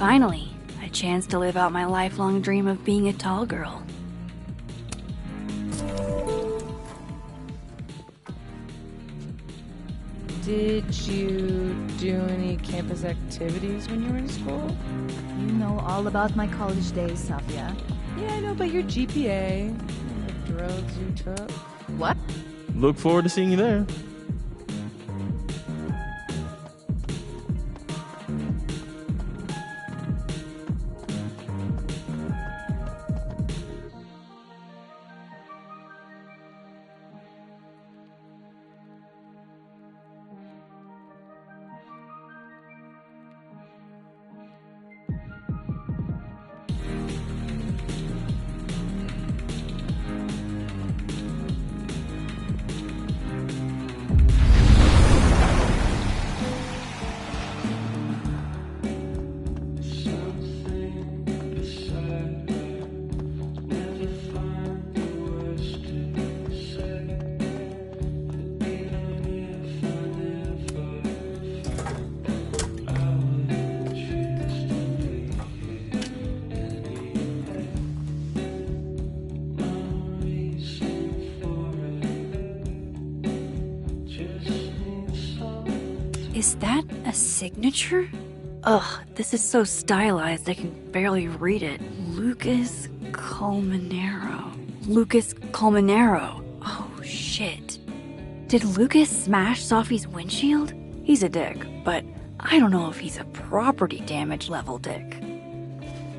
Finally, a chance to live out my lifelong dream of being a tall girl. Did you do any campus activities when you were in school? You know all about my college days, Safia. Yeah, I know about your GPA, and the drugs you took. What? Look forward to seeing you there. Is that a signature? Ugh, this is so stylized I can barely read it. Lucas Colmenero. Lucas Colmenero. Oh, shit. Did Lucas smash Sophie's windshield? He's a dick, but I don't know if he's a property damage level dick.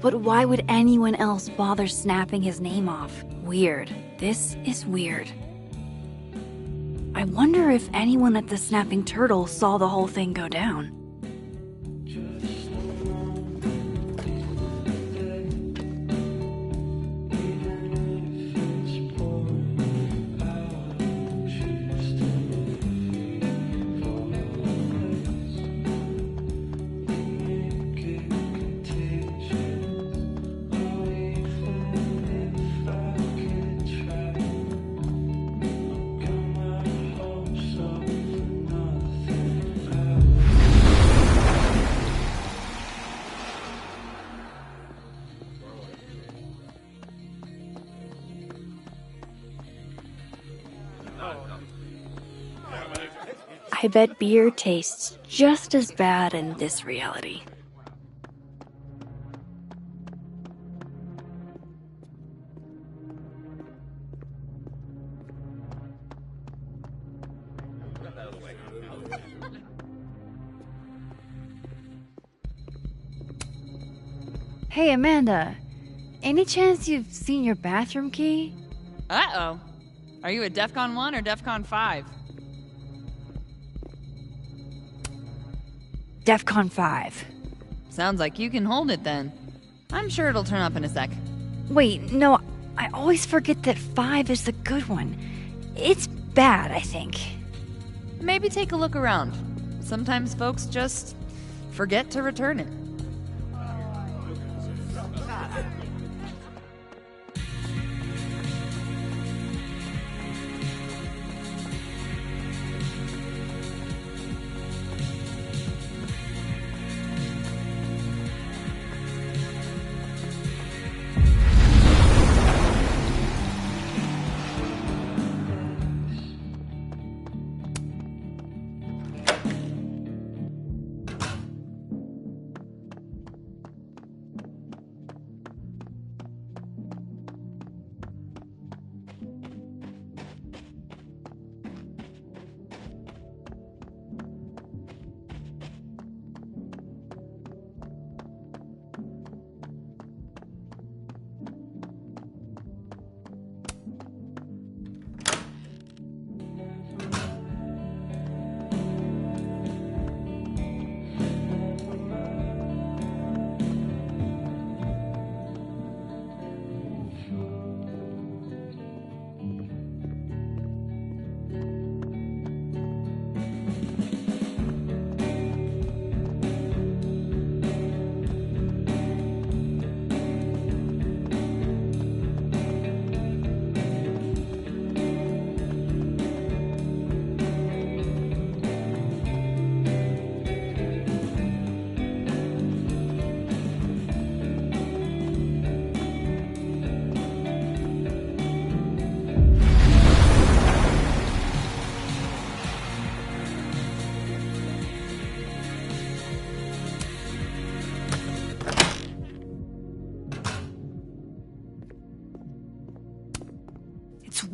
But why would anyone else bother snapping his name off? Weird. This is weird. I wonder if anyone at the Snapping Turtle saw the whole thing go down. I bet beer tastes just as bad in this reality. Hey, Amanda. Any chance you've seen your bathroom key? Uh-oh. Are you a DEFCON 1 or DEFCON 5? DEFCON 5. Sounds like you can hold it then. I'm sure it'll turn up in a sec. Wait, no, I always forget that 5 is the good one. It's bad, I think. Maybe take a look around. Sometimes folks just forget to return it.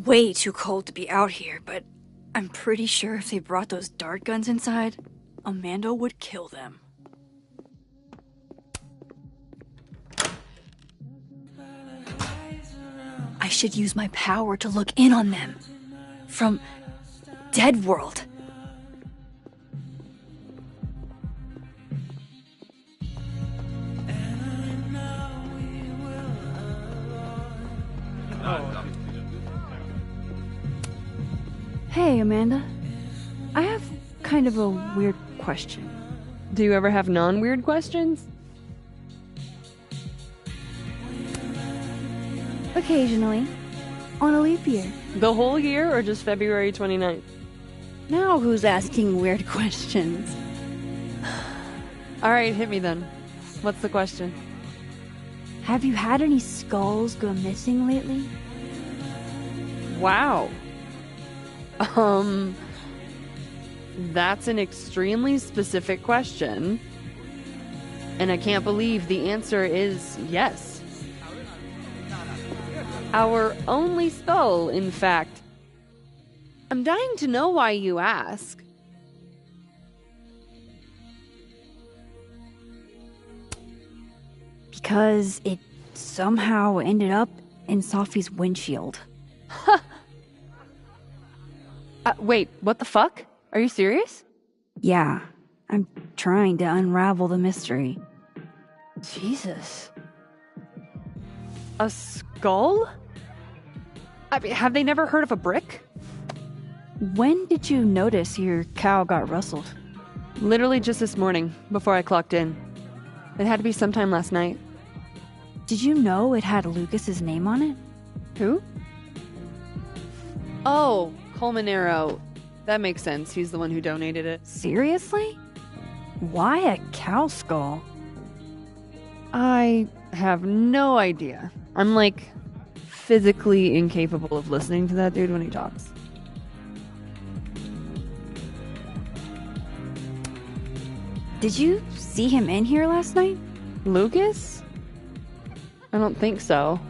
way too cold to be out here, but I'm pretty sure if they brought those dart guns inside, Amanda would kill them. I should use my power to look in on them. From Dead World. Hey, Amanda. I have kind of a weird question. Do you ever have non-weird questions? Occasionally. On a leap year. The whole year or just February 29th? Now who's asking weird questions? Alright, hit me then. What's the question? Have you had any skulls go missing lately? Wow. That's an extremely specific question. And I can't believe the answer is yes. Our only skull, in fact. I'm dying to know why you ask. Because it somehow ended up in Sophie's windshield. Wait, what the fuck? Are you serious? Yeah, I'm trying to unravel the mystery. Jesus. A skull? I mean, have they never heard of a brick? When did you notice your cow got rustled? Literally just this morning, before I clocked in. It had to be sometime last night. Did you know it had Lucas's name on it? Who? Oh, Colmenero. That makes sense. He's the one who donated it. Seriously? Why a cow skull? I have no idea. I'm like physically incapable of listening to that dude when he talks. Did you see him in here last night? Lucas? I don't think so.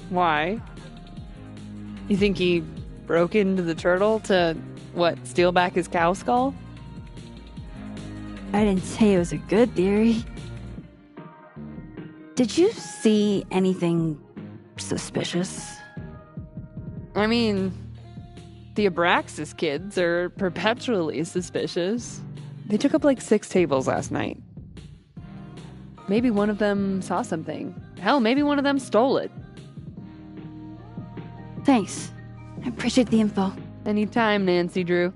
Why? You think he broke into the turtle to, what, steal back his cow skull? I didn't say it was a good theory. Did you see anything suspicious? I mean, the Abraxas kids are perpetually suspicious. They took up like 6 tables last night. Maybe one of them saw something. Hell, maybe one of them stole it. Thanks. I appreciate the info. Anytime, Nancy Drew.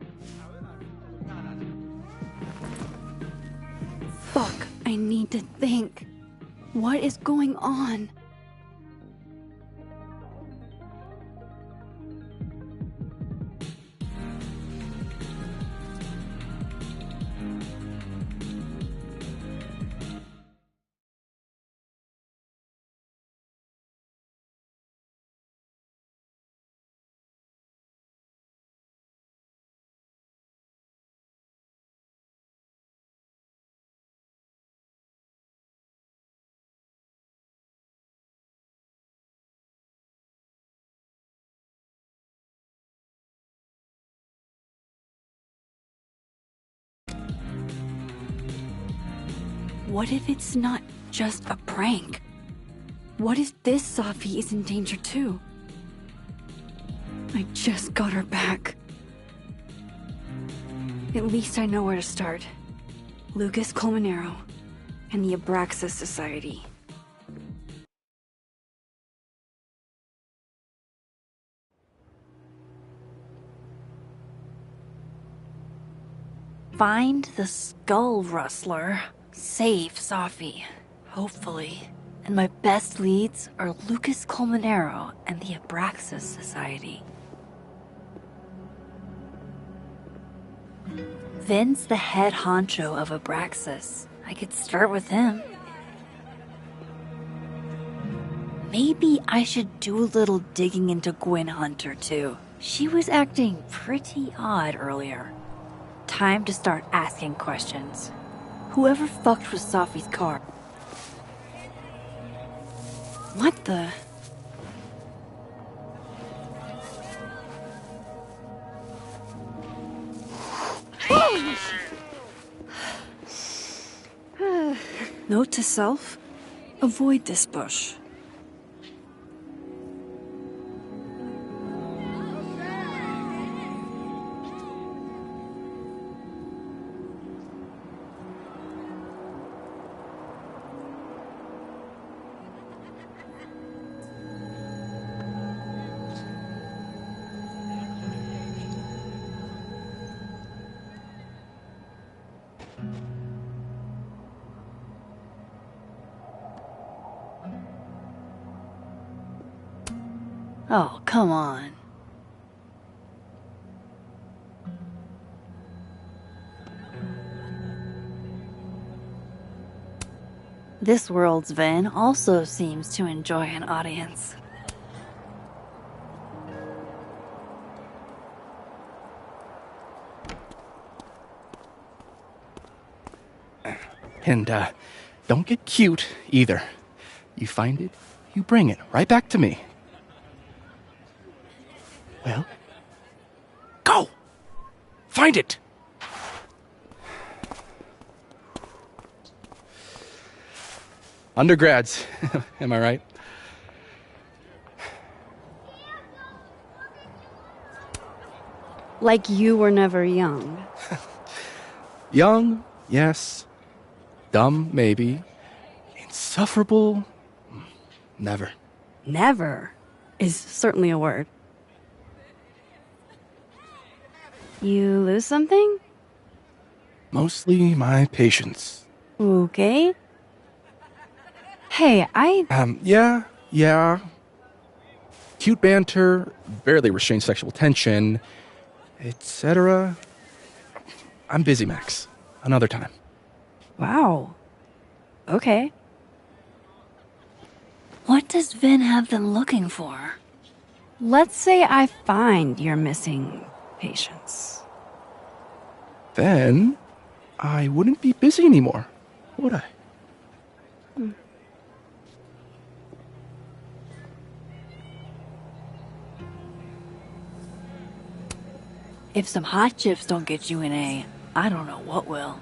Fuck, I need to think. What is going on? What if it's not just a prank? What if this Sophie is in danger too? I just got her back. At least I know where to start. Lucas Colmenero and the Abraxas Society. Find the Skull Rustler. Save Sophie. Hopefully. And my best leads are Lucas Colmenero and the Abraxas Society. Vin's the head honcho of Abraxas. I could start with him. Maybe I should do a little digging into Gwen Hunter too. She was acting pretty odd earlier. Time to start asking questions. Whoever fucked with Sophie's car? What the? Note to self: avoid this bush. Oh, come on. This world's Vin also seems to enjoy an audience. And, don't get cute, either. You find it, you bring it right back to me. Well, go! Find it! Undergrads, am I right? Like you were never young. Young, yes. Dumb, maybe. Insufferable, never. Never is certainly a word. You lose something? Mostly my patience. Okay. Hey, Yeah. Cute banter, barely restrained sexual tension, etc. I'm busy, Max. Another time. Wow. Okay. What does Vin have them looking for? Let's say I find your missing patience. Then I wouldn't be busy anymore, would I? If some hot chips don't get you an A, I don't know what will.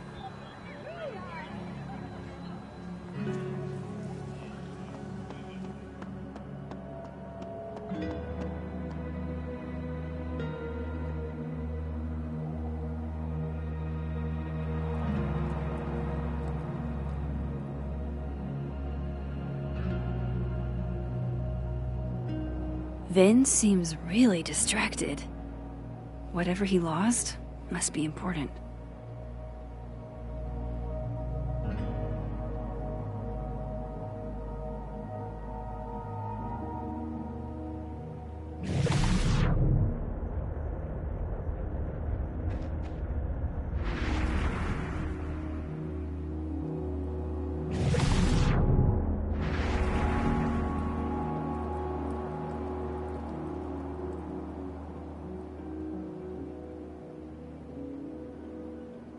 Vin seems really distracted. Whatever he lost must be important.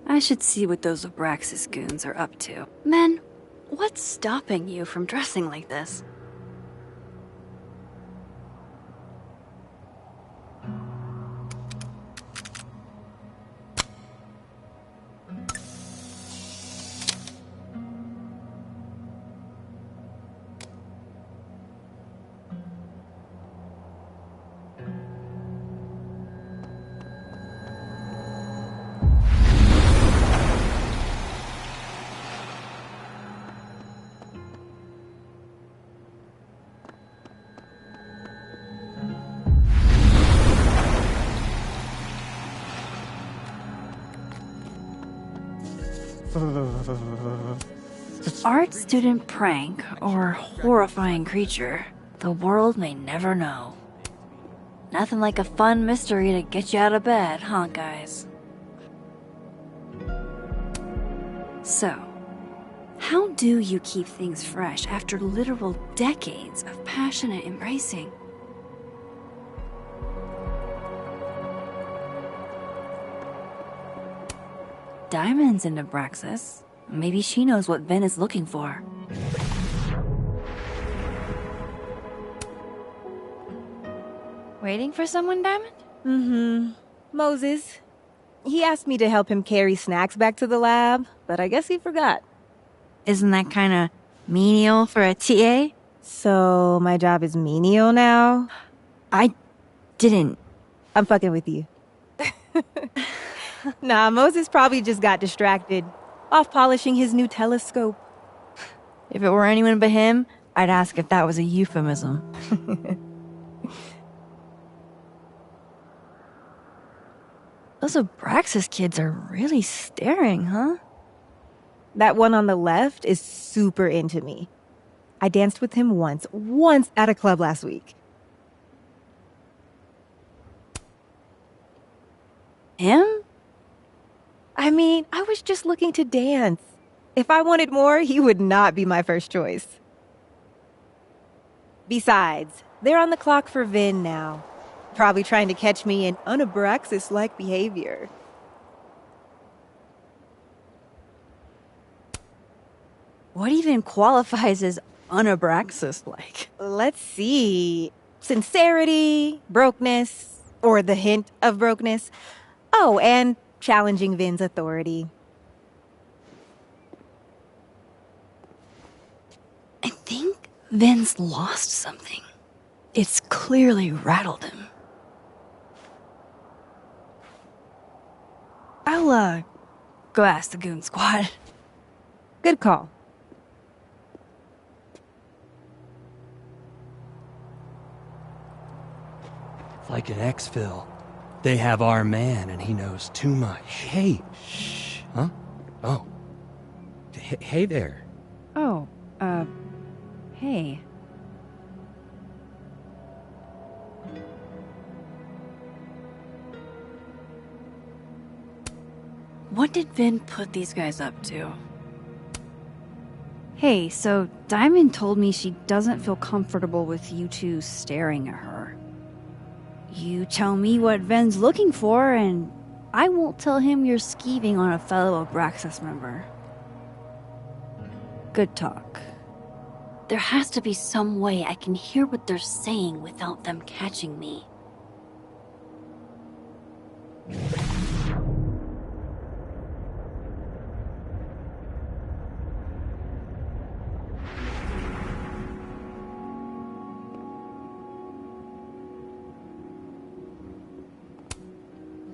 I should see what those Abraxas goons are up to. Men, what's stopping you from dressing like this? Art student prank or horrifying creature, the world may never know. Nothing like a fun mystery to get you out of bed, huh, guys? So, how do you keep things fresh after literal decades of passionate embracing? Diamond's into Abraxas. Maybe she knows what Vin is looking for. Waiting for someone, Diamond? Mm-hmm. Moses, He asked me to help him carry snacks back to the lab, but I guess he forgot. Isn't that kind of menial for a TA? So my job is menial now? I didn't. I'm fucking with you. Nah, Moses probably just got distracted, off polishing his new telescope. If it were anyone but him, I'd ask if that was a euphemism. Those Abraxas kids are really staring, huh? That one on the left is super into me. I danced with him once at a club last week. Him? I mean, I was just looking to dance. If I wanted more, he would not be my first choice. Besides, they're on the clock for Vin now. Probably trying to catch me in unabraxas-like behavior. What even qualifies as unabraxas-like? Let's see. Sincerity, brokenness, or the hint of brokenness. Oh, and challenging Vin's authority. I think Vin's lost something. It's clearly rattled him. I'll, go ask the goon squad. Good call. Like an exfil. They have our man and he knows too much. Hey, shh. Huh? Oh. Hey there. Oh, hey. What did Vin put these guys up to? Hey, so Diamond told me she doesn't feel comfortable with you two staring at her. You tell me what Vin's looking for, and I won't tell him you're skeeving on a fellow Abraxas member. Good talk. There has to be some way I can hear what they're saying without them catching me.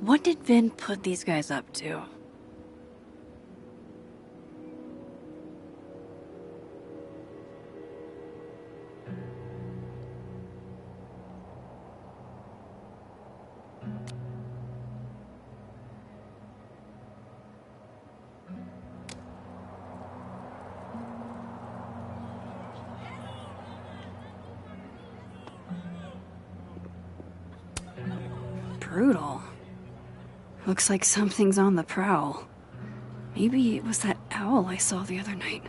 What did Vin put these guys up to? Brutal. Looks like something's on the prowl. Maybe it was that owl I saw the other night.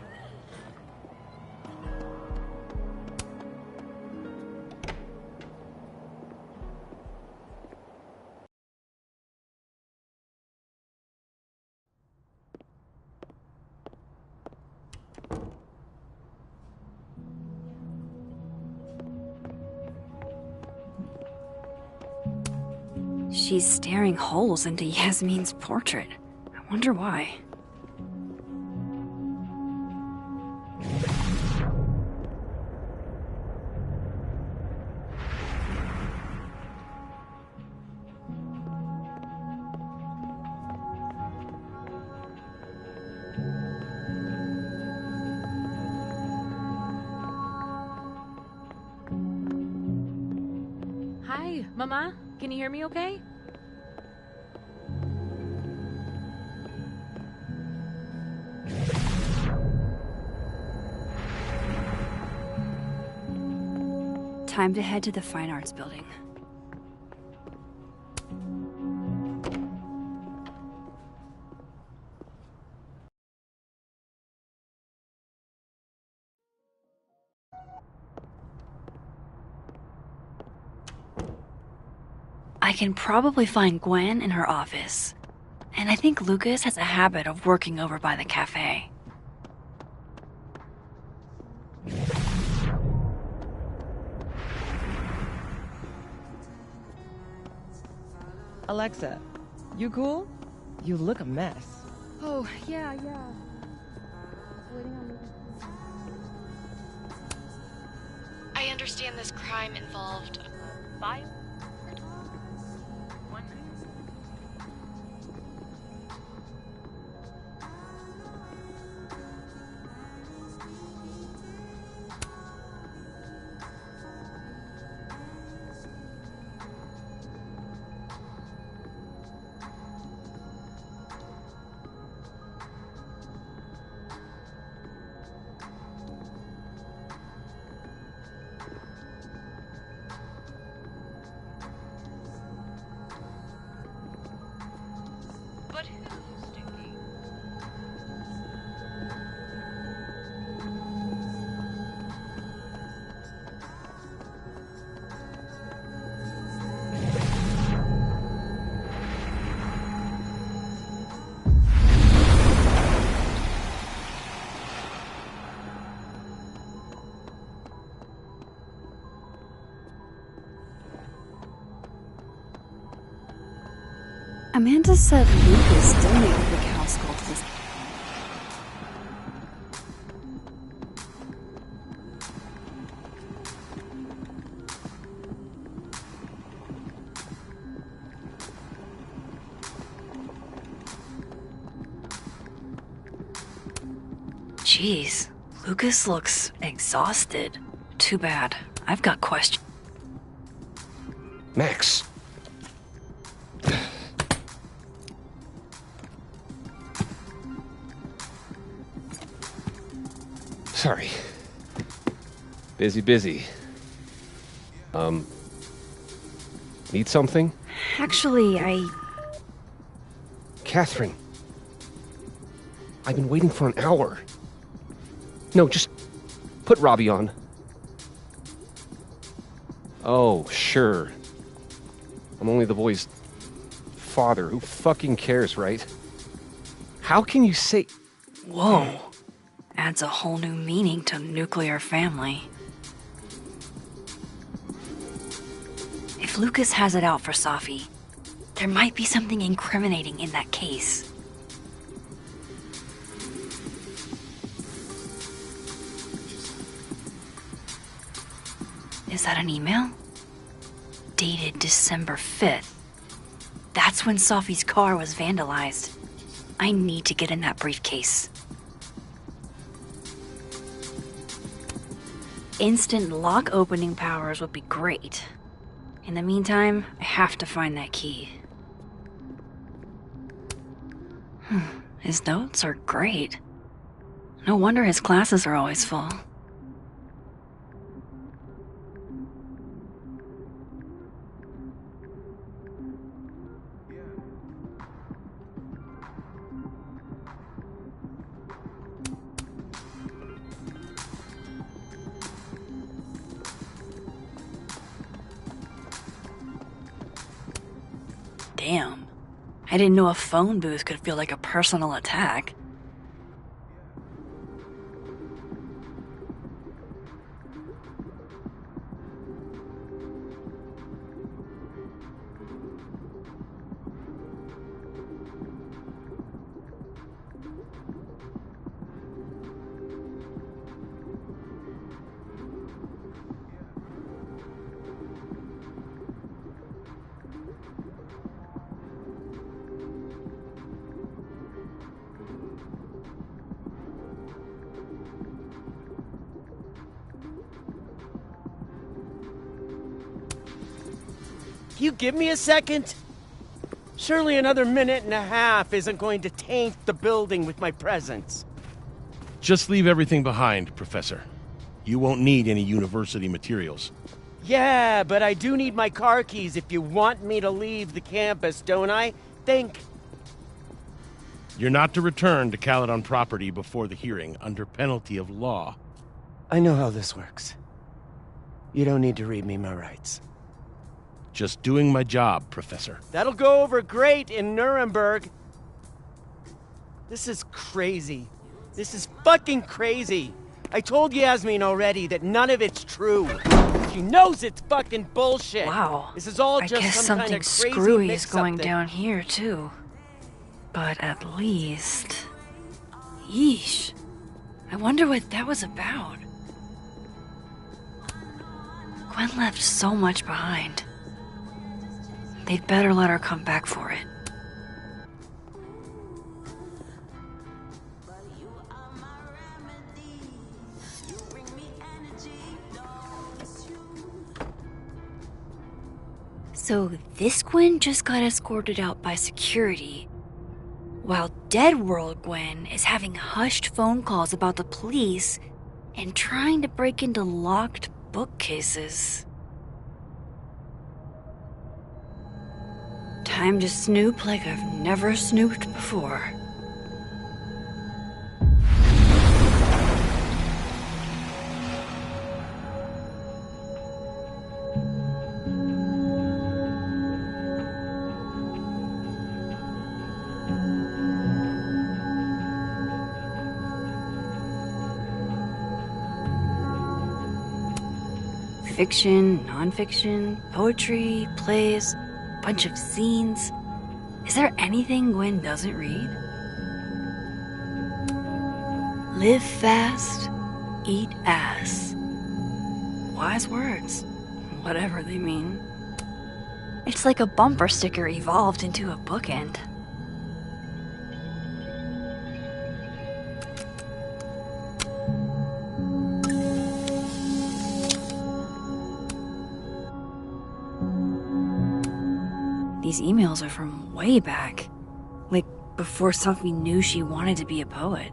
She's staring holes into Yasmin's portrait. I wonder why. Hi, Mama. Can you hear me okay? Time to head to the Fine Arts Building. I can probably find Gwen in her office. And I think Lucas has a habit of working over by the cafe. Alexa, you cool? You look a mess. Oh, yeah. I understand this crime involved Bye. But who's Dookie? Amanda said Lucas donated the cow skull to this. Jeez, Lucas looks exhausted. Too bad. I've got questions. Max. Sorry. Busy. Need something? Actually, Catherine. I've been waiting for an hour. No, just put Robbie on. Oh, sure. I'm only the boy's father. Who fucking cares, right? How can you say... Whoa. Adds a whole new meaning to nuclear family. If Lucas has it out for Safi, there might be something incriminating in that case. Is that an email? Dated December 5th. That's when Safi's car was vandalized. I need to get in that briefcase. Instant lock opening powers would be great. In the meantime, I have to find that key. His notes are great. No wonder his classes are always full. Damn. I didn't know a phone booth could feel like a personal attack. You give me a second? Surely another minute and a half isn't going to taint the building with my presence. Just leave everything behind, Professor. You won't need any university materials. Yeah, but I do need my car keys if you want me to leave the campus, don't I? Think. You're not to return to Caledon property before the hearing, under penalty of law. I know how this works. You don't need to read me my rights. Just doing my job, Professor. That'll go over great in Nuremberg. This is crazy. This is fucking crazy. I told Yasmin already that none of it's true. She knows it's fucking bullshit. Wow. This is all I just guess some something kind of crazy screwy is mix-up going thing. down here, too. But at least... Yeesh. I wonder what that was about. Gwen left so much behind. They'd better let her come back for it. So this Gwen just got escorted out by security, while Dead World Gwen is having hushed phone calls about the police and trying to break into locked bookcases. Time to snoop like I've never snooped before. Fiction, nonfiction, poetry, plays, bunch of scenes. Is there anything Gwen doesn't read? Live fast, eat ass. Wise words, whatever they mean. It's like a bumper sticker evolved into a bookend. These emails are from way back, like before Sophie knew she wanted to be a poet.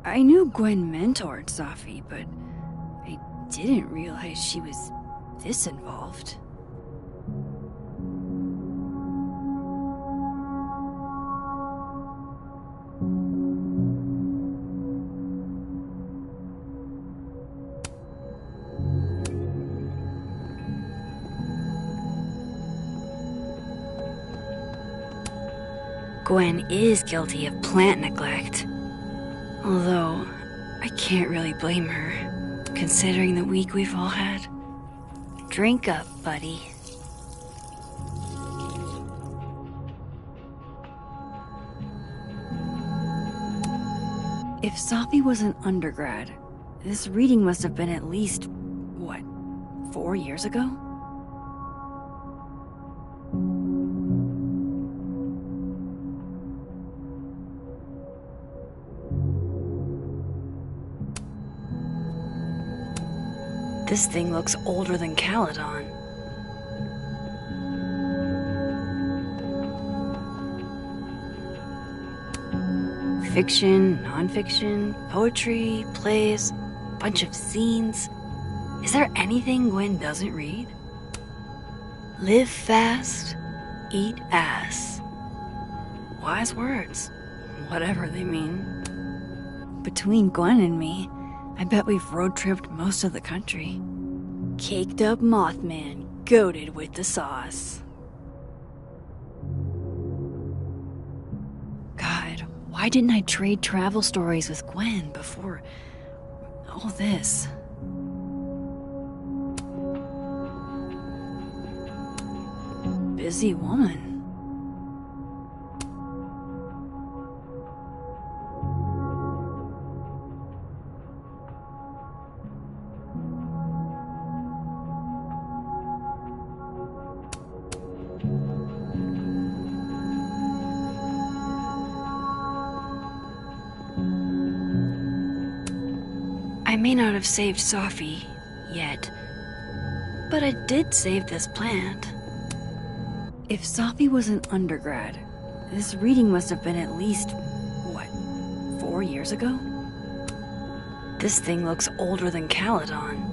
I knew Gwen mentored Sophie, but I didn't realize she was this involved. Gwen is guilty of plant neglect. Although, I can't really blame her, considering the week we've all had. Drink up, buddy. If Sophie was an undergrad, this reading must have been at least, 4 years ago? This thing looks older than Caledon. Fiction, nonfiction, poetry, plays, bunch of scenes. Is there anything Gwen doesn't read? Live fast, eat ass. Wise words, whatever they mean. Between Gwen and me, I bet we've road-tripped most of the country. Caked up Mothman, goated with the sauce. God, why didn't I trade travel stories with Gwen before all this? busy woman. I may not have saved Sophie yet, but I did save this plant. If Sophie was an undergrad, this reading must have been at least, 4 years ago? This thing looks older than Caledon.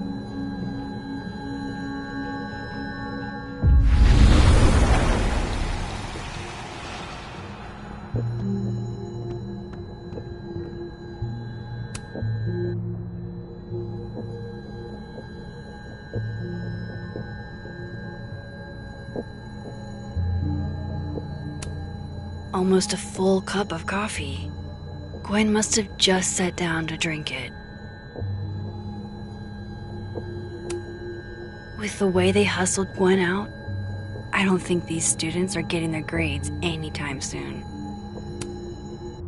Almost a full cup of coffee. Gwen must have just sat down to drink it. With the way they hustled Gwen out, I don't think these students are getting their grades anytime soon.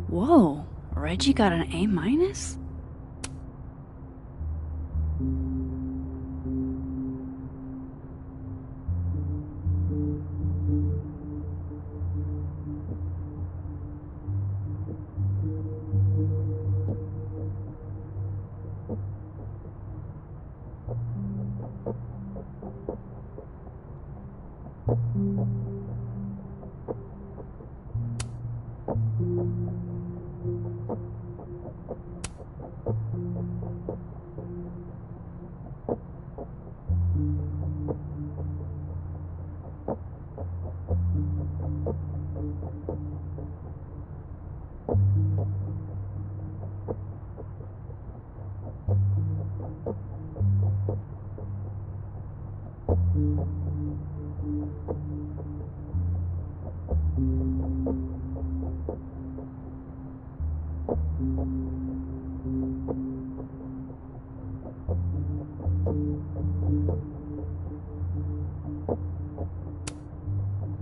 Whoa, Reggie got an A-?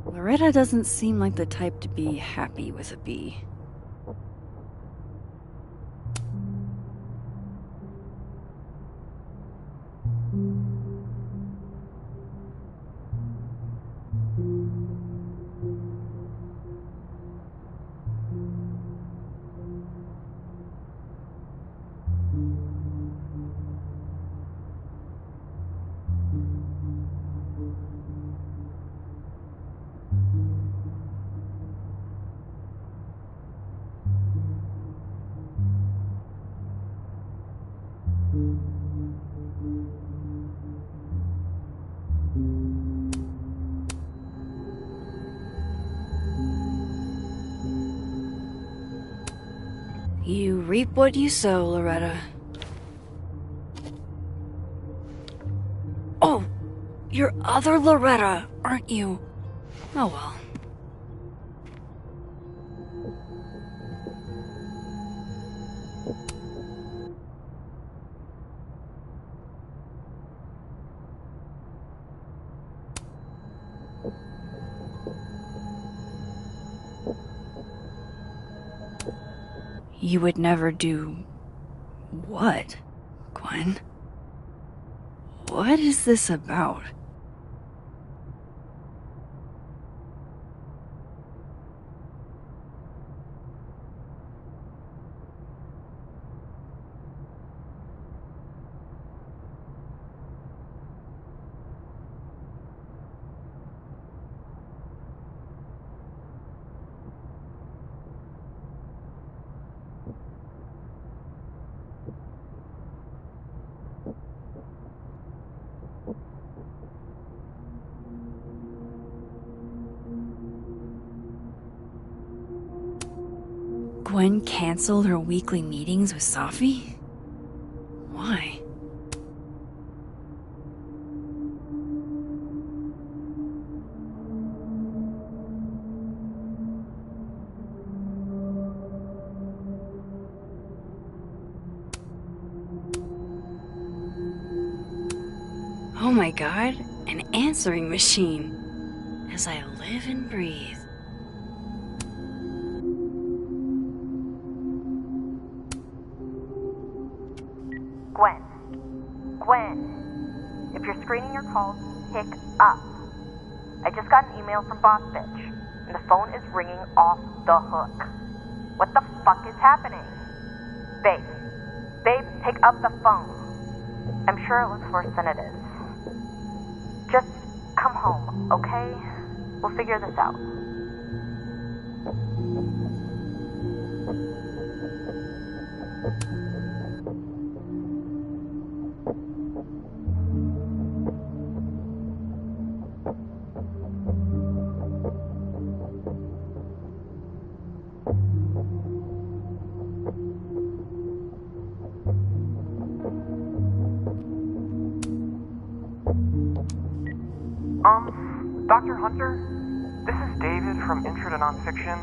Loretta doesn't seem like the type to be happy with a B. You reap what you sow, Loretta. Oh, you're other Loretta, aren't you? Oh well. You would never do... what, Gwen? What is this about? Gwen canceled her weekly meetings with Sophie? Why? Oh my god, an answering machine. as I live and breathe. Gwen. Gwen. If you're screening your calls, pick up. I just got an email from Boss Bitch, and the phone is ringing off the hook. What the fuck is happening? Babe. Babe, pick up the phone. I'm sure it looks worse than it is. Just come home, okay? We'll figure this out. Dr. Hunter? This is David from Intro to Nonfiction.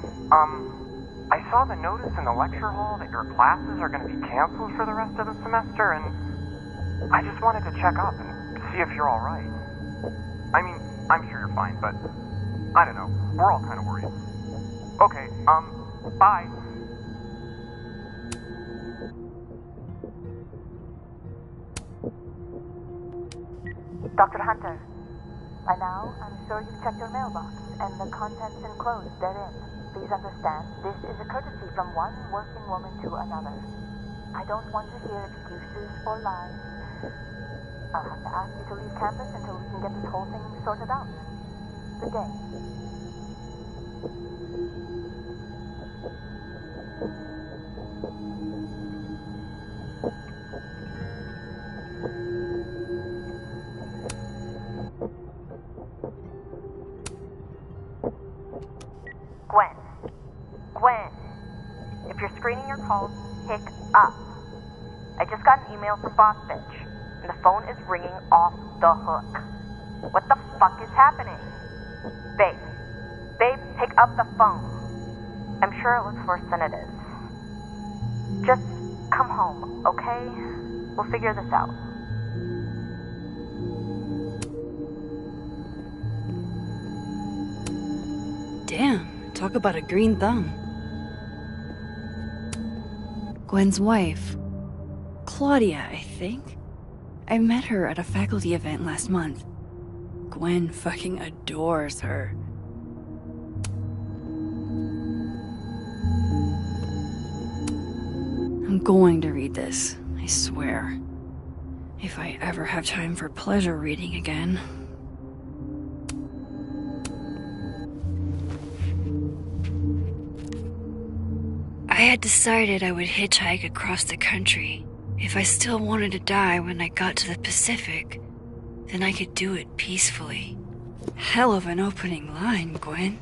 I saw the notice in the lecture hall that your classes are going to be canceled for the rest of the semester, and I just wanted to check up and see if you're alright. I mean, I'm sure you're fine, but I don't know. We're all kind of worried. Okay, bye. Dr. Hunter. By now, I'm sure you've checked your mailbox, and the contents enclosed therein. Please understand, this is a courtesy from one working woman to another. I don't want to hear excuses or lies. I'll have to ask you to leave campus until we can get this whole thing sorted out. Good day. Gwen, if you're screening your calls, pick up. I just got an email from Boss Bitch, and the phone is ringing off the hook. What the fuck is happening? Babe, pick up the phone. I'm sure it looks worse than it is. Just come home, okay? We'll figure this out. Damn, talk about a green thumb. Gwen's wife. Claudia, I think. I met her at a faculty event last month. Gwen fucking adores her. I'm going to read this, I swear. If I ever have time for pleasure reading again. I had decided I would hitchhike across the country. If I still wanted to die when I got to the Pacific, then I could do it peacefully. Hell of an opening line, Gwen.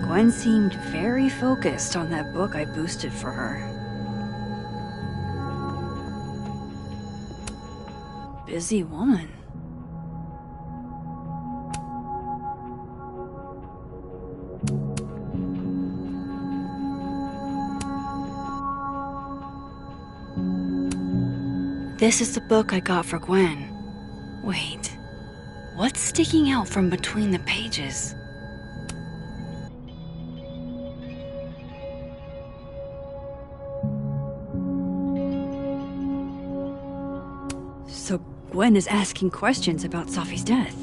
Gwen seemed very focused on that book I boosted for her. Busy woman. This is the book I got for Gwen. Wait, what's sticking out from between the pages? So Gwen is asking questions about Safi's death.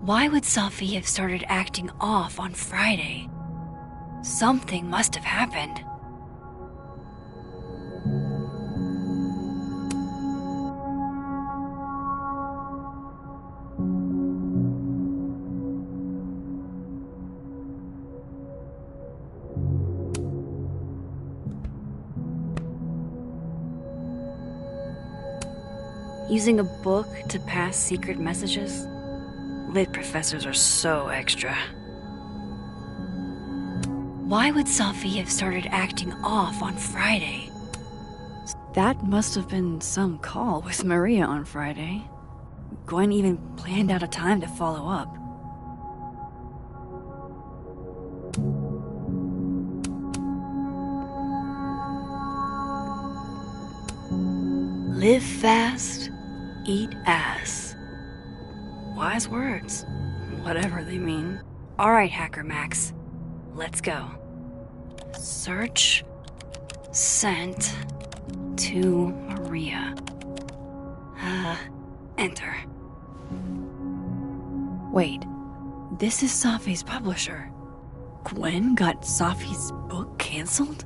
Why would Safi have started acting off on Friday? Something must have happened. Using a book to pass secret messages? Lit professors are so extra. Why would Safi have started acting off on Friday? That must have been some call with Maria on Friday. Gwen even planned out a time to follow up. Live fast, eat ass. Wise words, whatever they mean. All right, Hacker Max, let's go. Search sent to Maria. Enter. Wait, this is Safi's publisher. Gwen got Safi's book canceled?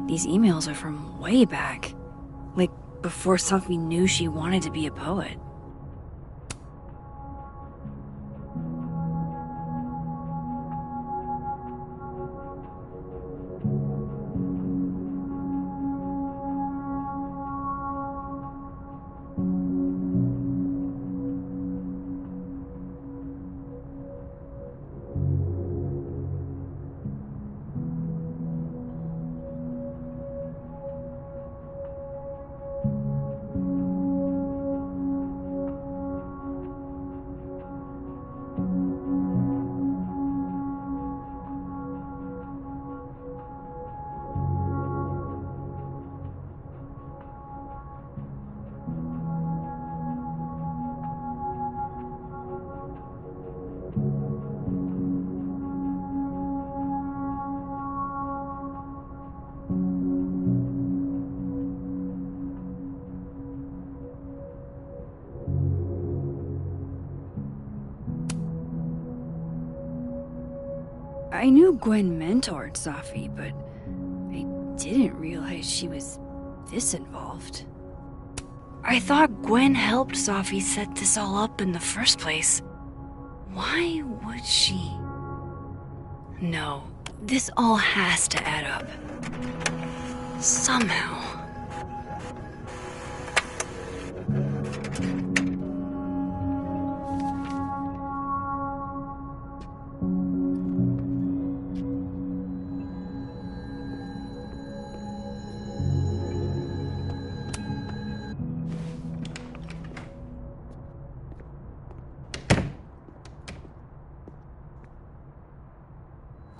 These emails are from way back. Like, before Safi knew she wanted to be a poet. I knew Gwen mentored Safi, but I didn't realize she was this involved. I thought Gwen helped Safi set this all up in the first place. Why would she? No, this all has to add up. Somehow.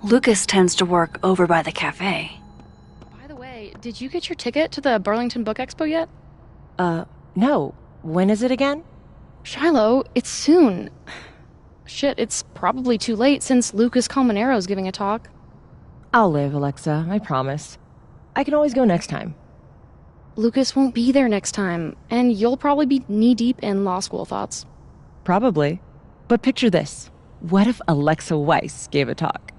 Lucas tends to work over by the cafe. By the way, did you get your ticket to the Burlington Book Expo yet? No. When is it again? Shiloh, it's soon. Shit, it's probably too late since Lucas Colmenaro's giving a talk. I'll live, Alexa, I promise. I can always go next time. Lucas won't be there next time, and you'll probably be knee-deep in law school thoughts. Probably. But picture this. What if Alexa Weiss gave a talk?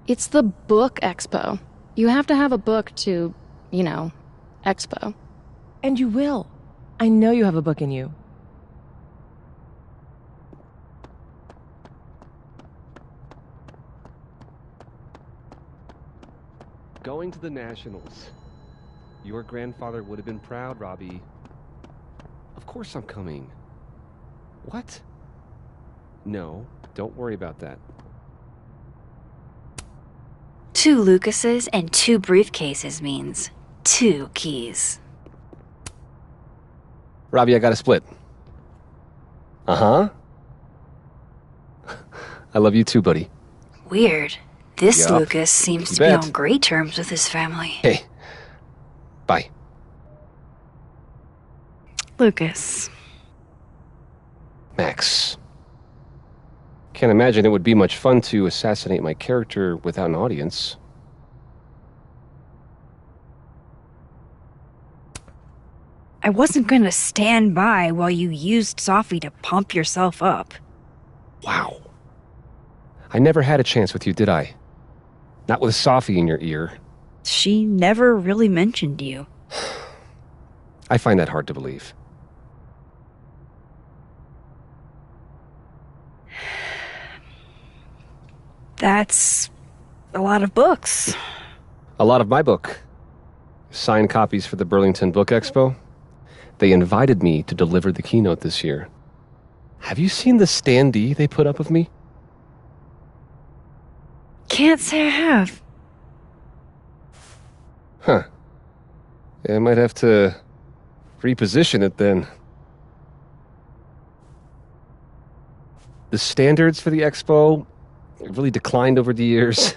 It's the book expo. You have to have a book to, expo. And you will. I know you have a book in you. Going to the Nationals. Your grandfather would have been proud, Robbie. Of course I'm coming. What? No, don't worry about that. 2 Lucases and 2 briefcases means 2 keys. Robbie, I got a split. Uh-huh. I love you too, buddy. Weird. This Yup. Lucas seems You to be bet. on great terms with his family. Hey. Bye. Lucas. Max. Can't imagine it would be much fun to assassinate my character without an audience. I wasn't gonna stand by while you used Sophie to pump yourself up. Wow. I never had a chance with you, did I? Not with Sophie in your ear. She never really mentioned you. I find that hard to believe. That's a lot of books. A lot of my book. Signed copies for the Burlington Book Expo. They invited me to deliver the keynote this year. Have you seen the standee they put up of me? Can't say I have. Huh. Yeah, I might have to reposition it then. The standards for the expo have really declined over the years.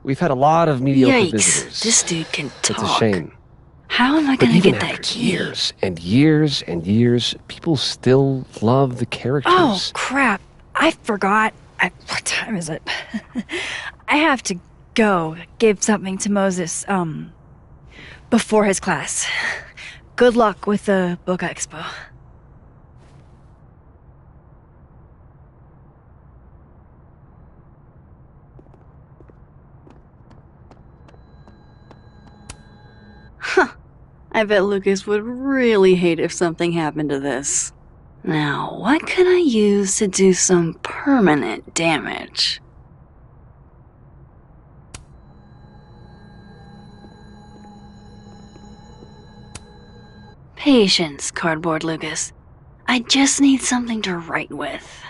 We've had a lot of mediocre Yikes, visitors. this dude can talk. It's a shame. How am I But gonna even get after that key? years and years and years, people still love the characters. Oh, crap. I forgot. What time is it? I have to go give something to Moses, before his class. Good luck with the book expo. Huh. I bet Lucas would really hate if something happened to this. Now, what can I use to do some permanent damage? Patience, Cardboard Lucas. I just need something to write with.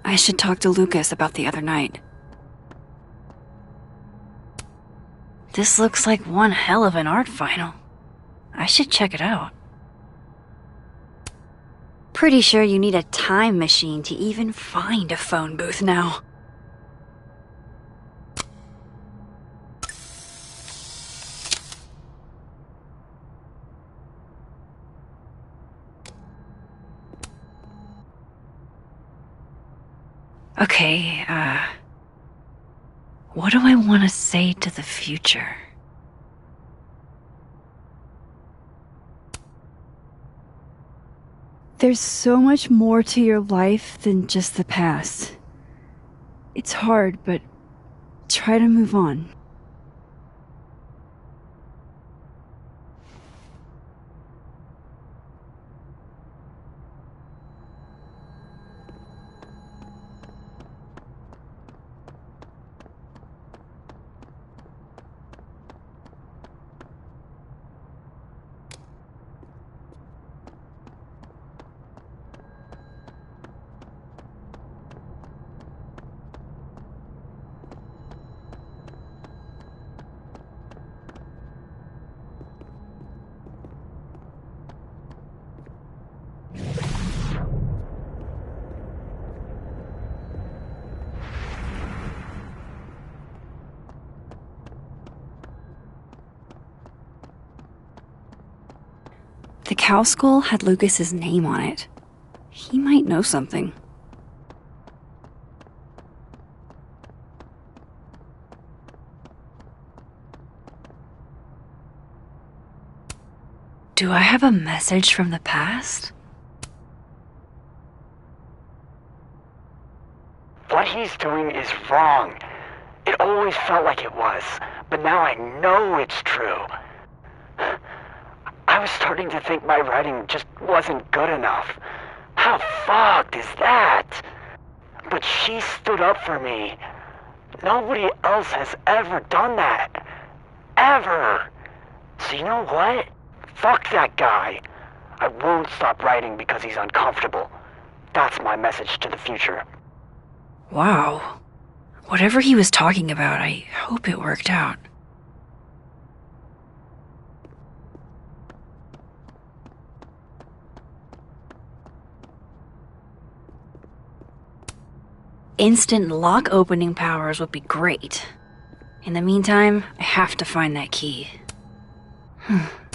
I should talk to Lucas about the other night. This looks like one hell of an art final. I should check it out. Pretty sure you need a time machine to even find a phone booth now. Okay, what do I want to say to the future? There's so much more to your life than just the past. It's hard, but try to move on. The cow skull had Lucas's name on it. He might know something. Do I have a message from the past? What he's doing is wrong. It always felt like it was, but now I know it's true. I was starting to think my writing just wasn't good enough. How fucked is that? But she stood up for me. Nobody else has ever done that. Ever. So you know what? Fuck that guy. I won't stop writing because he's uncomfortable. That's my message to the future. Wow. Whatever he was talking about, I hope it worked out. Instant lock opening powers would be great. In the meantime, I have to find that key.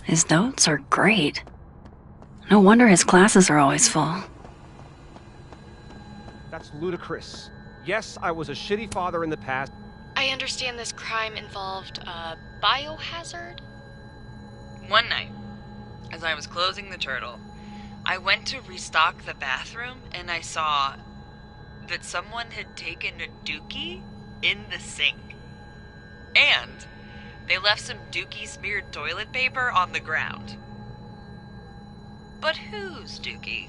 His notes are great. No wonder his classes are always full. That's ludicrous. Yes, I was a shitty father in the past. I understand this crime involved a biohazard? One night, as I was closing the turtle, I went to restock the bathroom and I saw that someone had taken a dookie in the sink. And they left some dookie-smeared toilet paper on the ground. But whose dookie?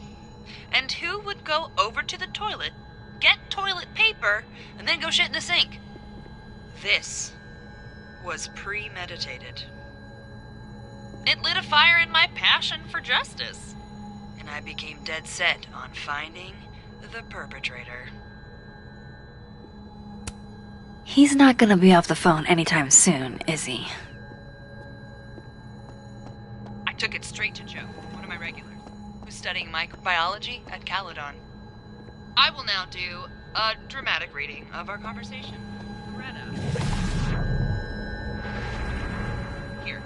And who would go over to the toilet, get toilet paper, and then go shit in the sink? This was premeditated. It lit a fire in my passion for justice, and I became dead set on finding the perpetrator. He's not gonna be off the phone anytime soon, is he? I took it straight to Joe, one of my regulars, who's studying microbiology at Caledon. I will now do a dramatic reading of our conversation. Greta. Here.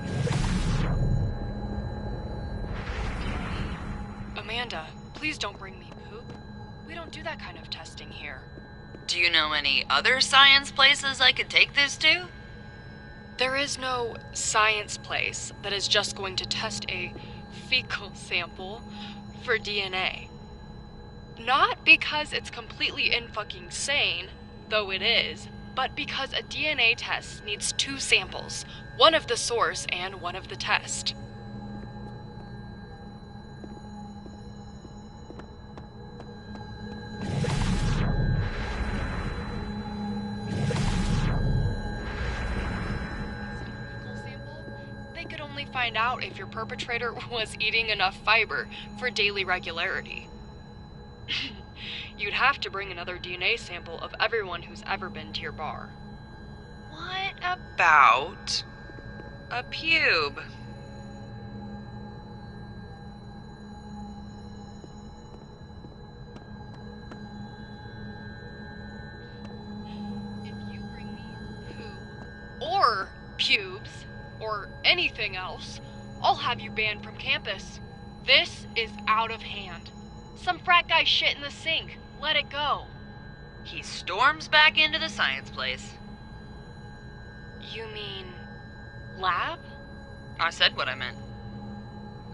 Amanda, please don't bring me poop. We don't do that kind of testing here. Do you know any other science places I could take this to? There is no science place that is just going to test a fecal sample for DNA. Not because it's completely in-fucking sane, though it is, but because a DNA test needs 2 samples, one of the source and one of the test. They could only find out if your perpetrator was eating enough fiber for daily regularity. You'd have to bring another DNA sample of everyone who's ever been to your bar. What about a pube? If you bring me poo, or pubes, or anything else, I'll have you banned from campus. This is out of hand. Some frat guy shit in the sink. Let it go. He storms back into the science place. You mean lab? I said what I meant.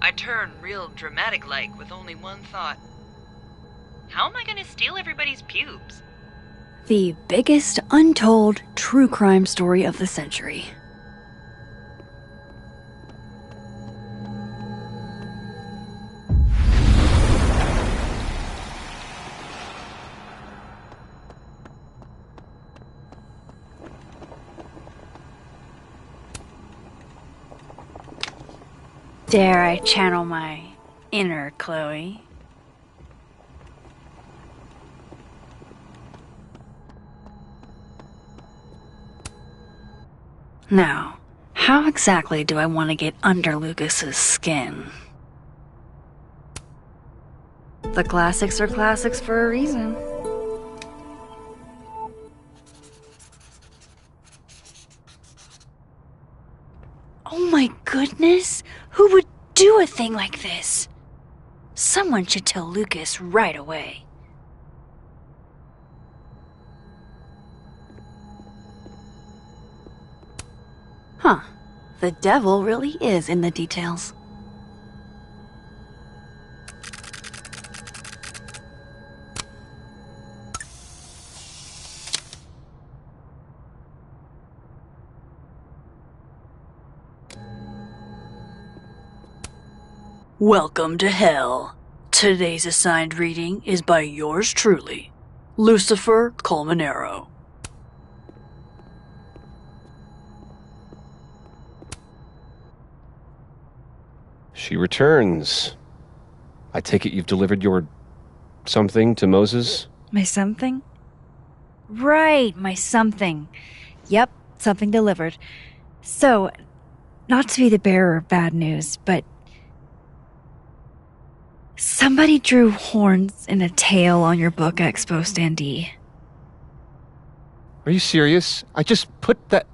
I turn real dramatic-like with only one thought. How am I gonna steal everybody's pubes? The biggest untold true crime story of the century. Dare I channel my inner Chloe? Now, how exactly do I want to get under Lucas's skin? The classics are classics for a reason. Oh my goodness! Who would do a thing like this? Someone should tell Lucas right away. Huh. The devil really is in the details. Welcome to hell. Today's assigned reading is by yours truly, Lucifer Colmenero. She returns. I take it you've delivered your something to Moses? My something? Right, my something. Yep, something delivered. So, not to be the bearer of bad news, but somebody drew horns and a tail on your book Expo standee. Are you serious? I just put that...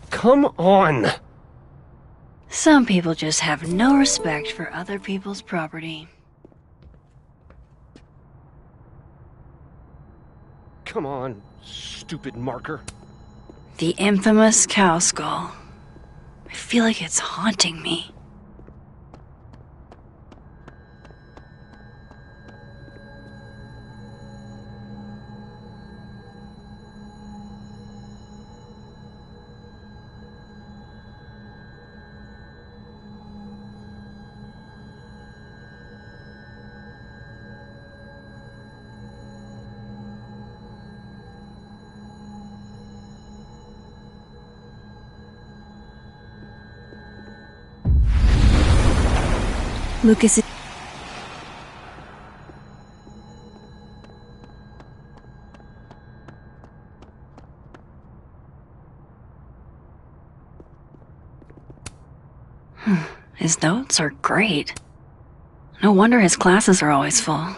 Come on! Some people just have no respect for other people's property. Come on, stupid marker. The infamous cow skull. I feel like it's haunting me. Lucas is... His notes are great. No wonder his classes are always full.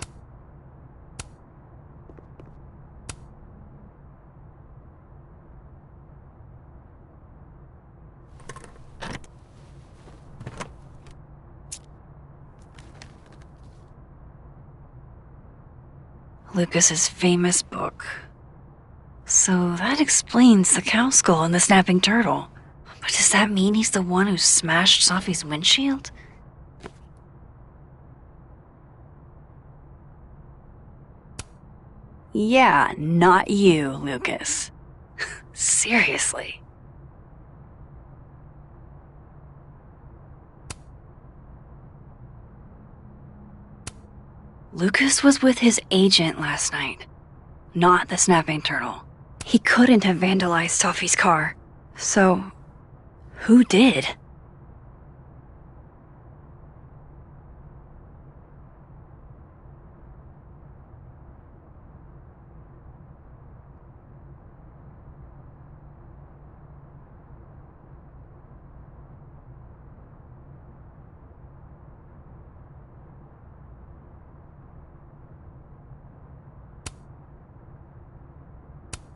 Lucas's famous book. So that explains the cow skull and the snapping turtle. But does that mean he's the one who smashed Sophie's windshield? Yeah, not you, Lucas. Seriously. Lucas was with his agent last night, not the snapping turtle. He couldn't have vandalized Sophie's car. So, who did?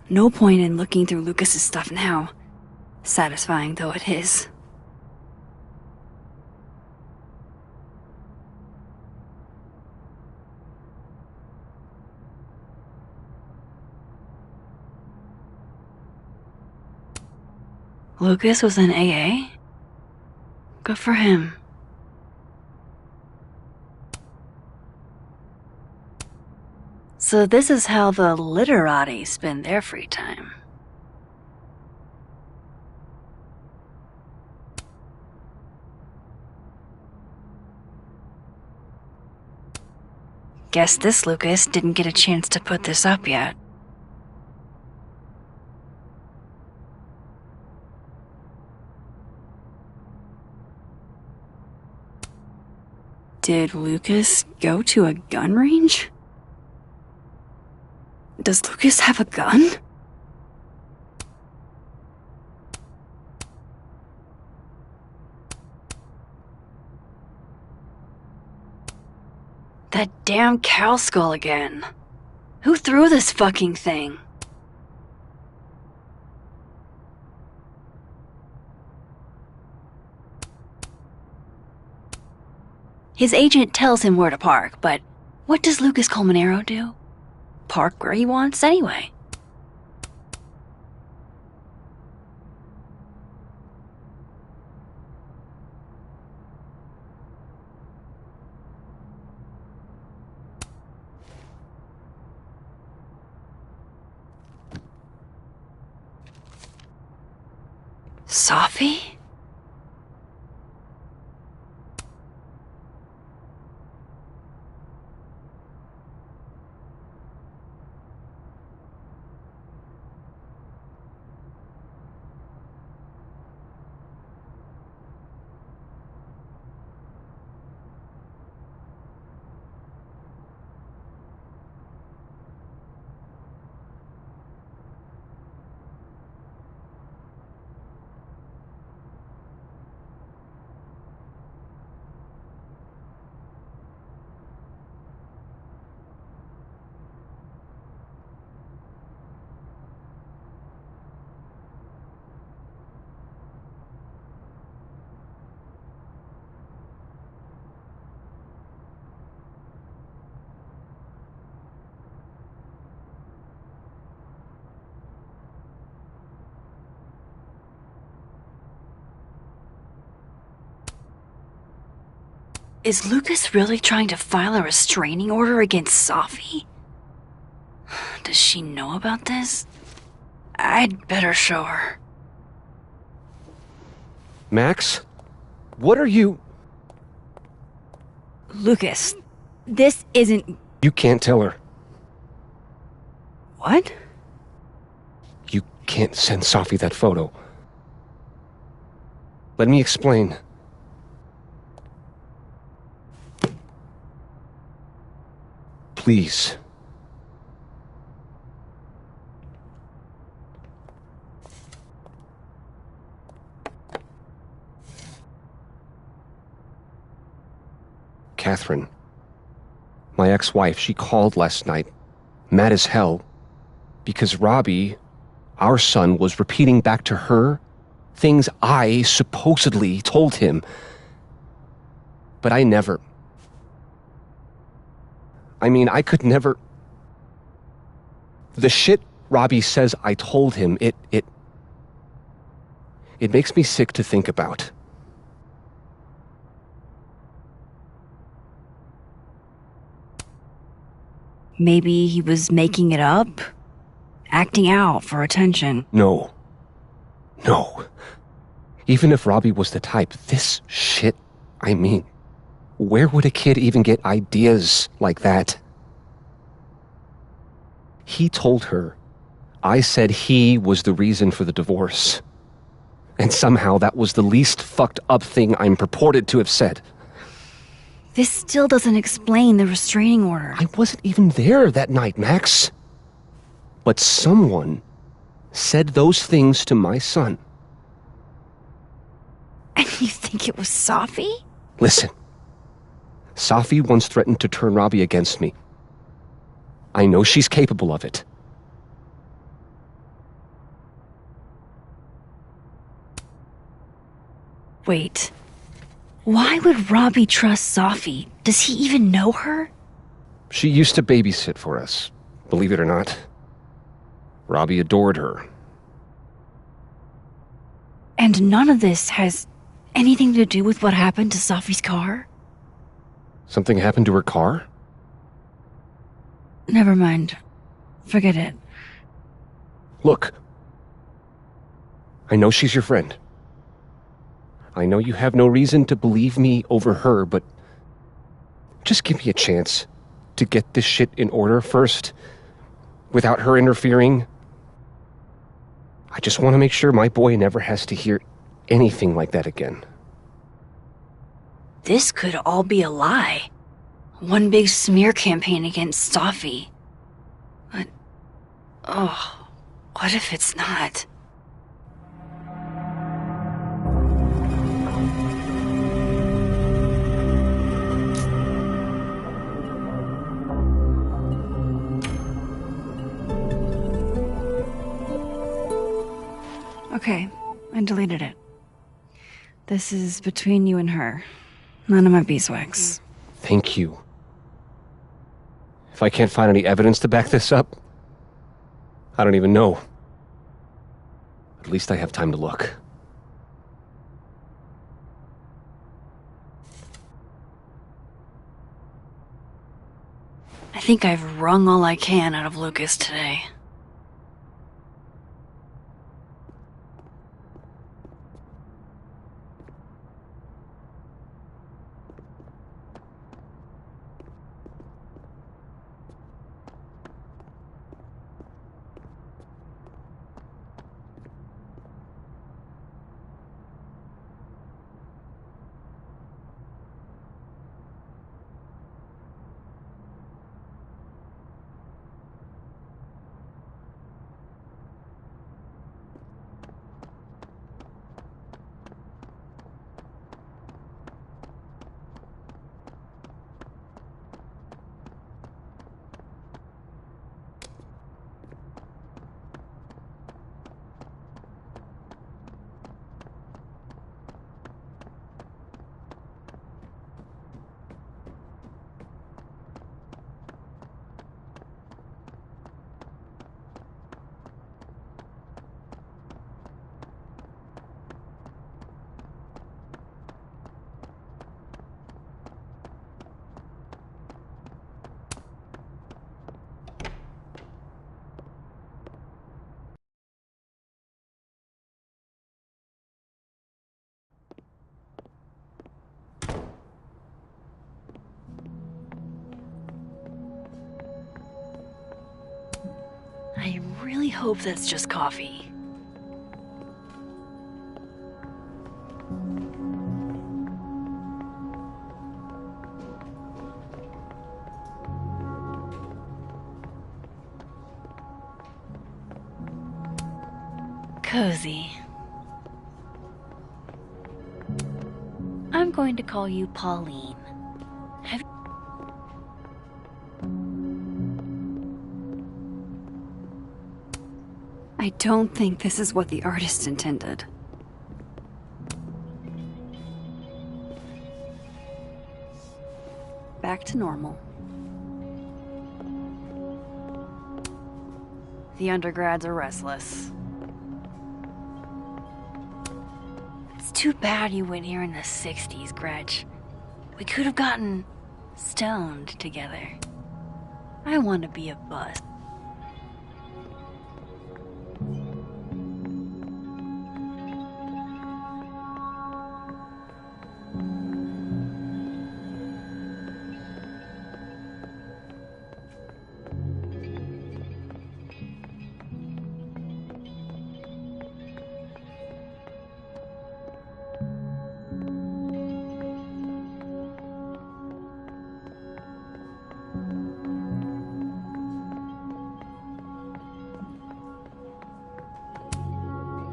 No point in looking through Lucas's stuff now, satisfying though it is. Lucas was in AA? Good for him. So this is how the literati spend their free time. Guess this Lucas didn't get a chance to put this up yet. Did Lucas go to a gun range? Does Lucas have a gun? That damn cow skull again. Who threw this fucking thing? His agent tells him where to park, but what does Lucas Colmenero do? Park where he wants anyway. Safi? Is Lucas really trying to file a restraining order against Safi? Does she know about this? I'd better show her. Max? What are you... Lucas, this isn't... You can't tell her. What? You can't send Safi that photo. Let me explain. Please. Catherine, my ex-wife, she called last night, mad as hell, because Robbie, our son, was repeating back to her things I supposedly told him. But I never... I could never... The shit Robbie says I told him, it makes me sick to think about. Maybe he was making it up? Acting out for attention? No. Even if Robbie was the type, this shit, where would a kid even get ideas like that? He told her I said he was the reason for the divorce. And somehow that was the least fucked up thing I'm purported to have said. This still doesn't explain the restraining order. I wasn't even there that night, Max. But someone said those things to my son. And you think it was Safi? Listen. Safi once threatened to turn Robbie against me. I know she's capable of it. Wait. Why would Robbie trust Safi? Does he even know her? She used to babysit for us, believe it or not. Robbie adored her. And none of this has anything to do with what happened to Safi's car? Something happened to her car? Never mind. Forget it. Look. I know she's your friend. I know you have no reason to believe me over her, but just give me a chance to get this shit in order first, without her interfering. I just want to make sure my boy never has to hear anything like that again. This could all be a lie. One big smear campaign against Safi. But, what if it's not? Okay, I deleted it. This is between you and her. None of my beeswax. Thank you. If I can't find any evidence to back this up, I don't even know. At least I have time to look. I think I've wrung all I can out of Lucas today. I really hope that's just coffee. Cozy. I'm going to call you Pauline. Have I don't think this is what the artist intended. Back to normal. The undergrads are restless. It's too bad you went here in the 60s, Gretch. We could have gotten stoned together. I want to be a buzz.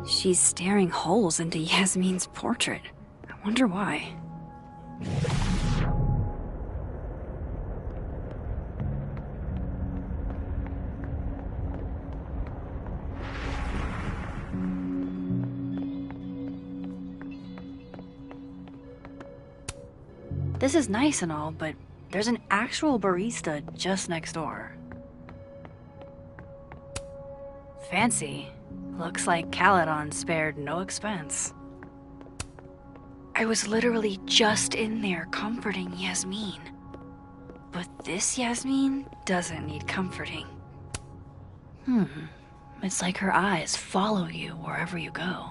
She's staring holes into Yasmin's portrait. I wonder why. This is nice and all, but there's an actual barista just next door. Fancy. Looks like Caledon spared no expense. I was literally just in there comforting Yasmin. But this Yasmin doesn't need comforting. It's like her eyes follow you wherever you go.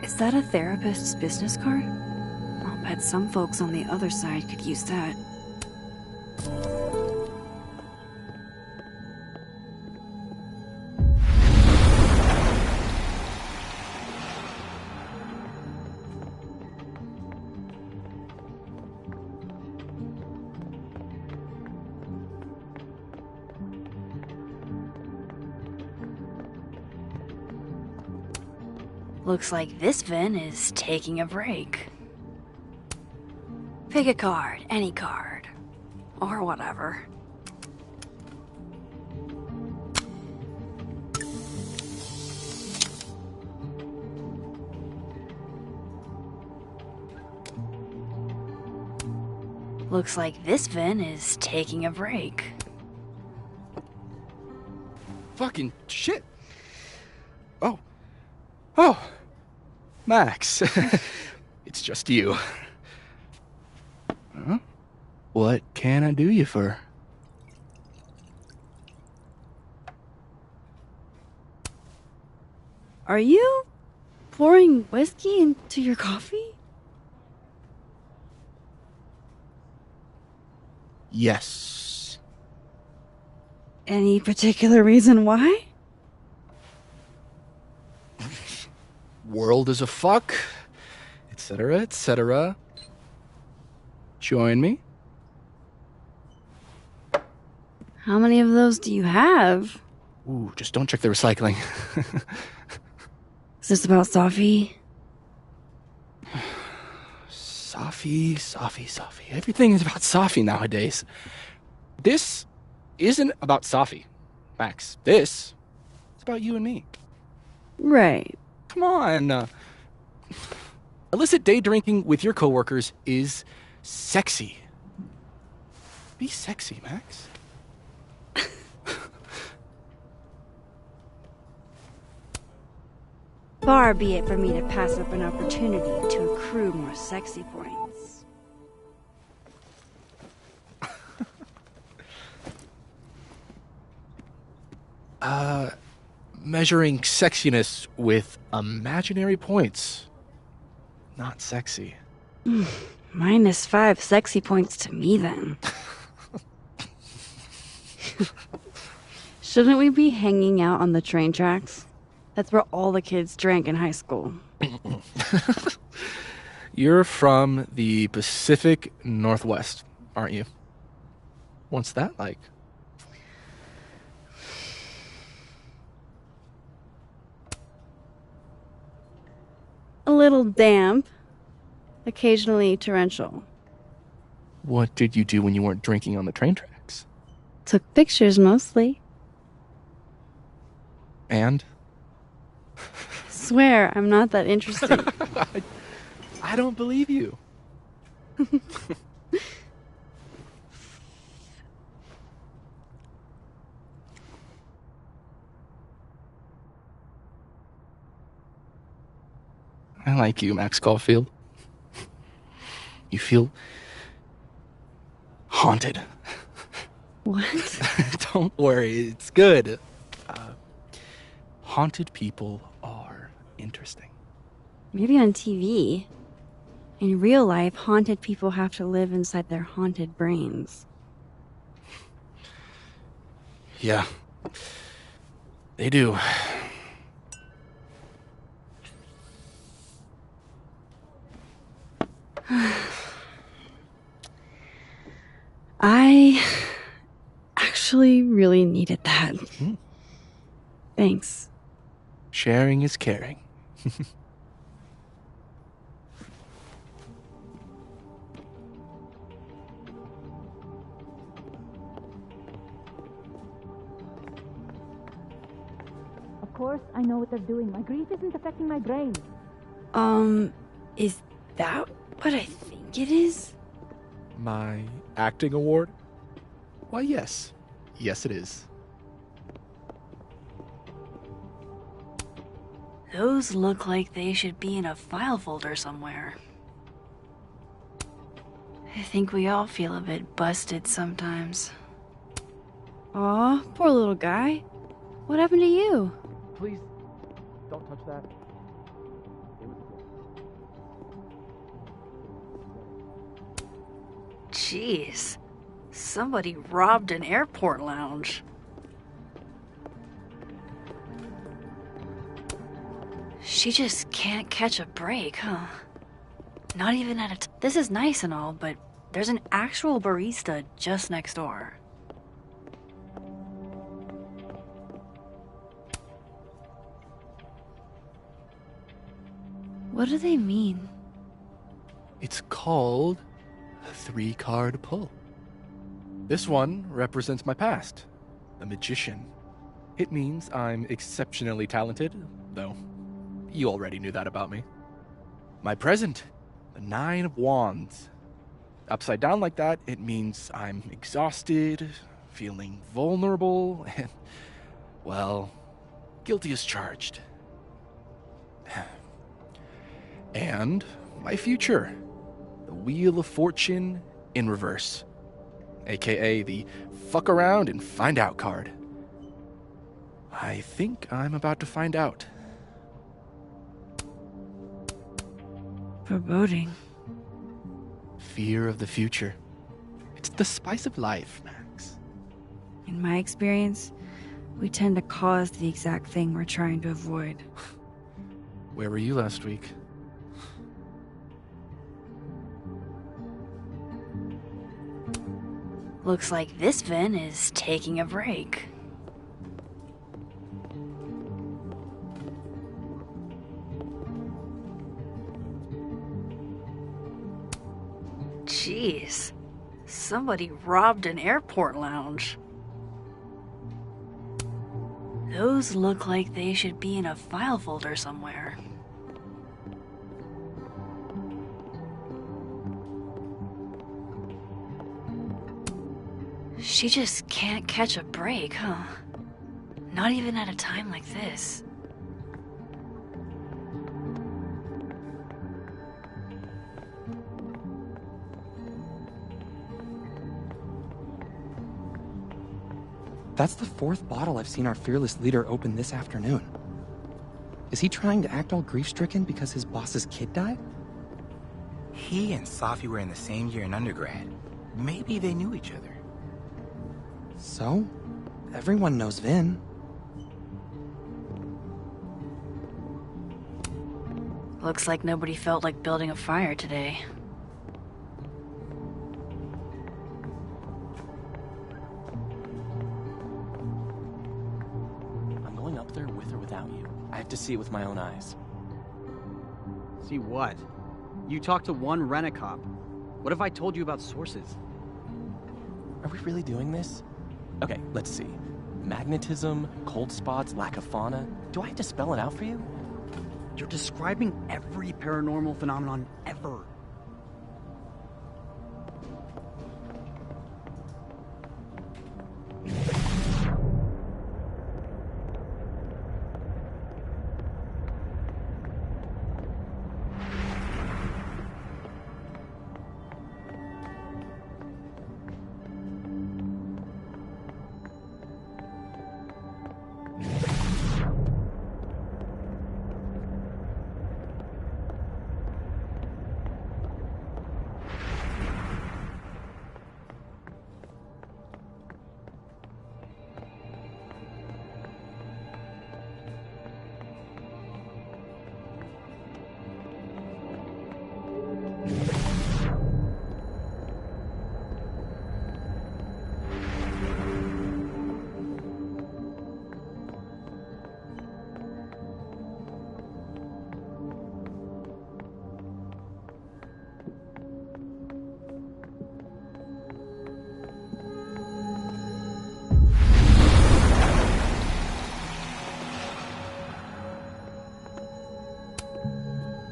Is that a therapist's business card? I'll bet some folks on the other side could use that. Looks like this Vin is taking a break. Pick a card, any card. Or whatever. Looks like this Vin is taking a break. Fucking shit. Oh. Max. It's just you. Huh? What can I do you for? Are you pouring whiskey into your coffee? Yes. Any particular reason why? World is a fuck, etc., etc. Join me. How many of those do you have? Ooh, just don't check the recycling. Is this about Safi? Safi. Everything is about Safi nowadays. This isn't about Safi, Max. This is about you and me. Right. Come on. Illicit day drinking with your coworkers is sexy. Be sexy, Max. Far be it for me to pass up an opportunity to accrue more sexy points. Measuring sexiness with imaginary points. Not sexy. -5 sexy points to me, then. Shouldn't we be hanging out on the train tracks? That's where all the kids drank in high school. You're from the Pacific Northwest, aren't you? What's that like? A little damp, occasionally torrential. What did you do when you weren't drinking on the train tracks? Took pictures mostly. And? Swear, I'm not that interesting. I don't believe you. I like you, Max Caulfield. You feel haunted. What? Don't worry, it's good. Haunted people are interesting. Maybe on TV. In real life, haunted people have to live inside their haunted brains. Yeah. They do. I actually really needed that. Thanks. Sharing is caring. Of course, I know what they're doing. My grief isn't affecting my brain. Is that what I think it is? My acting award? Why, yes. Yes, it is. Those look like they should be in a file folder somewhere. I think we all feel a bit busted sometimes. Aw, poor little guy. What happened to you? Please, don't touch that. Jeez. Somebody robbed an airport lounge. She just can't catch a break, huh? Not even at this is nice and all, but there's an actual barista just next door. What do they mean? It's called the 3-card pull. This one represents my past, a magician. It means I'm exceptionally talented, though you already knew that about me. My present, the 9 of Wands. upside down like that, it means I'm exhausted, feeling vulnerable, and, well, guilty as charged. And my future. The Wheel of Fortune in reverse. AKA the fuck around and find out card. I think I'm about to find out. Foreboding. Fear of the future. It's the spice of life, Max. In my experience, we tend to cause the exact thing we're trying to avoid. Where were you last week? Looks like this Vin is taking a break. Jeez, somebody robbed an airport lounge. Those look like they should be in a file folder somewhere. She just can't catch a break, huh? Not even at a time like this. That's the fourth bottle I've seen our fearless leader open this afternoon. Is he trying to act all grief-stricken because his boss's kid died? He and Safi were in the same year in undergrad. Maybe they knew each other. So? Everyone knows Vin. Looks like nobody felt like building a fire today. I'm going up there with or without you. I have to see it with my own eyes. See what? You talked to one rent-a-cop. What if I told you about sources? Are we really doing this? Okay, let's see. Magnetism, cold spots, lack of fauna. Do I have to spell it out for you? You're describing every paranormal phenomenon ever.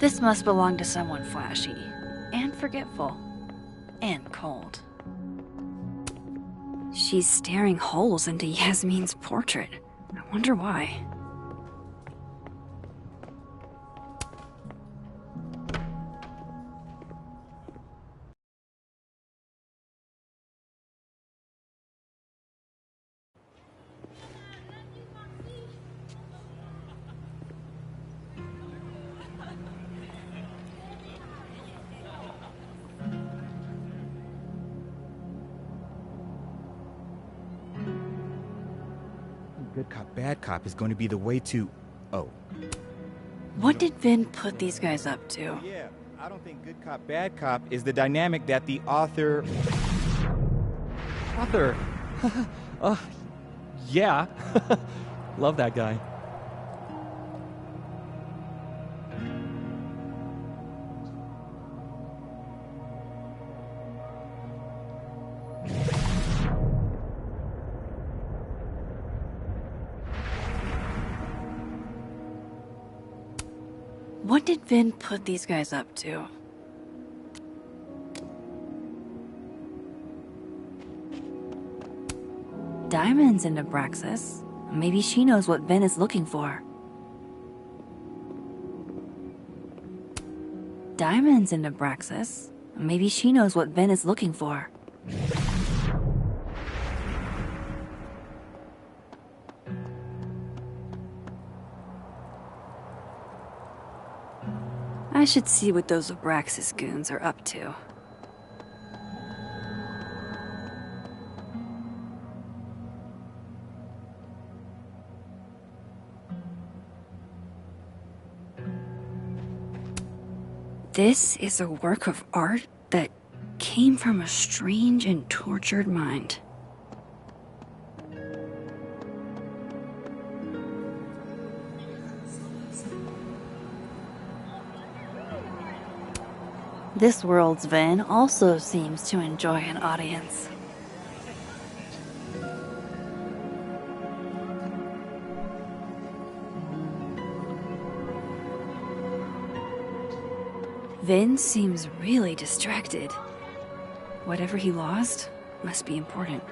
This must belong to someone flashy, and forgetful, and cold. She's staring holes into Yasmin's portrait. I wonder why. Good cop, bad cop is going to be the way to... Oh. What did Vin put these guys up to? Yeah, I don't think good cop, bad cop is the dynamic that the author... Author? Yeah. Love that guy. What did Vin put these guys up to? Diamond's in Abraxas. Maybe she knows what Vin is looking for. Diamond's in Abraxas. Maybe she knows what Vin is looking for. I should see what those Abraxas goons are up to. This is a work of art that came from a strange and tortured mind. This world's Vin also seems to enjoy an audience. Vin seems really distracted. Whatever he lost must be important.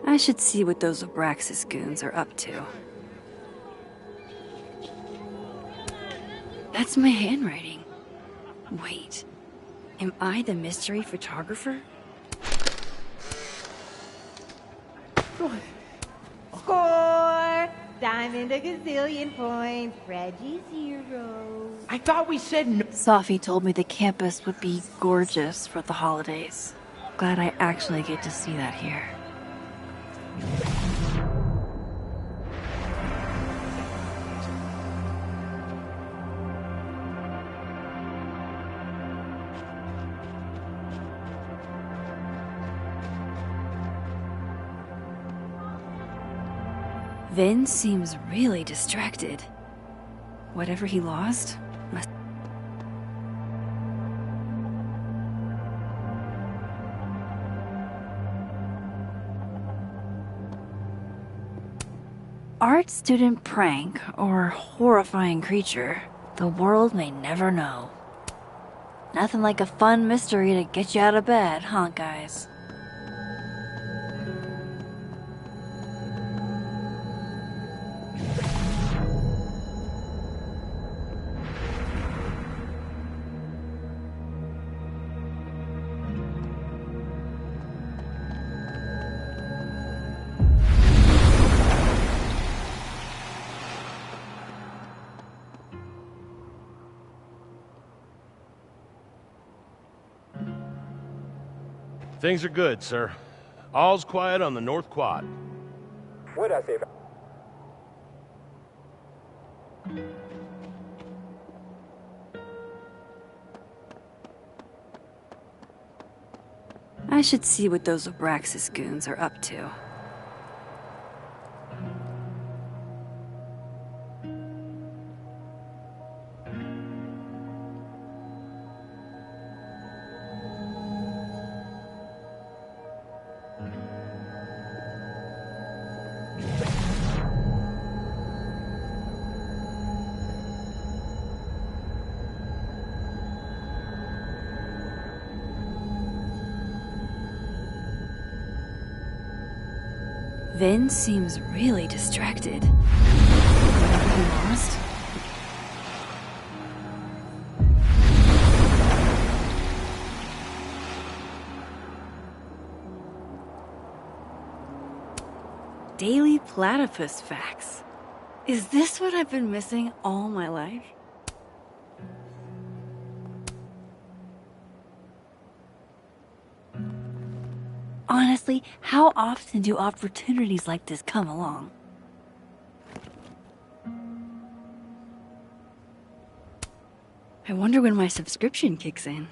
I should see what those Abraxas goons are up to. That's my handwriting. Wait, am I the mystery photographer? Score! Diamond a gazillion points, Reggie 0. I thought we said no. Safi told me the campus would be gorgeous for the holidays. Glad I actually get to see that here. Vin seems really distracted. Whatever he lost must... Art student prank or horrifying creature, the world may never know. Nothing like a fun mystery to get you out of bed, huh, guys? Things are good, sir. All's quiet on the North Quad. What'd I say? I should see what those Abraxas goons are up to. Vin seems really distracted. Whatever he lost? Daily platypus facts. Is this what I've been missing all my life? Honestly, how often do opportunities like this come along? I wonder when my subscription kicks in.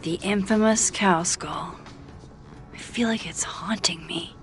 The infamous cow skull. I feel like it's haunting me.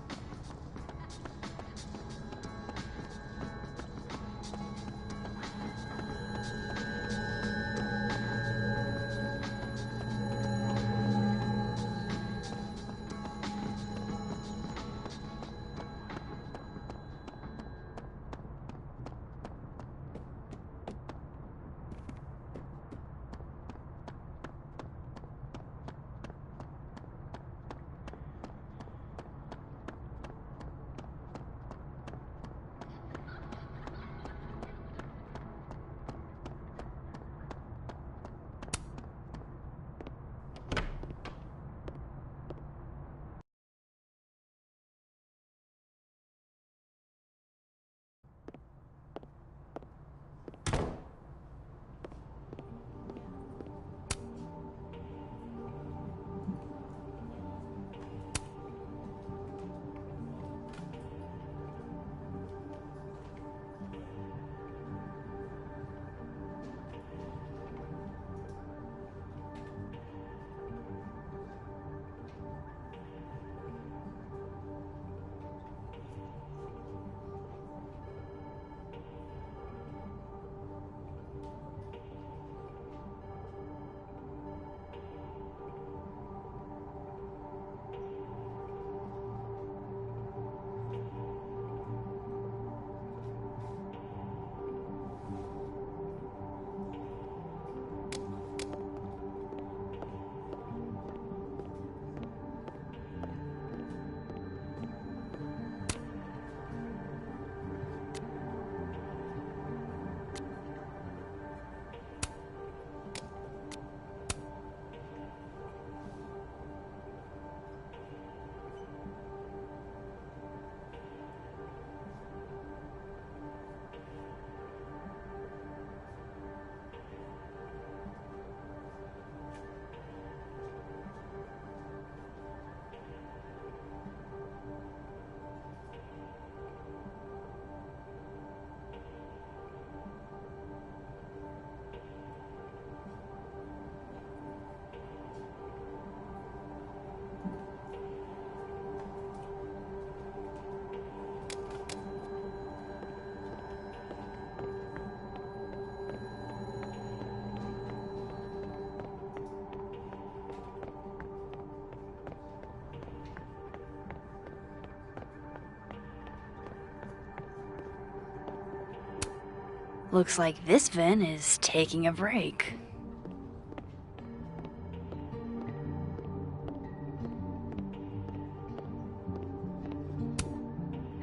Looks like this Vin is taking a break.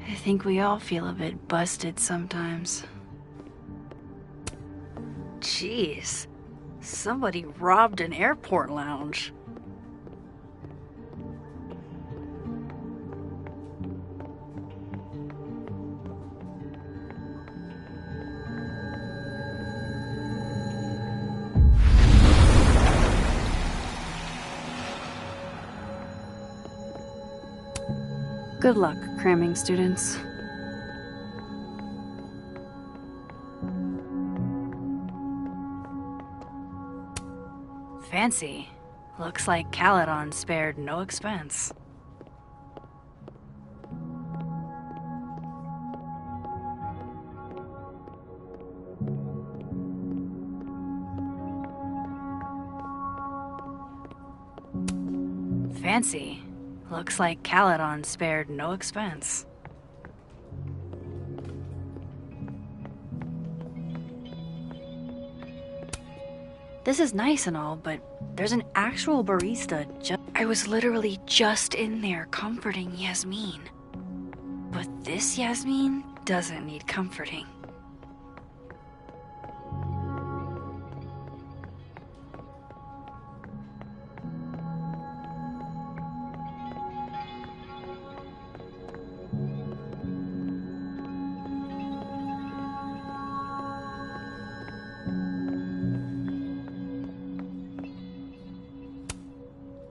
I think we all feel a bit busted sometimes. Jeez, somebody robbed an airport lounge. Good luck, cramming students. Fancy. Looks like Caledon spared no expense. Fancy. Looks like Caledon spared no expense. This is nice and all, but there's an actual barista I was literally just in there comforting Yasmin. But this Yasmin doesn't need comforting.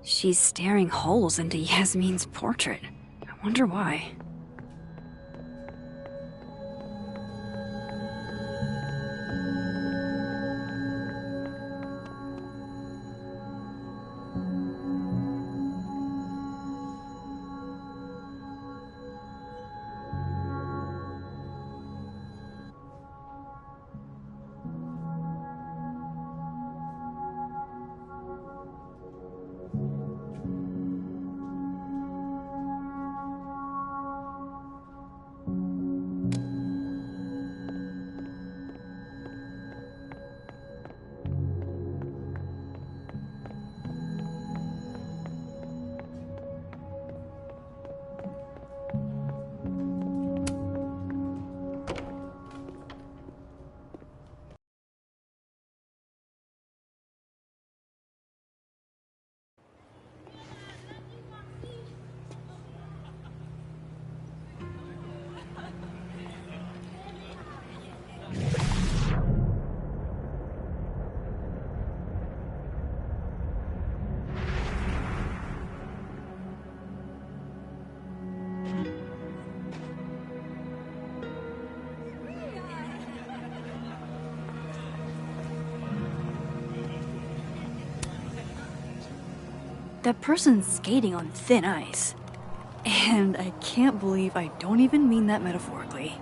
She's staring holes into Yasmin's portrait. I wonder why. That person's skating on thin ice. And I can't believe I don't even mean that metaphorically.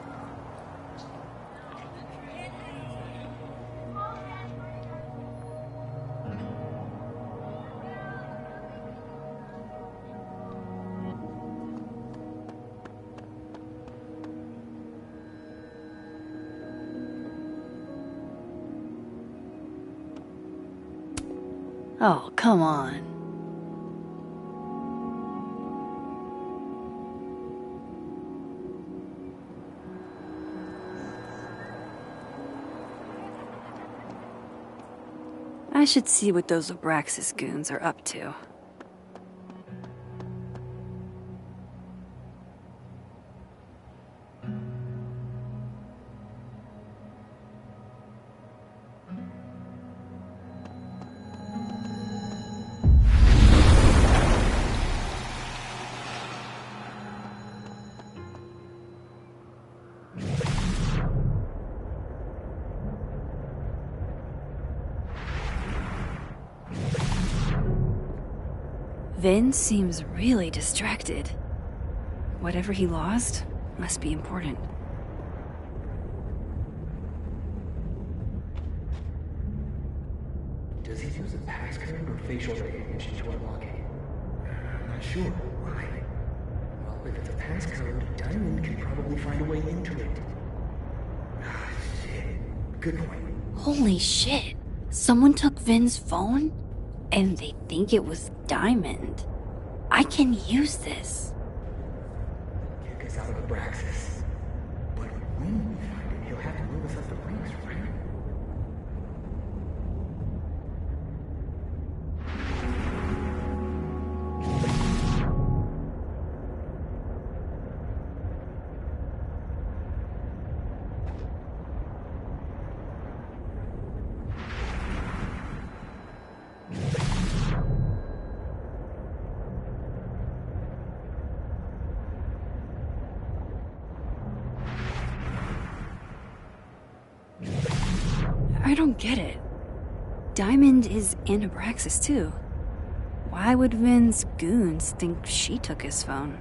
Oh, come on. I should see what those Abraxas goons are up to. Vin seems really distracted. Whatever he lost must be important. Does he use a passcode or facial recognition to unlock it? I'm not sure. Why? Well, if it's a passcode, Diamond can probably find a way into it. Ah, shit. Good point. Holy shit! Someone took Vin's phone? And they think it was Diamond. I can use this. Get us out of Abraxas. But when we find him, he'll have to move us up the ranks, right? I don't get it. Diamond is in Abraxas too. Why would Vin's goons think she took his phone?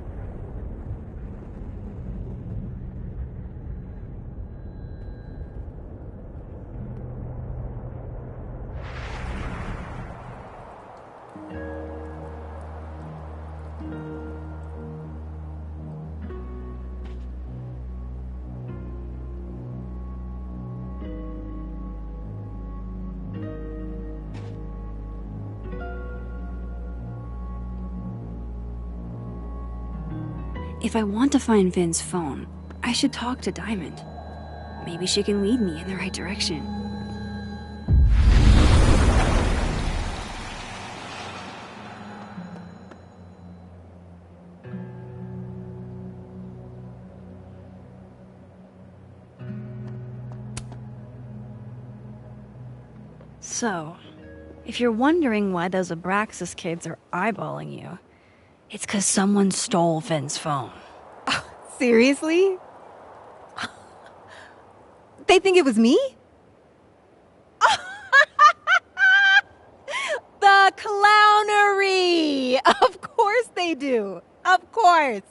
If I want to find Vin's phone, I should talk to Diamond. Maybe she can lead me in the right direction. So, if you're wondering why those Abraxas kids are eyeballing you, it's 'cause someone stole Vin's phone. Seriously? They think it was me? The clownery! Of course they do. Of course.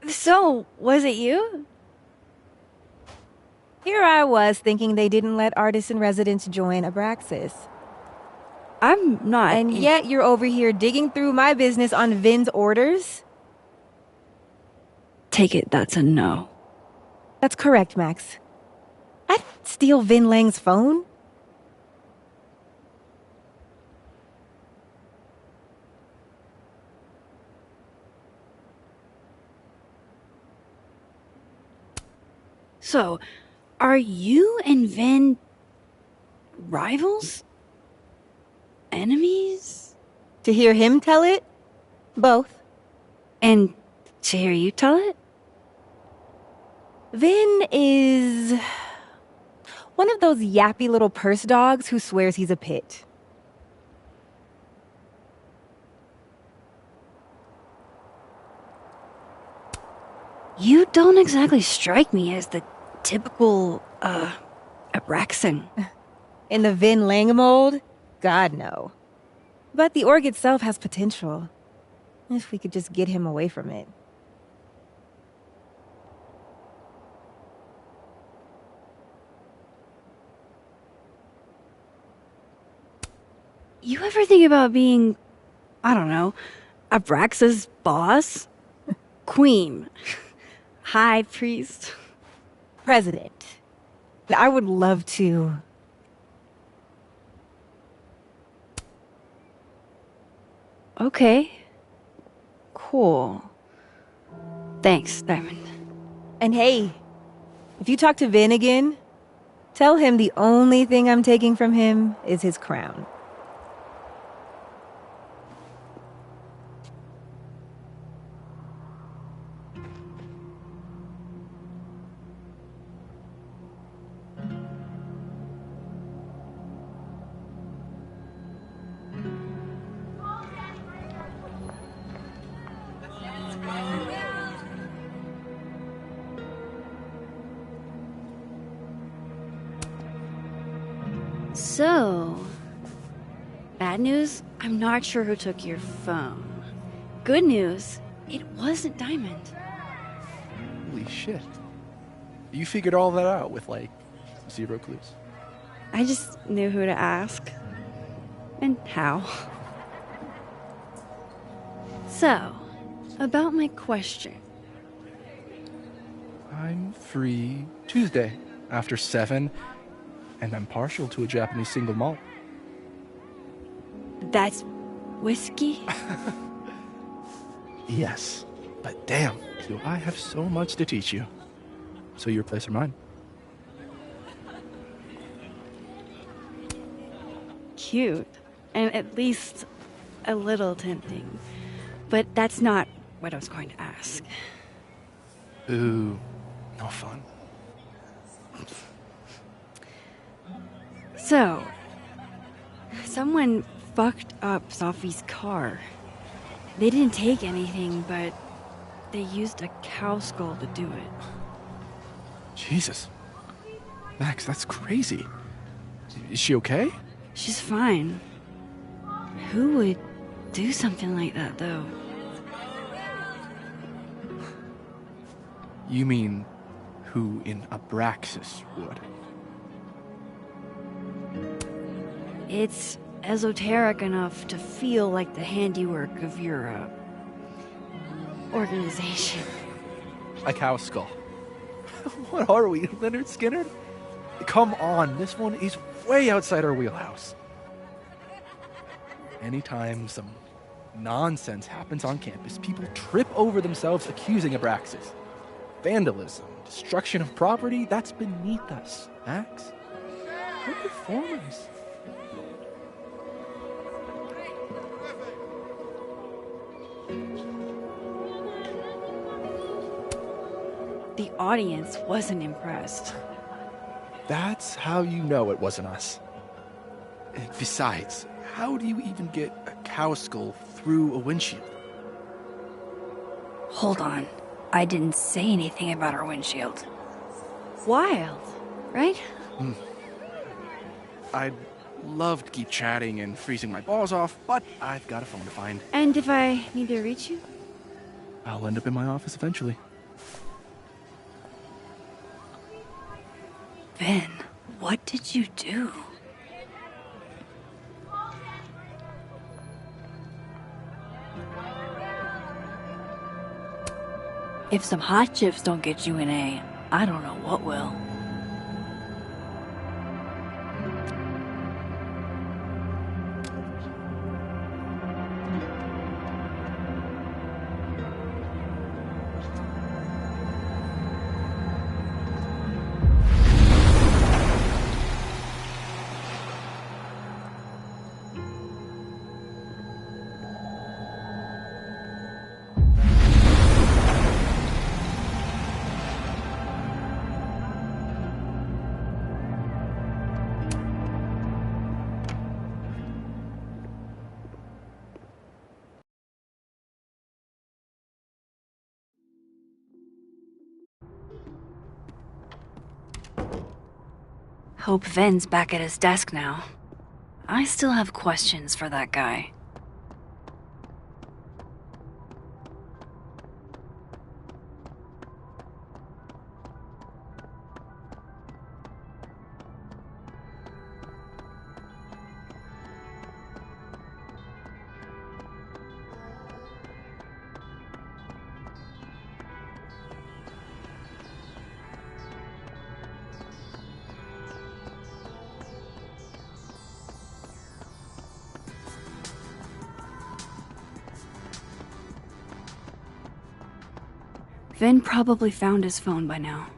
So, was it you? Here I was thinking they didn't let artists in residence join Abraxas. I'm not. And yet you're over here digging through my business on Vin's orders? Take it that's a no. That's correct, Max. I'd steal Vin Lang's phone? So, are you and Vin rivals? Enemies? To hear him tell it? Both. And to hear you tell it? Vin is one of those yappy little purse dogs who swears he's a pit. You don't exactly strike me as the typical, Abraxan. In the Vin Lang mold? God, no. But the org itself has potential. If we could just get him away from it. You ever think about being, I don't know, Abraxas' boss? Queen. High priest. President. I would love to. Okay. Cool. Thanks, Diamond. And hey, if you talk to Vin again, tell him the only thing I'm taking from him is his crown. So, bad news, I'm not sure who took your phone. Good news, it wasn't Diamond. Holy shit. You figured all that out with, like, 0 clues. I just knew who to ask. And how. So, about my question. I'm free Tuesday after 7, and I'm partial to a Japanese single malt. That's whiskey? Yes, but damn, do I have so much to teach you. So your place or mine? Cute. And at least a little tempting. But that's not what I was going to ask. Ooh, no fun. So, someone fucked up Sophie's car. They didn't take anything, but they used a cow skull to do it. Jesus. Max, that's crazy. Is she okay? She's fine. Who would do something like that, though? You mean who in Abraxas would? It's esoteric enough to feel like the handiwork of your, organization. A cow skull. What are we, Leonard Skinner? Come on, this one is way outside our wheelhouse. Anytime some nonsense happens on campus, people trip over themselves accusing Abraxas. Vandalism, destruction of property, that's beneath us, Max. We're performers. The audience wasn't impressed. That's how you know it wasn't us. Besides, how do you even get a cow skull through a windshield? Hold on. I didn't say anything about our windshield. Wild, right? I'd love to keep chatting and freezing my balls off, but I've got a phone to find. And if I need to reach you? I'll end up in my office eventually. Vin, what did you do? If some hot chips don't get you an A, I don't know what will. Hope Vin's back at his desk now. I still have questions for that guy. Vin probably found his phone by now.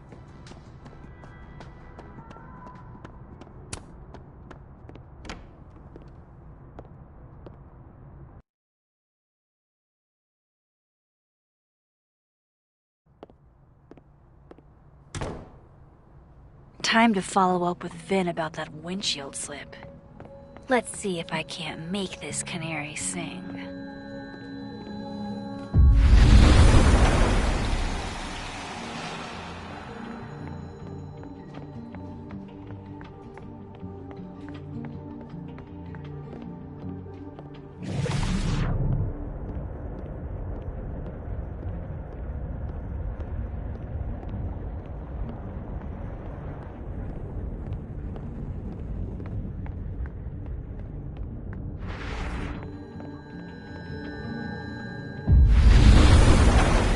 Time to follow up with Vin about that windshield slip. Let's see if I can't make this canary sing.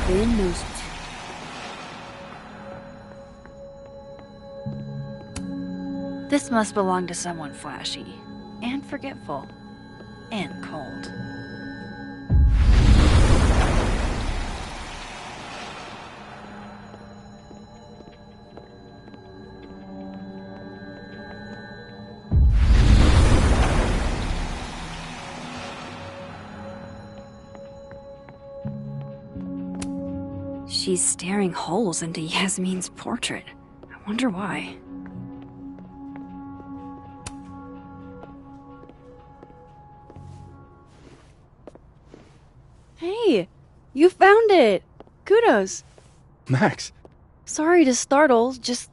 Vin knows this must belong to someone flashy, and forgetful, and cold. She's staring holes into Yasmin's portrait. I wonder why. Hey, you found it! Kudos! Max. Sorry to startle, just...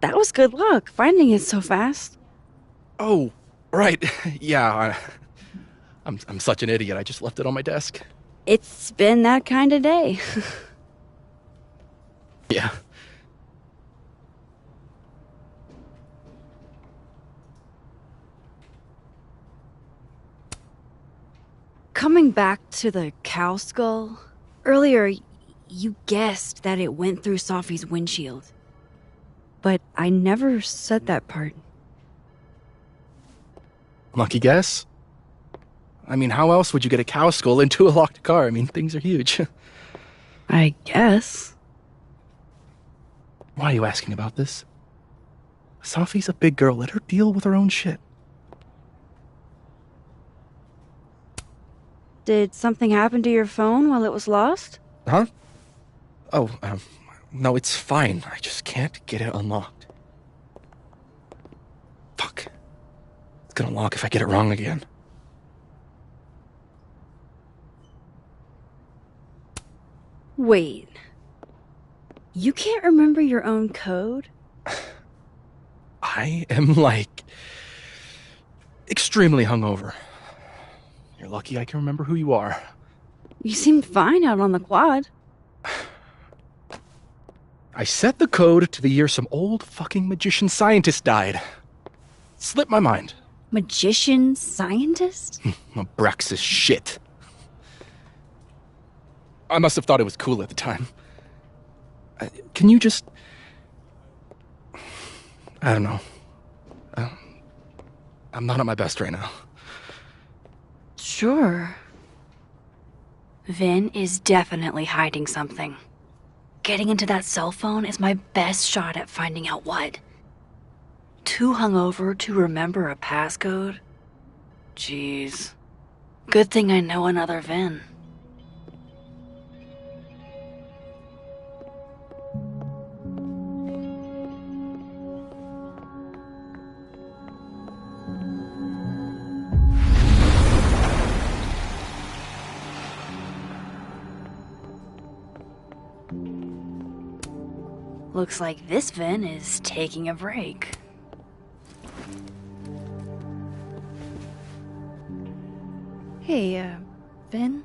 that was good luck, finding it so fast. Oh, right. Yeah, I'm such an idiot. I just left it on my desk. It's been that kind of day. Yeah. Coming back to the cow skull, earlier you guessed that it went through Sophie's windshield. but I never said that part. Lucky guess? I mean, how else would you get a cow skull into a locked car? I mean, things are huge. I guess. Why are you asking about this? Safi's a big girl. Let her deal with her own shit. Did something happen to your phone while it was lost? Huh? Oh, no, it's fine. I just can't get it unlocked. Fuck. It's gonna lock if I get it wrong again. Wait. You can't remember your own code? I am, extremely hungover. You're lucky I can remember who you are. You seemed fine out on the quad. I set the code to the year some old fucking magician scientist died. Slipped my mind. Magician scientist? Abraxas shit. I must have thought it was cool at the time. Can you just... I don't know. I'm not at my best right now. Sure. Vin is definitely hiding something. Getting into that cell phone is my best shot at finding out what. Too hungover to remember a passcode? Jeez. Good thing I know another Vin. Looks like this Vin is taking a break. Hey, Vin?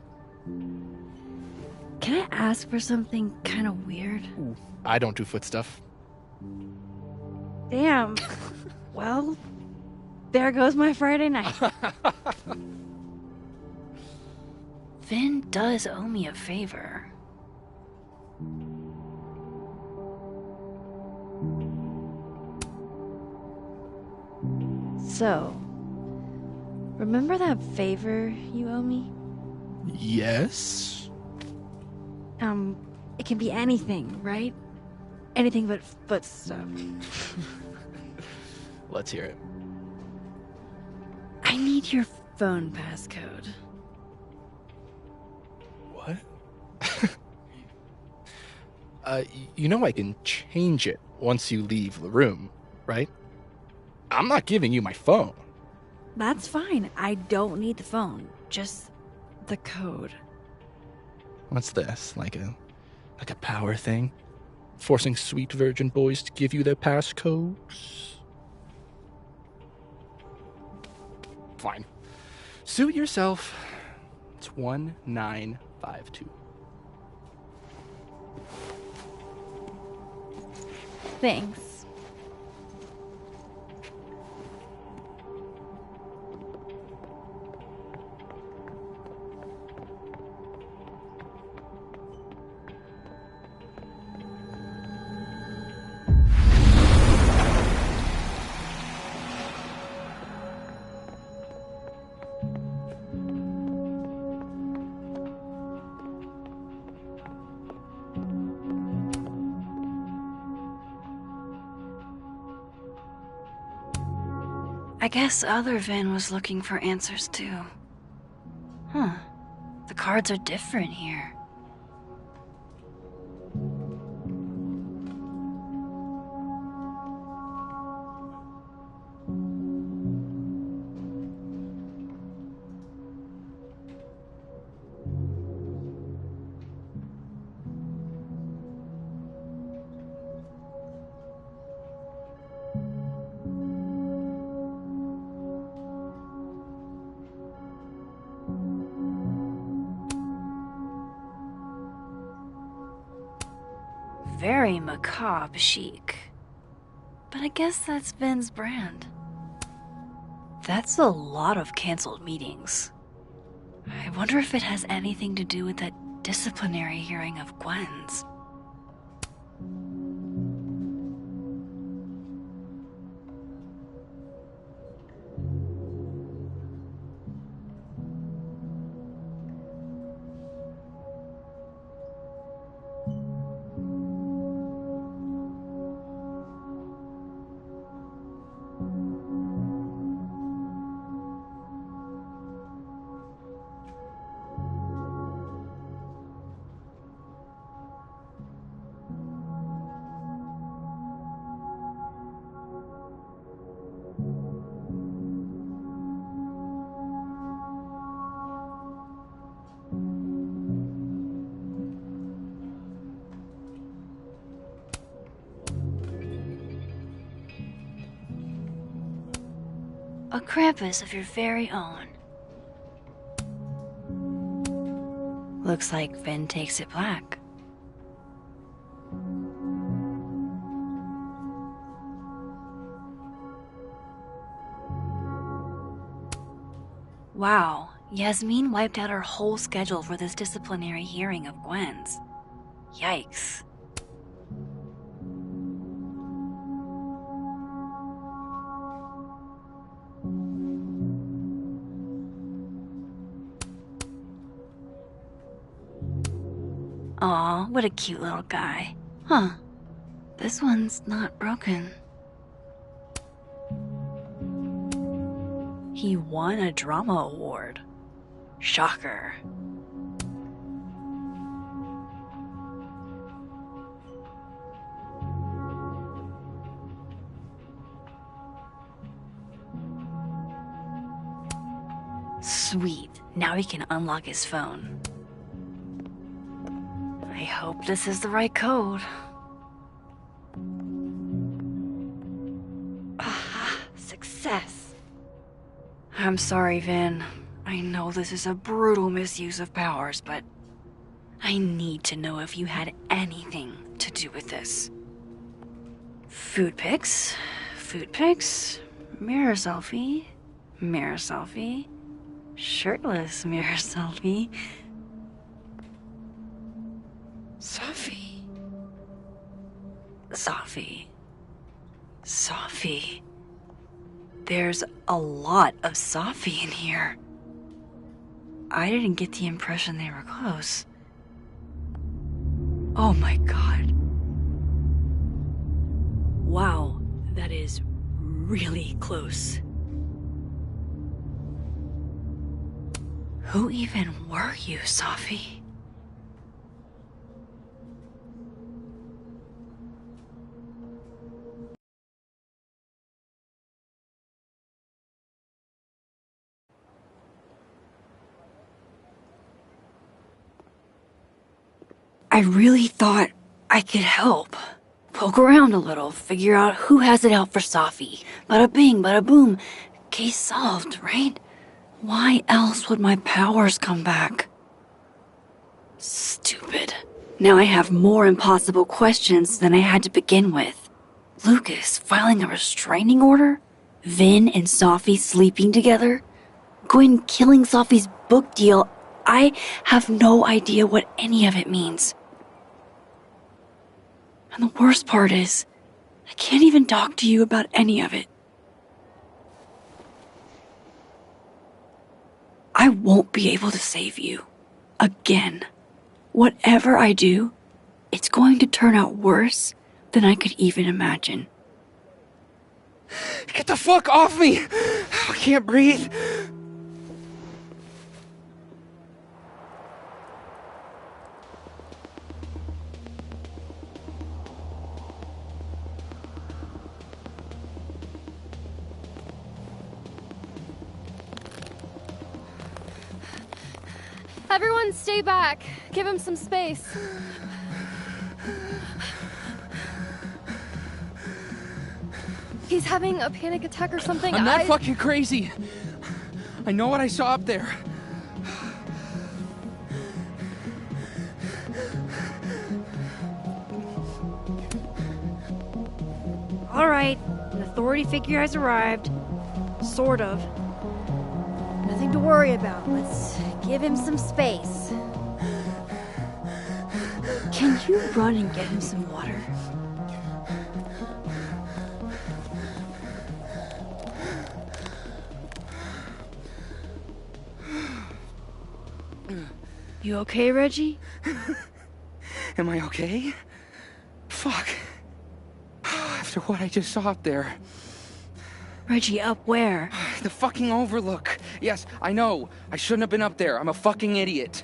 Can I ask for something kind of weird? Ooh, I don't do foot stuff. Damn. Well, there goes my Friday night. Vin does owe me a favor. So, remember that favor you owe me? Yes? It can be anything, right? Anything but foot stuff. Let's hear it. I need your phone passcode. What? You know I can change it once you leave the room, right? I'm not giving you my phone. That's fine. I don't need the phone. Just the code. What's this? Like a power thing? Forcing sweet virgin boys to give you their passcodes? Fine. Suit yourself. It's 1952. Thanks. I guess other Vin was looking for answers too. Huh. The cards are different here. Very macabre chic. But I guess that's Vin's brand. That's a lot of canceled meetings. I wonder if it has anything to do with that disciplinary hearing of Gwen's. A Krampus of your very own. Looks like Vin takes it black. Wow, Yasmin wiped out her whole schedule for this disciplinary hearing of Gwen's. Yikes. Aw, what a cute little guy. Huh. This one's not broken. He won a drama award. Shocker. Sweet. Now he can unlock his phone. I hope this is the right code. Aha, success. I'm sorry, Vin. I know this is a brutal misuse of powers, but I need to know if you had anything to do with this. Food pics, mirror selfie, shirtless mirror selfie. Safi. There's a lot of Safi in here. I didn't get the impression they were close. Oh my god. Wow, that is really close. Who even were you, Safi? I really thought I could help. Poke around a little, figure out who has it out for Safi. Bada bing, bada boom. Case solved, right? Why else would my powers come back? Stupid. Now I have more impossible questions than I had to begin with. Lucas filing a restraining order? Vin and Safi sleeping together? Gwen killing Safi's book deal? I have no idea what any of it means. And the worst part is, I can't even talk to you about any of it. I won't be able to save you. Again. Whatever I do, it's going to turn out worse than I could even imagine. Get the fuck off me! I can't breathe. Everyone stay back. Give him some space. He's having a panic attack or something. I'm not fucking crazy. I know what I saw up there. Alright, an authority figure has arrived. Sort of. Nothing to worry about. Let's give him some space. Can you run and get him some water? You okay, Reggie? Am I okay? Fuck. After what I just saw up there. Reggie, up where? The fucking overlook. Yes, I know. I shouldn't have been up there. I'm a fucking idiot.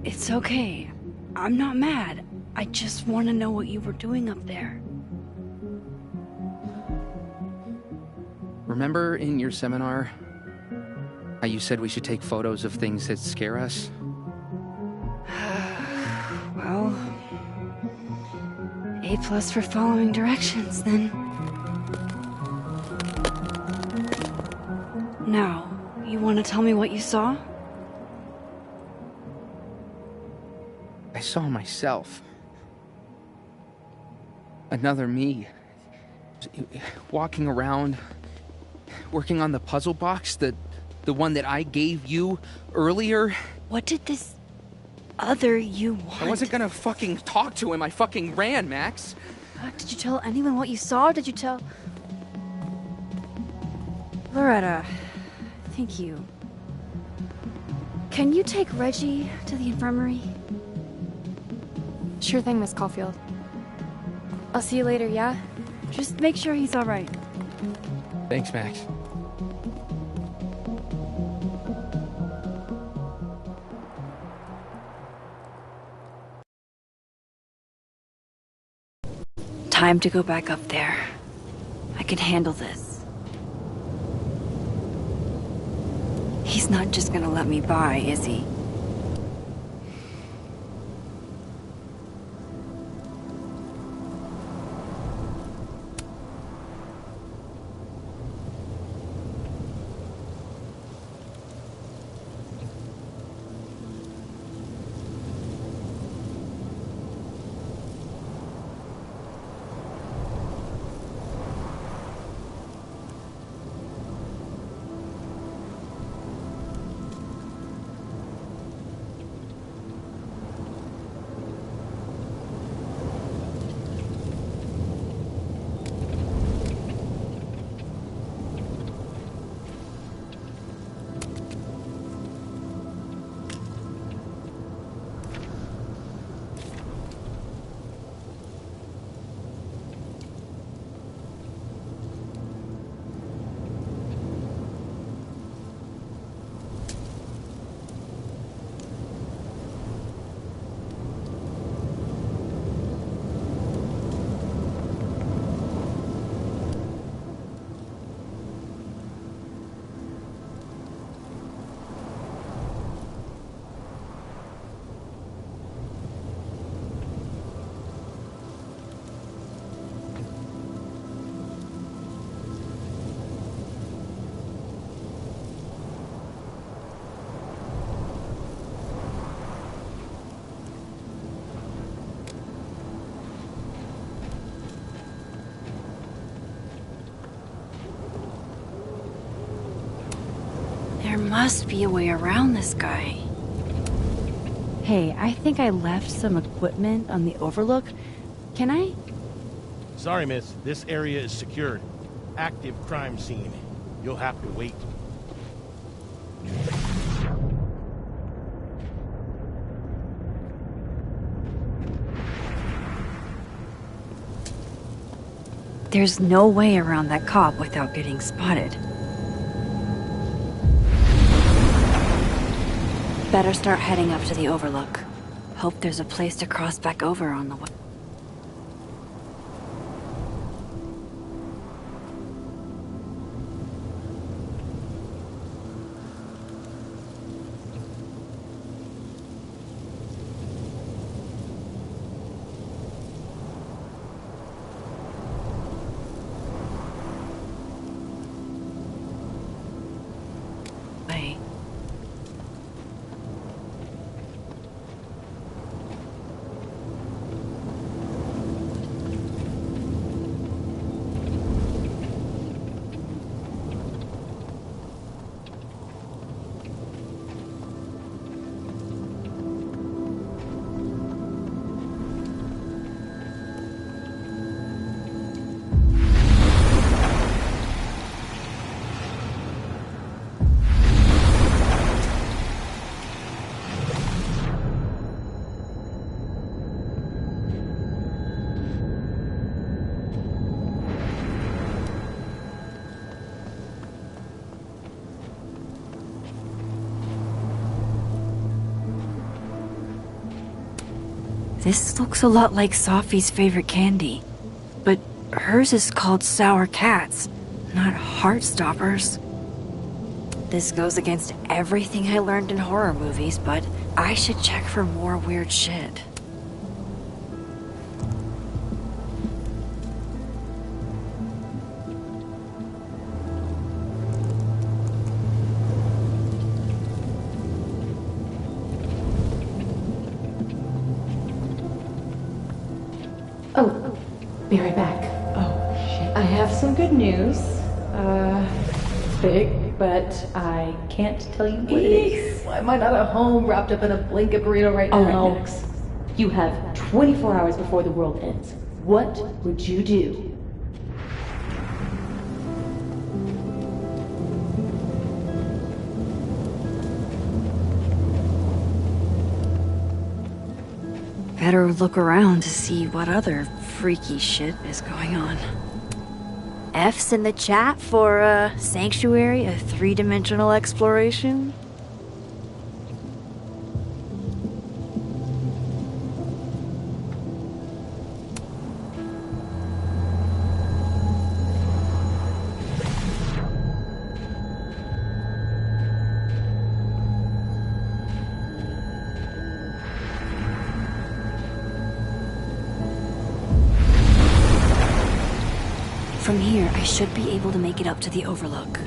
It's okay. I'm not mad. I just want to know what you were doing up there. Remember in your seminar how you said we should take photos of things that scare us? Well, A+ for following directions, then. Now, you want to tell me what you saw? I saw myself. Another me. Walking around, working on the puzzle box, the one that I gave you earlier. What did this other you want? I wasn't gonna fucking talk to him. I fucking ran, Max. Did you tell anyone what you saw? Did you tell... Loretta, thank you. Can you take Reggie to the infirmary? Sure thing, Miss Caulfield. I'll see you later, yeah? Just make sure he's alright. Thanks, Max. Time to go back up there. I can handle this. He's not just gonna let me by, is he? There must be a way around this guy. Hey, I think I left some equipment on the overlook. Can I? Sorry, miss. This area is secured. Active crime scene. You'll have to wait. There's no way around that cop without getting spotted. Better start heading up to the overlook. Hope there's a place to cross back over on the way. This looks a lot like Sophie's favorite candy. But hers is called Sour Cats, not Heartstoppers. This goes against everything I learned in horror movies, but I should check for more weird shit. Be right back. Oh, shit. I have some good news. Big, but I can't tell you what it is. Why am I not at home wrapped up in a blanket burrito right now? Alex, you have 24 hours before the world ends. What would you do? Better look around to see what other freaky shit is going on. F's in the chat for Sanctuary, a 3-dimensional exploration. From here, I should be able to make it up to the Overlook.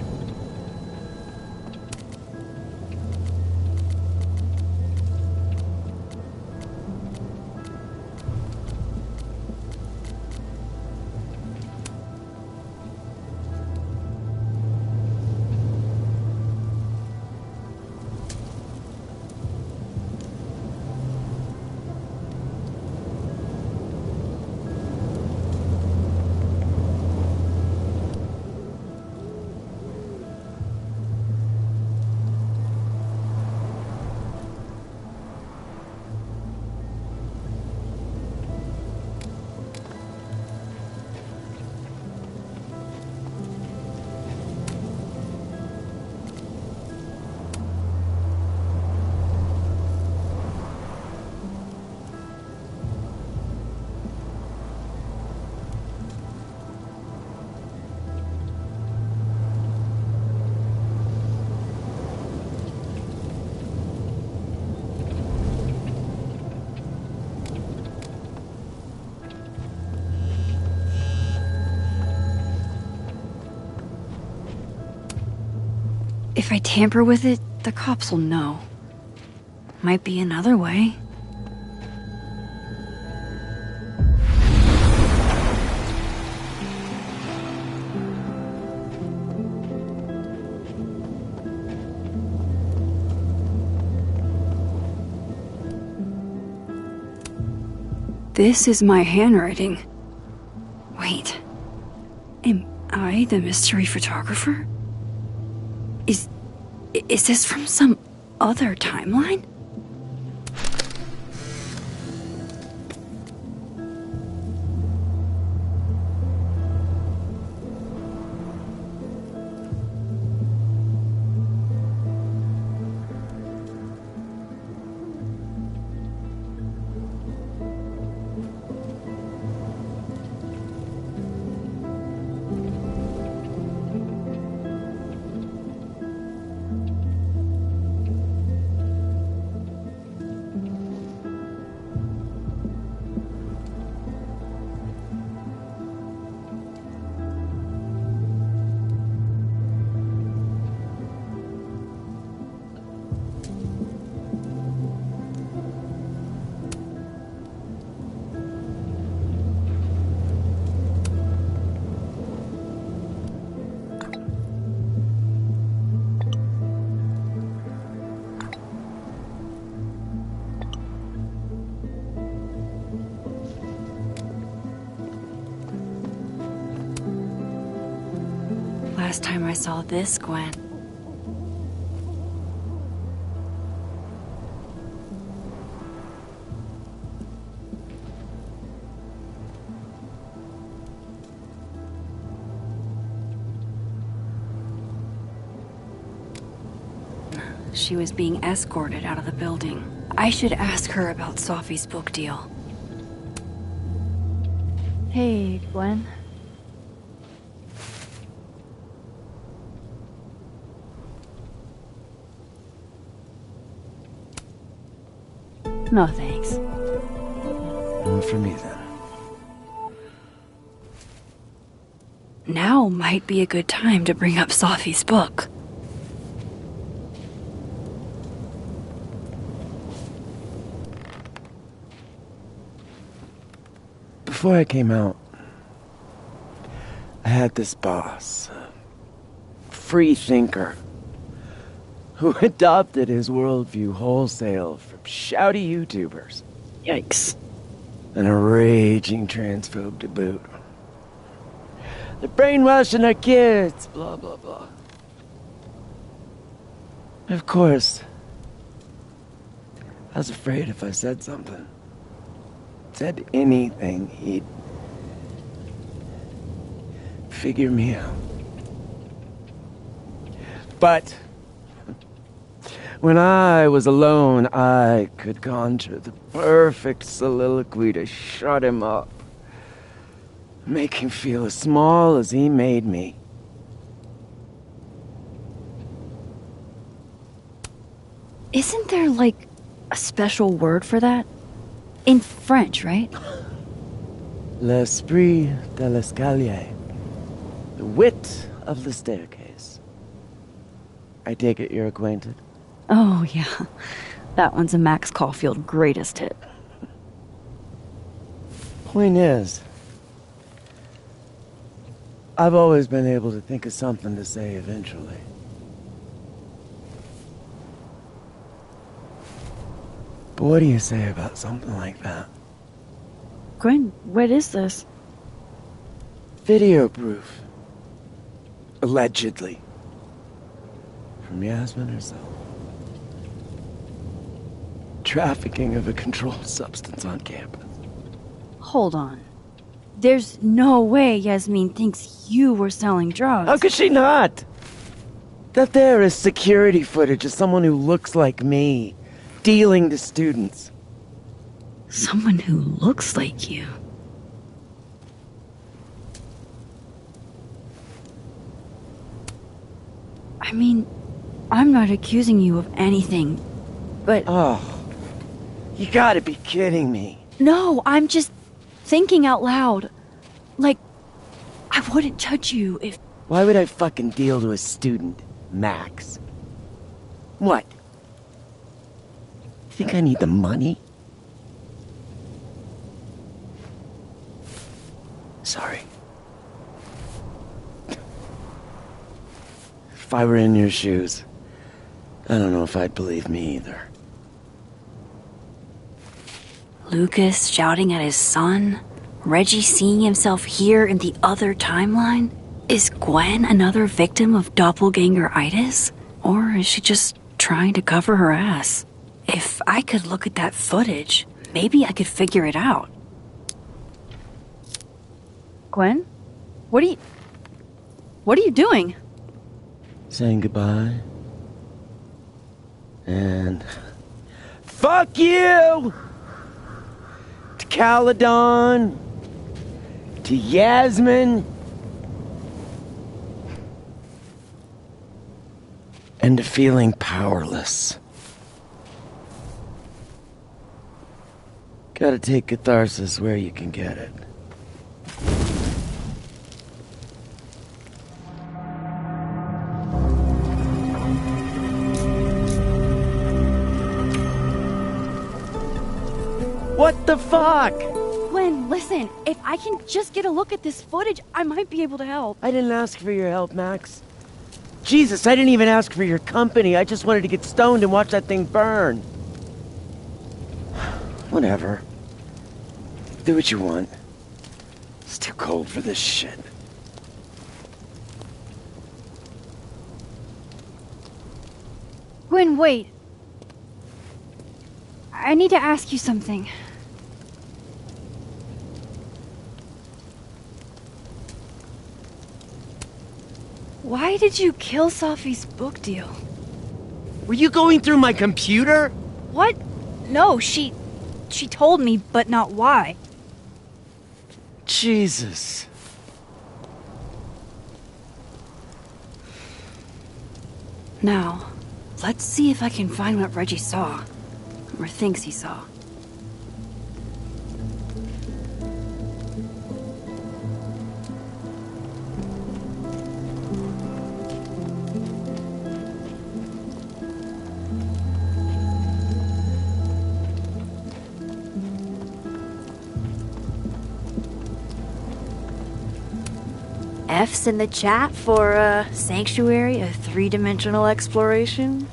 If I tamper with it, the cops will know. Might be another way. This is my handwriting. Wait. Am I the mystery photographer? Is this from some other timeline? Last time I saw this, Gwen. She was being escorted out of the building. I should ask her about Sophie's book deal. Hey, Gwen. No, thanks. None for me, then. Now might be a good time to bring up Sophie's book. Before I came out, I had this boss, a free thinker, who adopted his worldview wholesale from shouty YouTubers. Yikes. And a raging transphobe to boot. They're brainwashing our kids, blah, blah, blah. Of course, I was afraid if I said something, said anything, he'd figure me out. But when I was alone, I could conjure the perfect soliloquy to shut him up. Make him feel as small as he made me. Isn't there, like, a special word for that? In French, right? L'esprit de l'escalier. The wit of the staircase. I take it you're acquainted? Oh, yeah. That one's a Max Caulfield greatest hit. Point is, I've always been able to think of something to say eventually. But what do you say about something like that? Gwen, what is this? Video proof. Allegedly. From Yasmin herself. Trafficking of a controlled substance on campus. Hold on. There's no way Yasmin thinks you were selling drugs. How could she not? That there is security footage of someone who looks like me, dealing to students. Someone who looks like you? I mean, I'm not accusing you of anything, but... Oh, you gotta be kidding me. No, I'm just thinking out loud. Like, I wouldn't judge you if... Why would I fucking deal to a student, Max? What? You think I need the money? Sorry. If I were in your shoes, I don't know if I'd believe me either. Lucas shouting at his son? Reggie seeing himself here in the other timeline? Is Gwen another victim of doppelganger-itis? Or is she just trying to cover her ass? If I could look at that footage, maybe I could figure it out. Gwen? What are you doing? Saying goodbye. And... fuck you! To Caledon. To Yasmin. And to feeling powerless. Gotta take catharsis where you can get it. What the fuck? Gwen, listen, if I can just get a look at this footage, I might be able to help. I didn't ask for your help, Max. Jesus, I didn't even ask for your company. I just wanted to get stoned and watch that thing burn. Whatever. Do what you want. It's too cold for this shit. Gwen, wait. I need to ask you something. Why did you kill Safi's book deal? Were you going through my computer? What? No, she told me, but not why. Jesus. Now, let's see if I can find what Reggie saw. Or thinks he saw. F's in the chat for Sanctuary, a 3-dimensional exploration?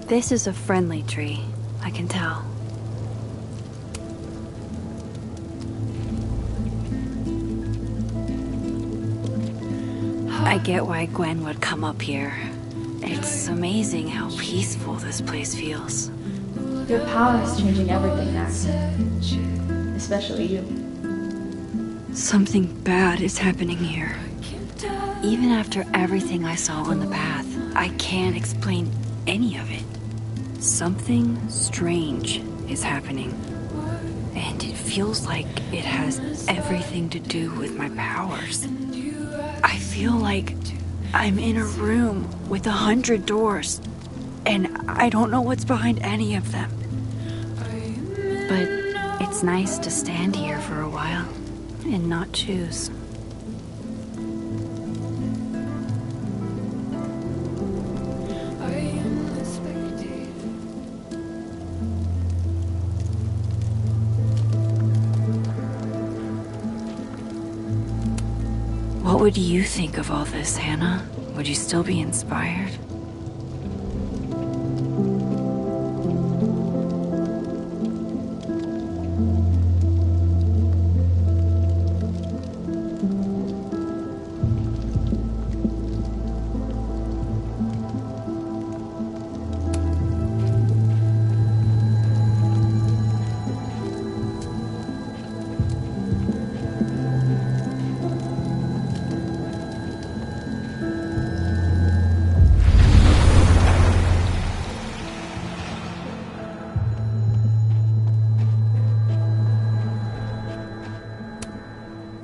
This is a friendly tree, I can tell. I get why Gwen would come up here. It's amazing how peaceful this place feels. Your power is changing everything, Max. Especially you. Something bad is happening here. Even after everything I saw on the path, I can't explain any of it. Something strange is happening. And it feels like it has everything to do with my powers. I feel like I'm in a room with 100 doors, and I don't know what's behind any of them. But it's nice to stand here for a while and not choose. What would you think of all this, Hannah? Would you still be inspired?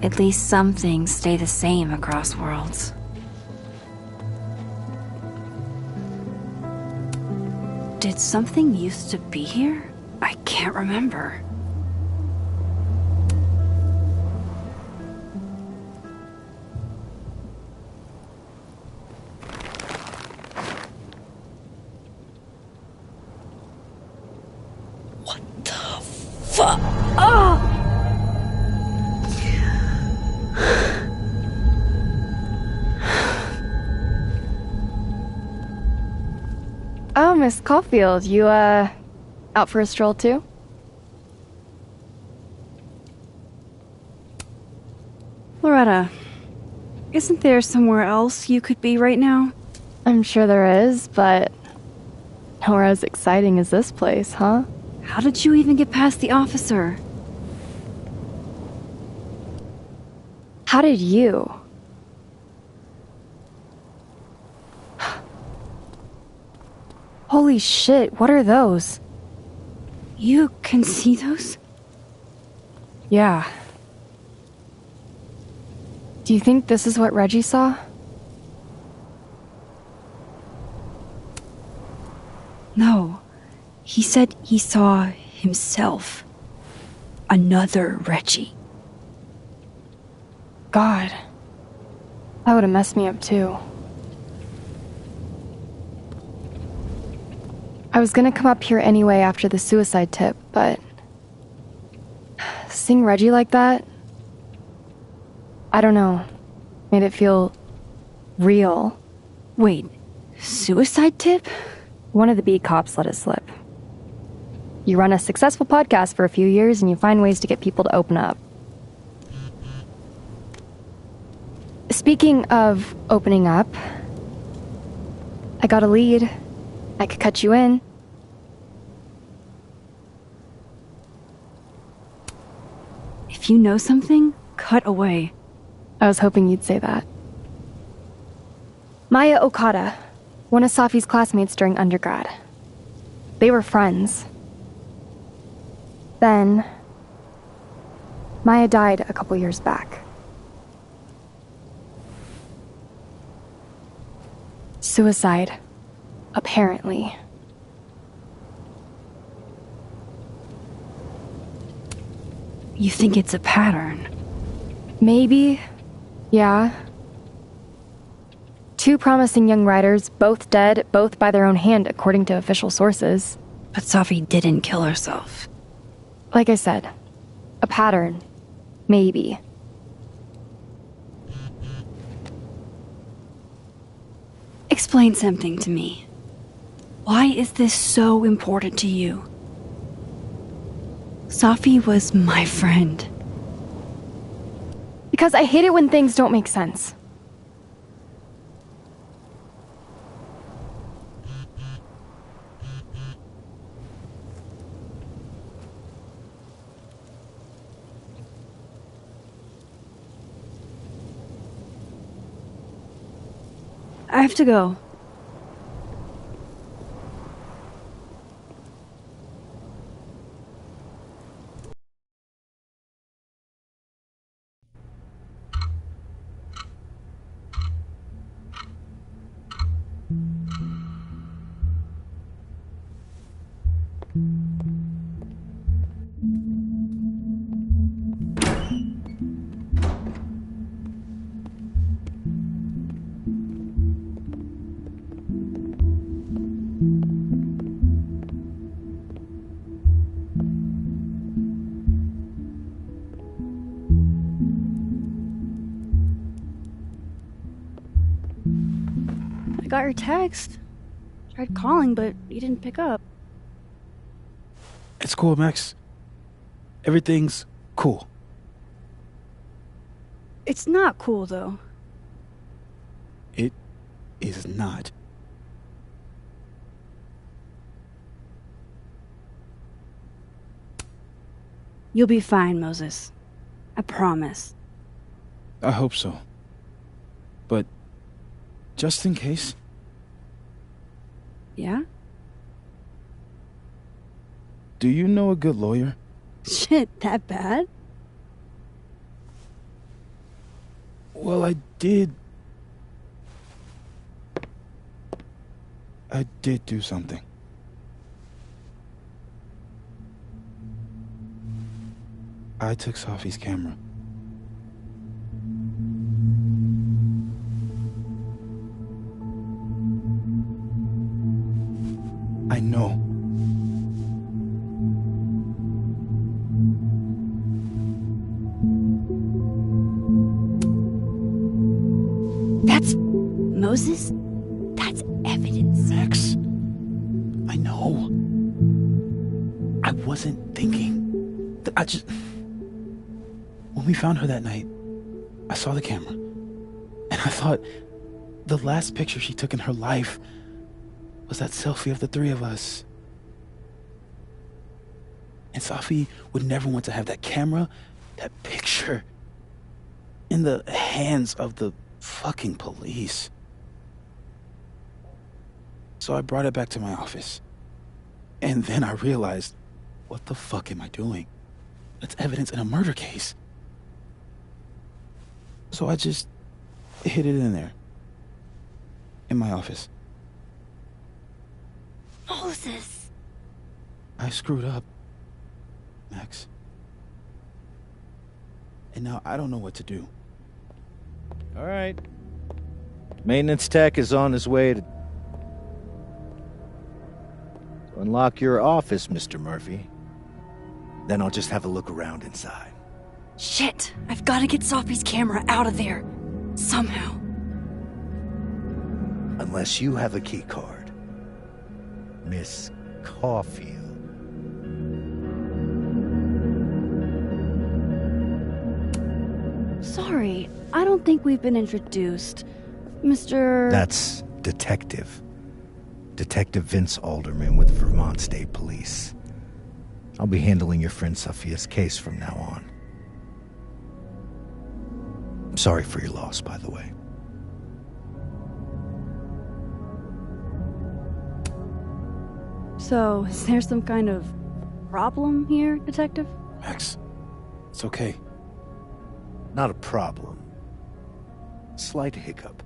At least some things stay the same across worlds. Did something used to be here? I can't remember. What the fuck? Oh! Oh, Miss Caulfield, you, out for a stroll too? Loretta, isn't there somewhere else you could be right now? I'm sure there is, but nowhere as exciting as this place, huh? How did you even get past the officer? How did you? Holy shit, what are those? You can see those? Yeah. Do you think this is what Reggie saw? No. He said he saw himself. Another Reggie. God. That would have messed me up too. I was gonna come up here anyway after the suicide tip, but seeing Reggie like that, I don't know, made it feel real. Wait, suicide tip? One of the beat cops let it slip. You run a successful podcast for a few years and you find ways to get people to open up. Speaking of opening up, I got a lead. I could cut you in. If you know something, cut away. I was hoping you'd say that. Maya Okada, one of Safi's classmates during undergrad. They were friends. Then, Maya died a couple years back. Suicide, apparently. You think it's a pattern? Maybe. Yeah. 2 promising young writers, both dead, both by their own hand, according to official sources. But Safi didn't kill herself. Like I said, a pattern. Maybe. Explain something to me. Why is this so important to you? Safi was my friend. Because I hate it when things don't make sense. I have to go. I got your text. Tried calling, but you didn't pick up. It's cool, Max. Everything's cool. It's not cool, though. It is not. You'll be fine, Moses. I promise. I hope so. But just in case. Yeah? Do you know a good lawyer? Shit, that bad? Well, I did do something. I took Safi's camera. I know. That's... Moses? That's evidence. Max, I know. I wasn't thinking. I just... When we found her that night, I saw the camera. And I thought the last picture she took in her life was that selfie of the 3 of us. And Safi would never want to have that camera, that picture, in the hands of the fucking police. So I brought it back to my office. And then I realized, what the fuck am I doing? That's evidence in a murder case. So I just hid it in there. In my office. Moses! I screwed up, Max. And now I don't know what to do. All right. Maintenance tech is on his way to unlock your office, Mr. Murphy. Then I'll just have a look around inside. Shit! I've got to get Safi's camera out of there. Somehow. Unless you have a key card. Miss Caulfield. Sorry, I don't think we've been introduced. Mr... That's Detective Detective Vince Alderman with Vermont State Police. I'll be handling your friend Safia's case from now on. I'm sorry for your loss, by the way. So, is there some kind of problem here, Detective? Max, it's okay. Not a problem. Slight hiccup.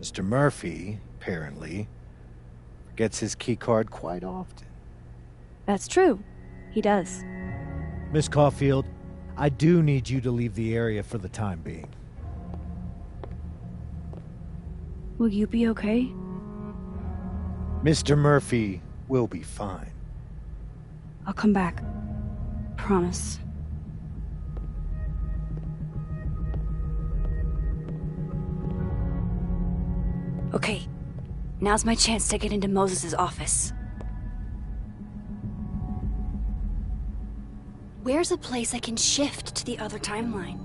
Mr. Murphy, apparently, forgets his keycard quite often. That's true. He does. Miss Caulfield, I do need you to leave the area for the time being. Will you be okay? Mr. Murphy will be fine. I'll come back. Promise. Okay, now's my chance to get into Moses' office. Where's a place I can shift to the other timeline?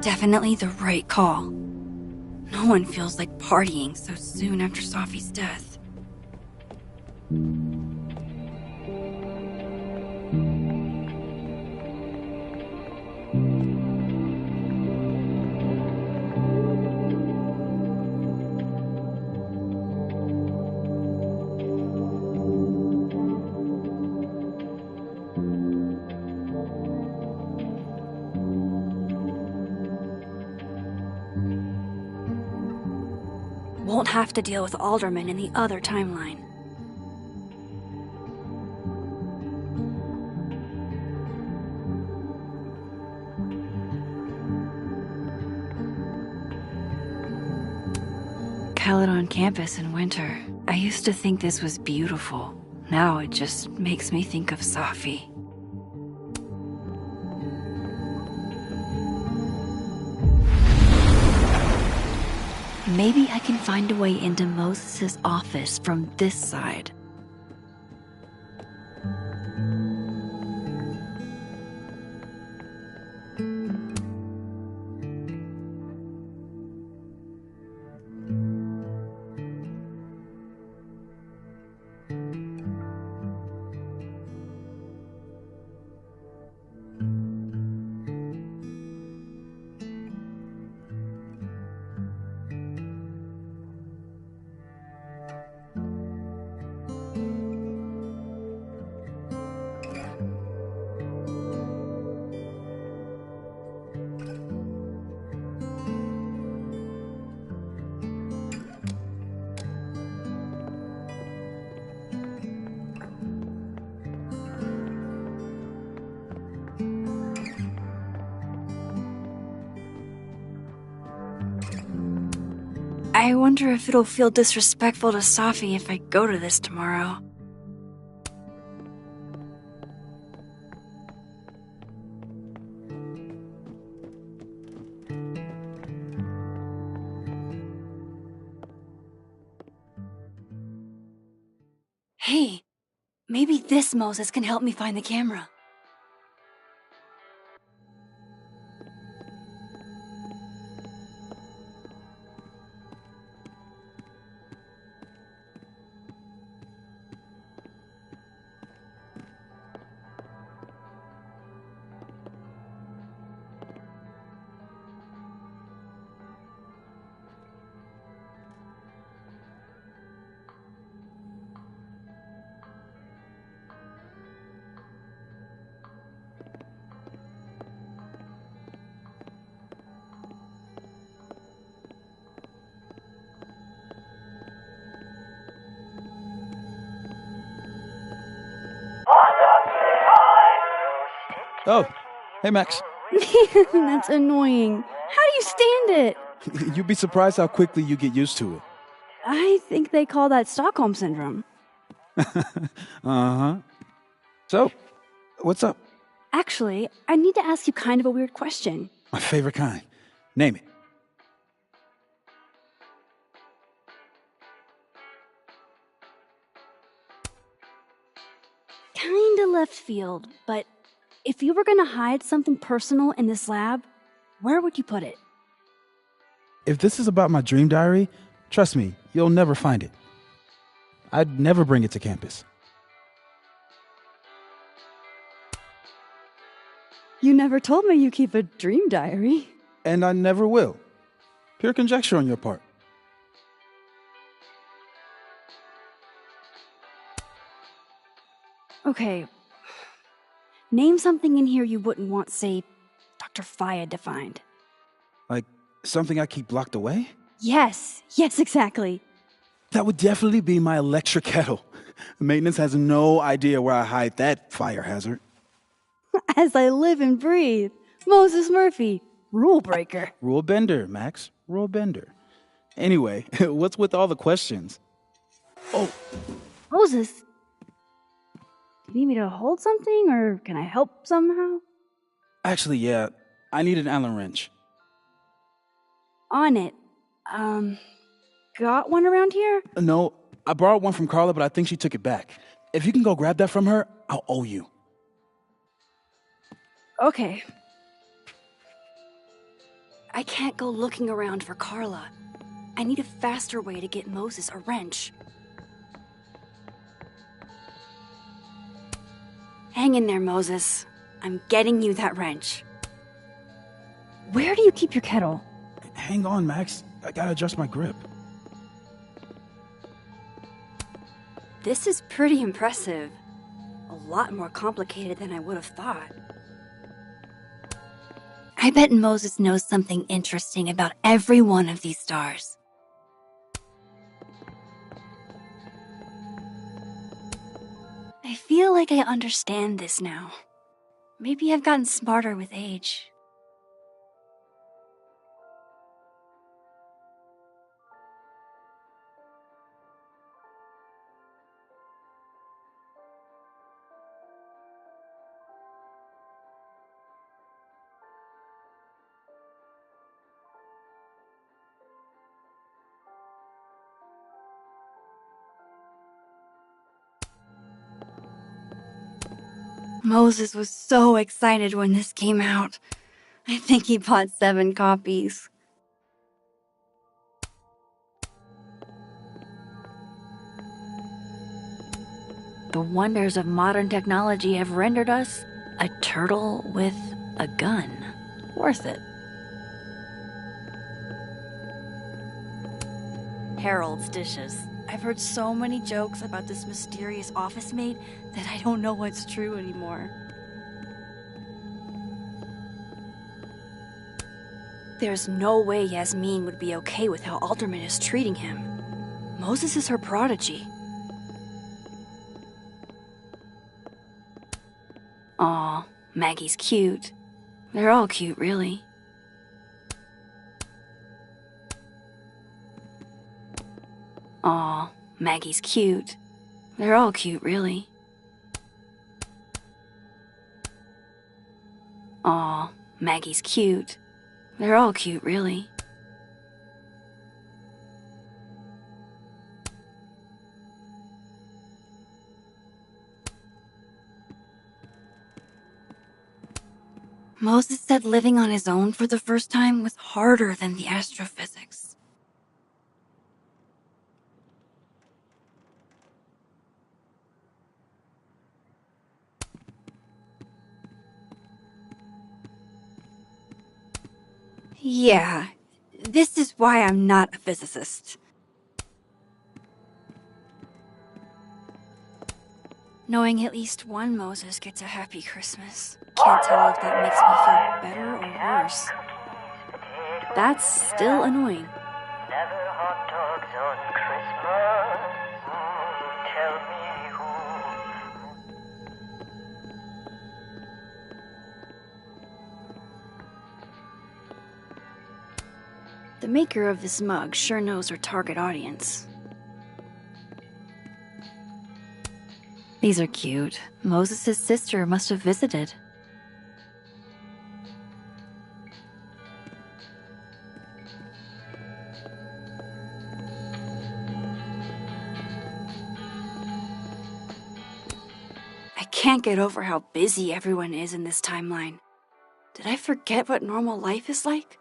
Definitely the right call. No one feels like partying so soon after Safi's death. Won't have to deal with Alderman in the other timeline. Caledon campus in winter. I used to think this was beautiful. Now it just makes me think of Safi. Maybe I can find a way into Moses' office from this side. I wonder if it'll feel disrespectful to Safi if I go to this tomorrow. Hey, maybe this Moses can help me find the camera. Oh, hey Max. That's annoying. How do you stand it? You'd be surprised how quickly you get used to it. I think they call that Stockholm Syndrome. Uh-huh. So, What's up? Actually, I need to ask you kind of a weird question. My favorite kind. Name it. Kinda left field, but if you were gonna hide something personal in this lab, where would you put it? If this is about my dream diary, trust me, you'll never find it. I'd never bring it to campus. You never told me you keep a dream diary. And I never will. Pure conjecture on your part. Okay. Name something in here you wouldn't want, say, Dr. Fayed to find. Like something I keep locked away? Yes, exactly. That would definitely be my electric kettle. Maintenance has no idea where I hide that fire hazard. As I live and breathe. Moses Murphy, rule breaker. Rule bender, Max. Rule bender. Anyway, what's with all the questions? Oh, Moses, do you need me to hold something, or can I help somehow? actually, yeah. I need an Allen wrench. On it. Got one around here? No, I borrowed one from Carla, but I think she took it back. If you can go grab that from her, I'll owe you. Okay. I can't go looking around for Carla. I need a faster way to get Moses a wrench. Hang in there, Moses. I'm getting you that wrench. Where do you keep your kettle? Hang on, Max. I gotta adjust my grip. This is pretty impressive. A lot more complicated than I would have thought. I bet Moses knows something interesting about every one of these stars. I feel like I understand this now. Maybe I've gotten smarter with age. Moses was so excited when this came out. I think he bought 7 copies. The wonders of modern technology have rendered us a turtle with a gun. Worth it. Harold's dishes. I've heard so many jokes about this mysterious office mate that I don't know what's true anymore. There's no way Yasmin would be okay with how Alderman is treating him. Moses is her prodigy. Aw, Maggie's cute. They're all cute, really. Aw, Maggie's cute. They're all cute, really. Aw, Maggie's cute. They're all cute, really. Moses said living on his own for the first time was harder than the astrophysics. Yeah, this is why I'm not a physicist. Knowing at least one Moses gets a happy Christmas. Can't tell if that makes me feel better or worse. That's still annoying. Never hot dogs on Christmas. Tell me who. The maker of this mug sure knows her target audience. These are cute. Moses' sister must have visited. I can't get over how busy everyone is in this timeline. Did I forget what normal life is like?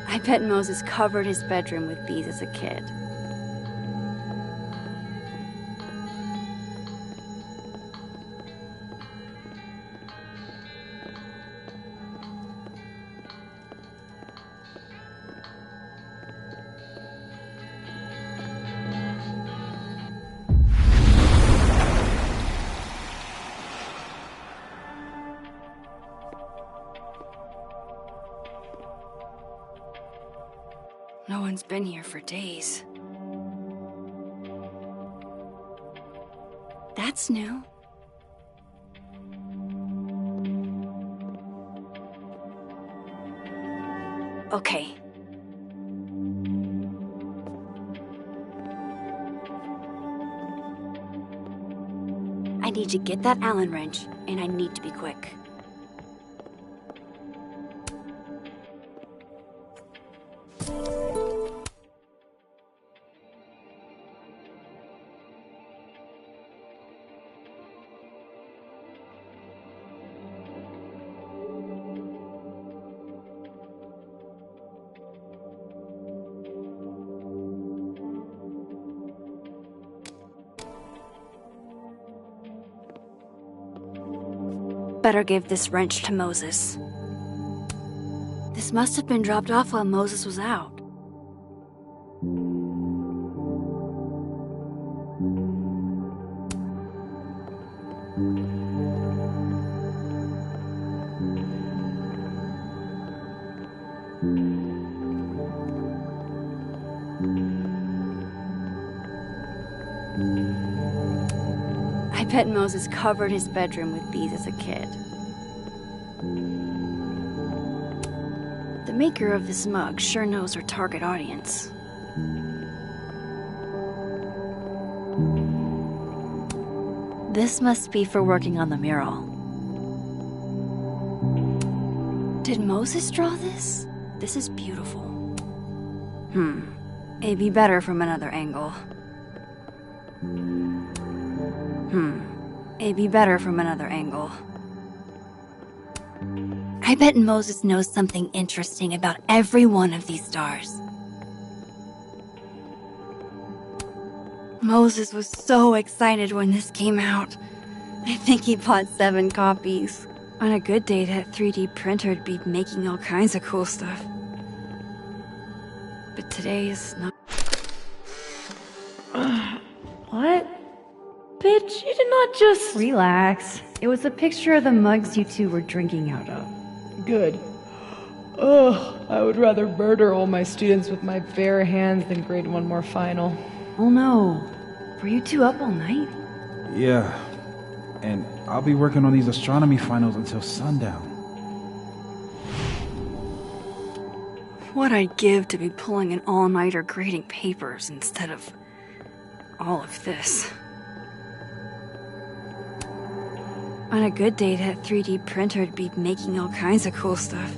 I bet Moses covered his bedroom with these as a kid. No one's been here for days. That's new. Okay. I need to get that Allen wrench, and I need to be quick. Better give this wrench to Moses. This must have been dropped off while Moses was out. I bet Moses covered his bedroom with these as a kid. The maker of this mug sure knows her target audience. This must be for working on the mural. Did Moses draw this? This is beautiful. It'd be better from another angle. It'd be better from another angle. I bet Moses knows something interesting about every one of these stars. Moses was so excited when this came out. I think he bought 7 copies. On a good day, that 3D printer'd be making all kinds of cool stuff. But today is not. What? Bitch, you did not just... Relax. It was a picture of the mugs you two were drinking out of. Good. Ugh, I would rather murder all my students with my bare hands than grade one more final. Oh no. Were you two up all night? Yeah. And I'll be working on these astronomy finals until sundown. What I'd give to be pulling an all-nighter grading papers instead of all of this. On a good day, that 3D printer'd be making all kinds of cool stuff.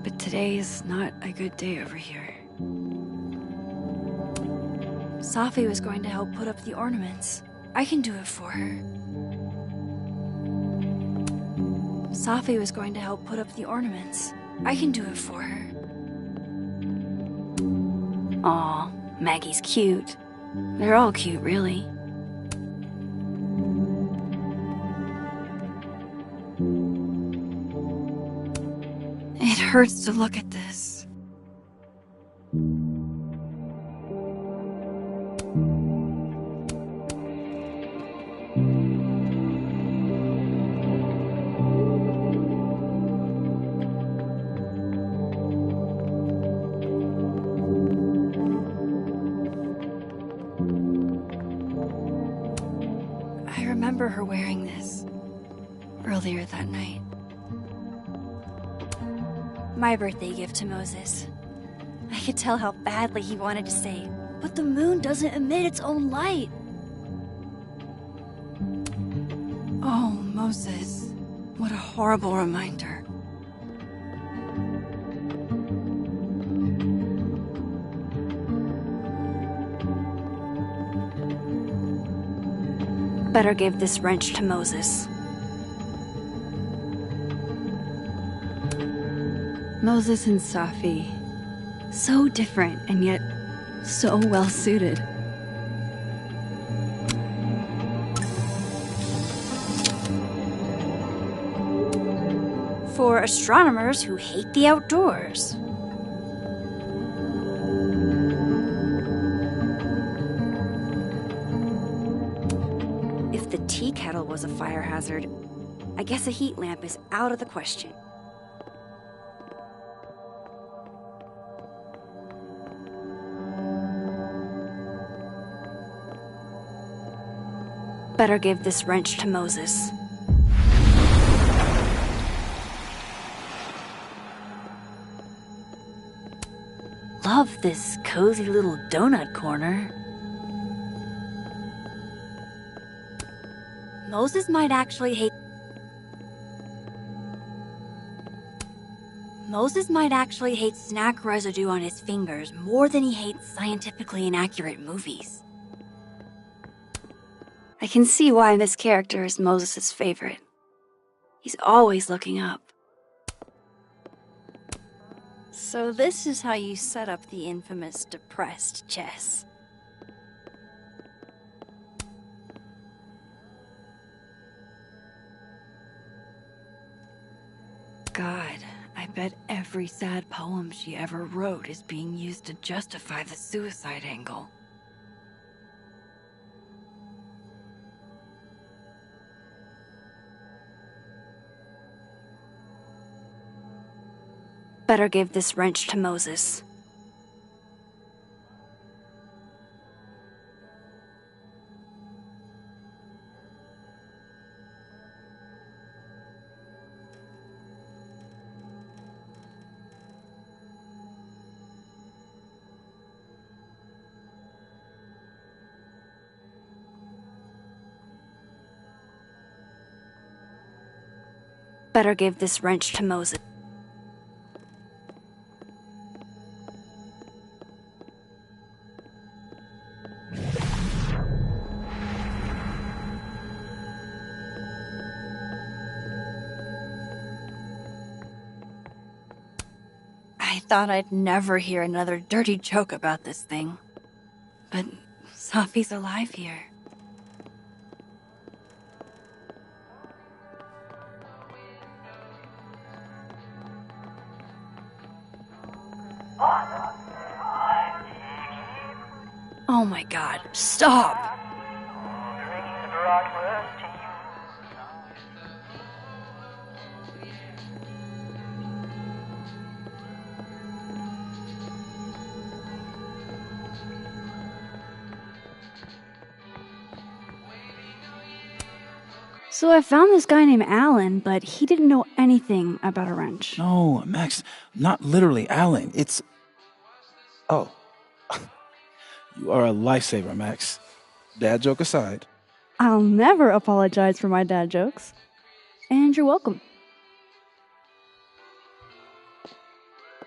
But today is not a good day over here. Safi was going to help put up the ornaments. I can do it for her. Safi was going to help put up the ornaments. I can do it for her. Aw, Maggie's cute. They're all cute, really. It hurts to look at this. remember her wearing this earlier that night. My birthday gift to Moses. I could tell how badly he wanted to say, but the moon doesn't emit its own light. Oh, Moses. What a horrible reminder. Better give this wrench to Moses. Moses and Safi. So different and yet so well suited. For astronomers who hate the outdoors. If the tea kettle was a fire hazard, I guess a heat lamp is out of the question. Better give this wrench to Moses. Love this cozy little donut corner. Moses might actually hate snack residue on his fingers more than he hates scientifically inaccurate movies. I can see why this character is Moses' favorite. He's always looking up. So this is how you set up the infamous depressed Jess. God, I bet every sad poem she ever wrote is being used to justify the suicide angle. Better give this wrench to Moses. Better give this wrench to Moses. I thought I'd never hear another dirty joke about this thing. But Safi's alive here. Oh my god, stop! So I found this guy named Alan, but he didn't know anything about a wrench. No, Max, not literally Alan. It's... Oh. You are a lifesaver, Max. Dad joke aside. I'll never apologize for my dad jokes. And you're welcome.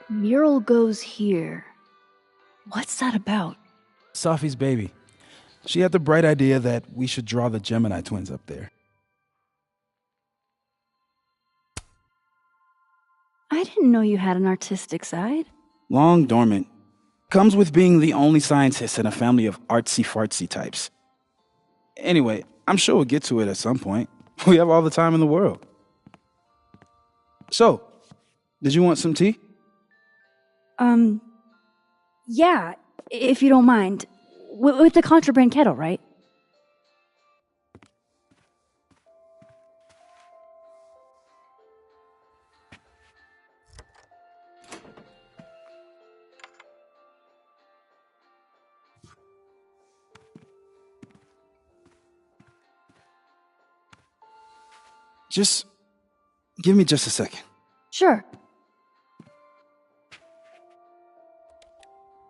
Mural goes here. What's that about? Safi's baby. She had the bright idea that we should draw the Gemini twins up there. I didn't know you had an artistic side. Long dormant. Comes with being the only scientist in a family of artsy-fartsy types. Anyway, I'm sure we'll get to it at some point. We have all the time in the world. So, did you want some tea? Yeah, if you don't mind. With the contraband kettle, right? Just give me just a second. Sure.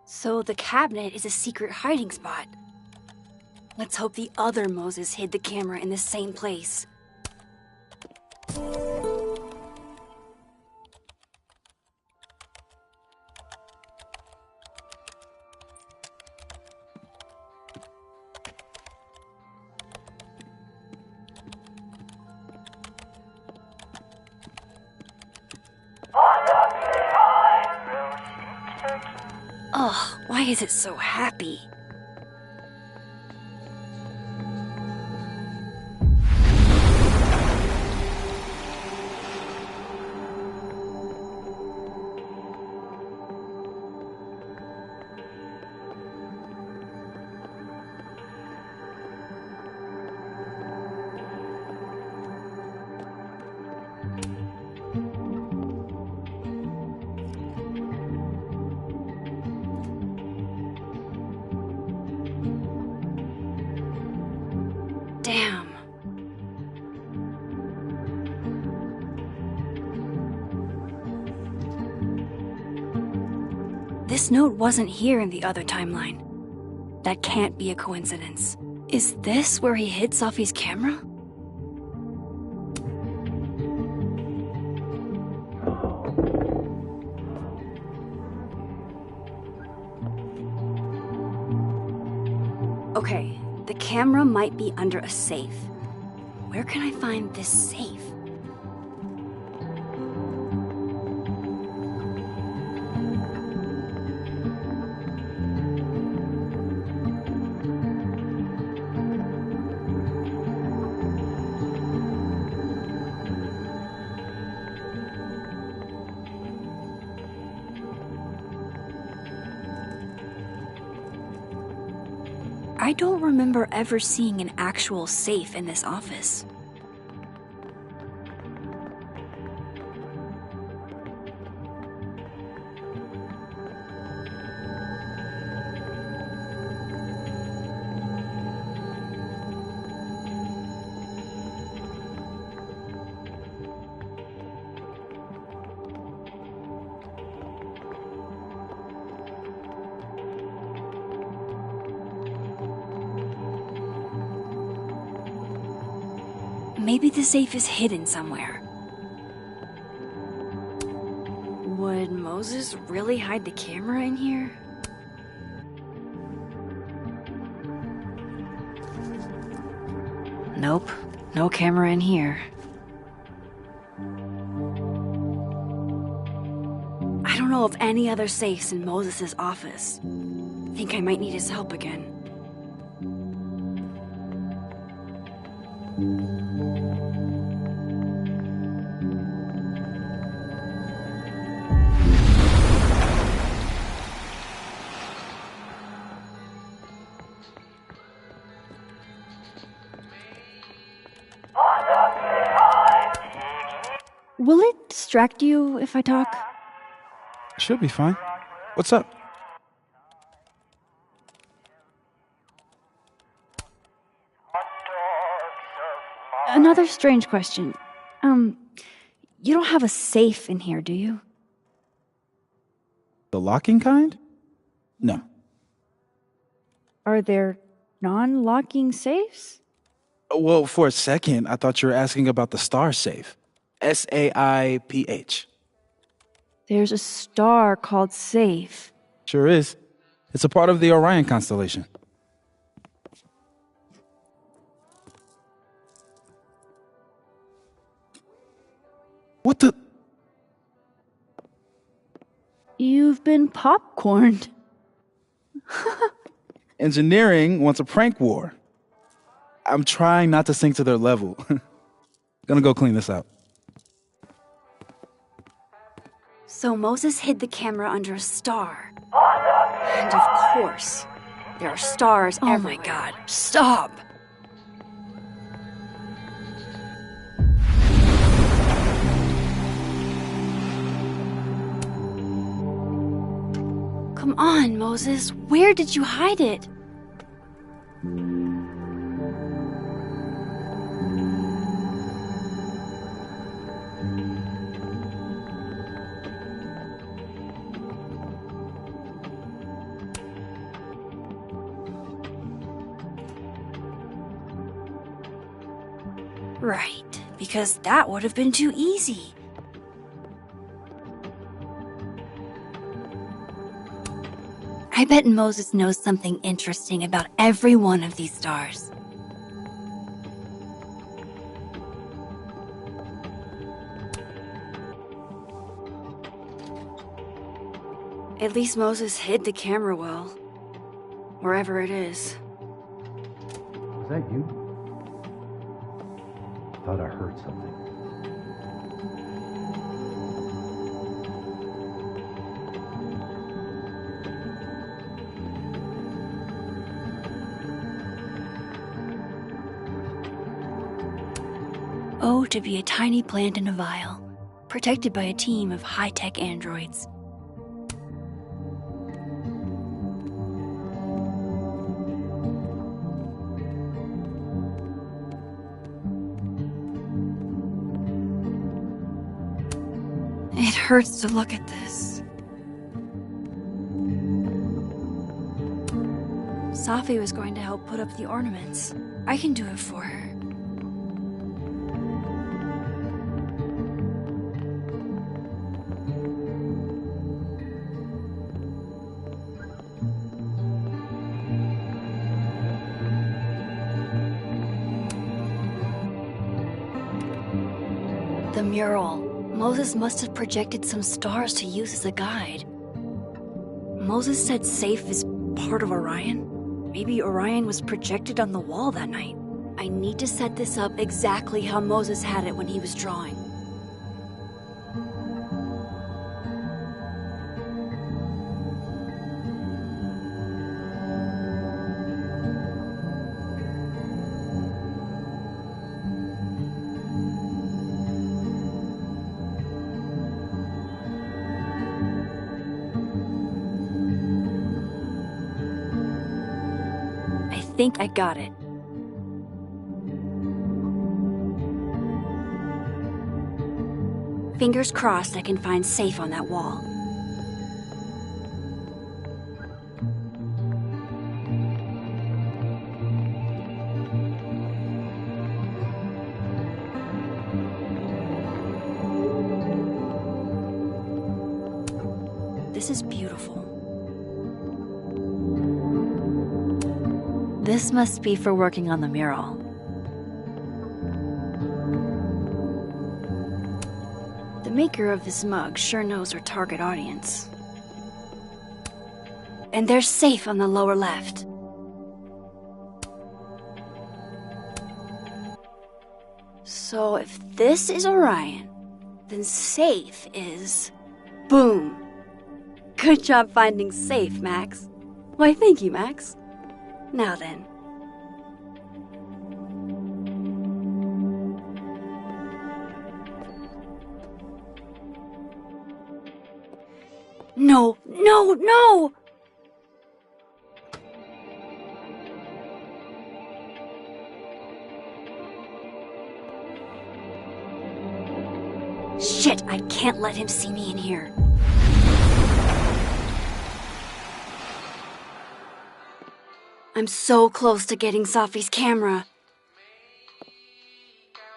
So the cabinet is a secret hiding spot. Let's hope the other Moses hid the camera in the same place. Ugh, why is it so happy? Damn. This note wasn't here in the other timeline. That can't be a coincidence. Is this where he hid Safi's camera? Okay, the camera might be under a safe. Where can I find this safe? I don't remember ever seeing an actual safe in this office. Maybe the safe is hidden somewhere. Would Moses really hide the camera in here? Nope, no camera in here. I don't know of any other safes in Moses' office. Think I might need his help again. Will it distract you if I talk? Should be fine. What's up? Another strange question. You don't have a safe in here, do you? The locking kind? No. Are there non-locking safes? Well, for a second, I thought you were asking about the star safe. SAIPH. There's a star called Safe. Sure is. It's a part of the Orion constellation. What the? You've been popcorned. Engineering wants a prank war. I'm trying not to sink to their level. Gonna go clean this out. So Moses hid the camera under a star. And of course, there are stars everywhere. Oh my god, stop! Come on, Moses, where did you hide it? Right, because that would have been too easy. I bet Moses knows something interesting about every one of these stars. At least Moses hid the camera well. Wherever it is. Was that you? Thought I heard something. Oh, to be a tiny plant in a vial, protected by a team of high-tech androids. It hurts to look at this. Safi was going to help put up the ornaments. I can do it for her. The mural. Moses must have projected some stars to use as a guide. Moses said Safe is part of Orion? Maybe Orion was projected on the wall that night. I need to set this up exactly how Moses had it when he was drawing. I think I got it. Fingers crossed I can find Safe on that wall. This is beautiful. This must be for working on the mural. The maker of this mug sure knows her target audience. And they're Safe on the lower left. So if this is Orion, then Safe is... Boom! Good job finding Safe, Max. Why, thank you, Max. Now then. No, no, no! Shit, I can't let him see me in here. I'm so close to getting Safi's camera.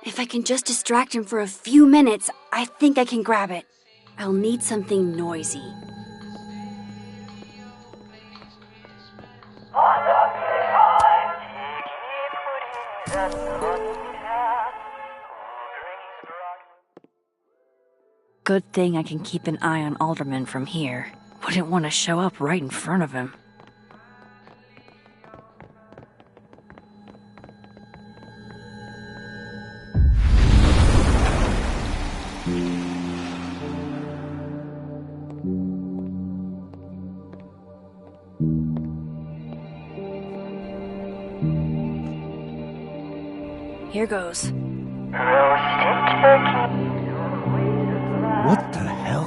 If I can just distract him for a few minutes, I think I can grab it. I'll need something noisy. Good thing I can keep an eye on Alderman from here. Wouldn't want to show up right in front of him. Here goes. What the hell?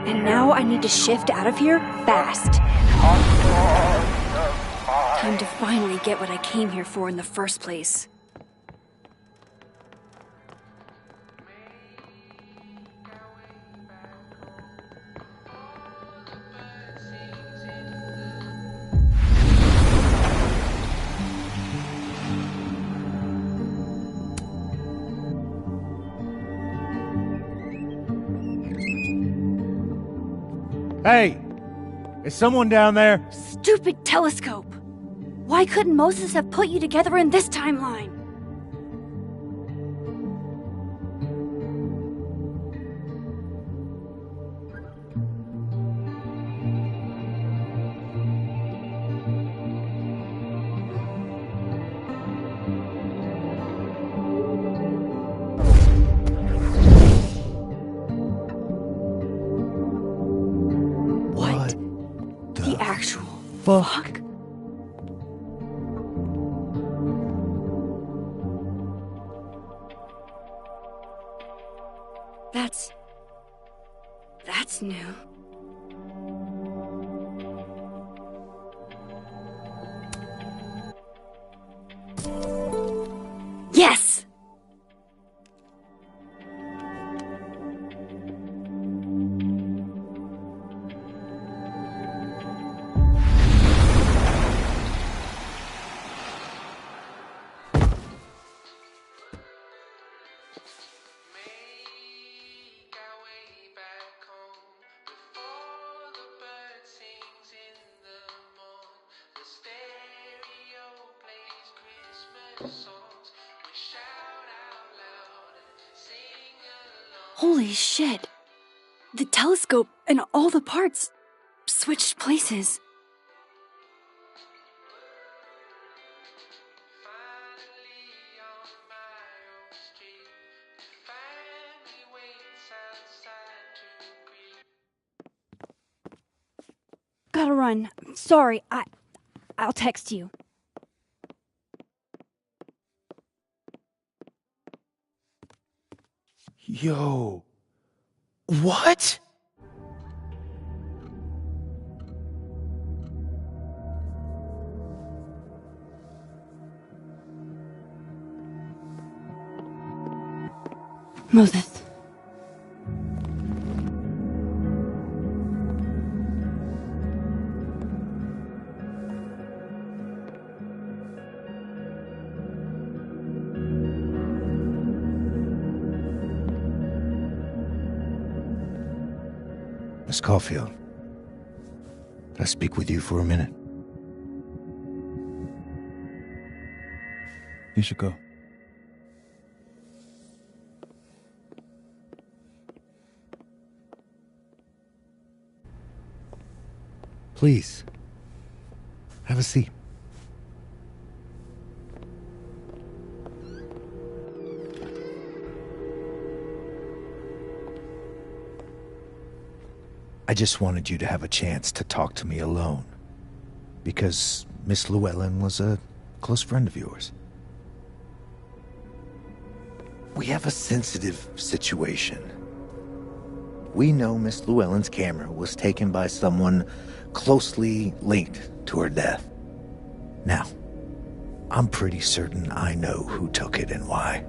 And now I need to shift out of here fast. Time to finally get what I came here for in the first place. Hey! Is someone down there? Stupid telescope! Why couldn't Moses have put you together in this timeline? The actual fuck? That's new. Yes! Holy shit! The telescope and all the parts switched places. Gotta run. Sorry, I'll text you. Yo. What? Moses. Miss Caulfield, can I speak with you for a minute? You should go. Please, have a seat. I just wanted you to have a chance to talk to me alone, because Miss Llewellyn was a close friend of yours. We have a sensitive situation. We know Miss Llewellyn's camera was taken by someone closely linked to her death. Now, I'm pretty certain I know who took it and why.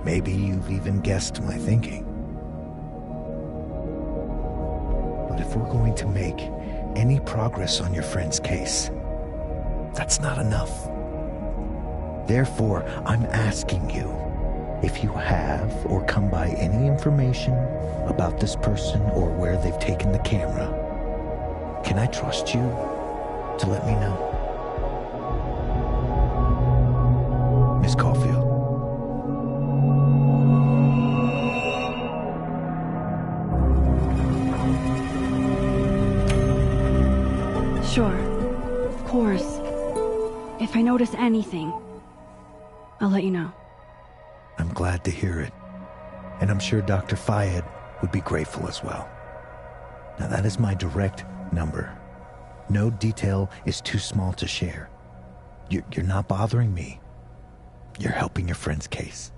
Maybe you've even guessed my thinking. But if we're going to make any progress on your friend's case, that's not enough. Therefore, I'm asking you, if you have or come by any information about this person or where they've taken the camera, can I trust you to let me know? Miss Caulfield. Sure. Of course. If I notice anything, I'll let you know. I'm glad to hear it. And I'm sure Dr. Fayed would be grateful as well. Now that is my direct number. No detail is too small to share. You're not bothering me. You're helping your friend's case.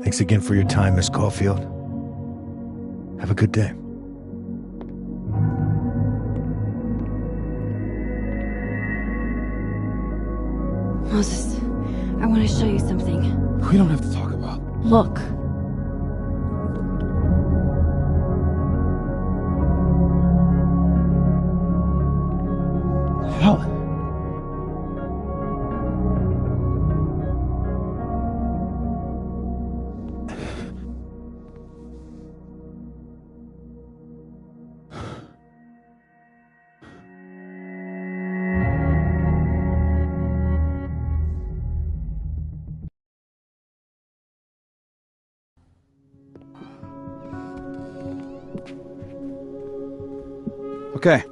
Thanks again for your time, Miss Caulfield. Have a good day. Moses, I want to show you something. We don't have to talk about. Look. Helen. Okay.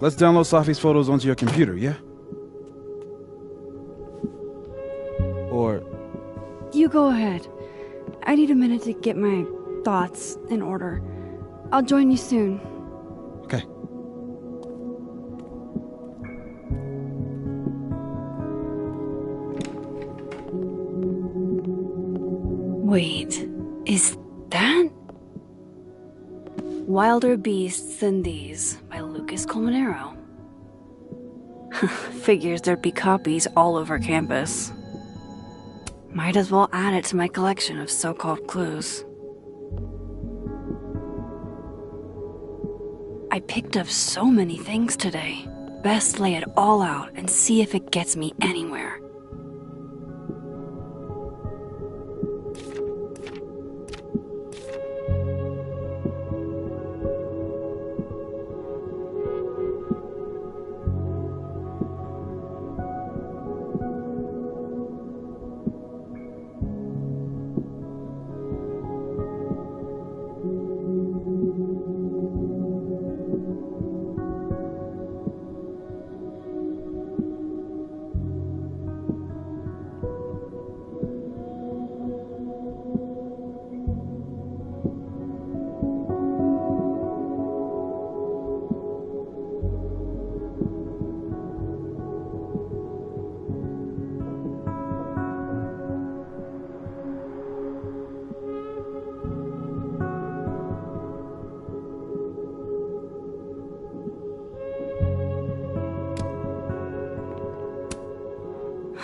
Let's download Safi's photos onto your computer, yeah? Or... You go ahead. I need a minute to get my thoughts in order. I'll join you soon. Okay. Wait, is that? Wilder Beasts Than These by Lucas Colmenero. Figures there'd be copies all over campus. Might as well add it to my collection of so-called clues. I picked up so many things today. Best lay it all out and see if it gets me anywhere.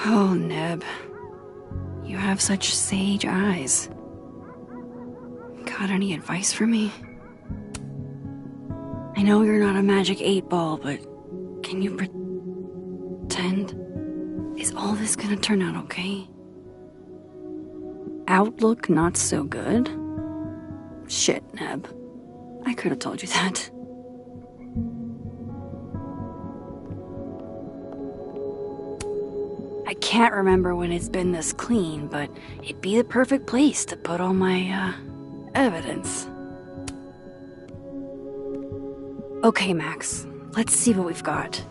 Oh, Neb. You have such sage eyes. Got any advice for me? I know you're not a magic 8-ball, but can you pretend? Is all this gonna turn out okay? Outlook not so good? Shit, Neb. I could have told you that. I can't remember when it's been this clean, but it'd be the perfect place to put all my, evidence. Okay, Max. Let's see what we've got.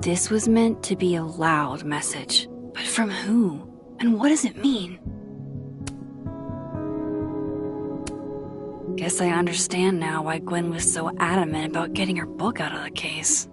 This was meant to be a loud message, but from who? And what does it mean? Guess I understand now why Gwen was so adamant about getting her book out of the case.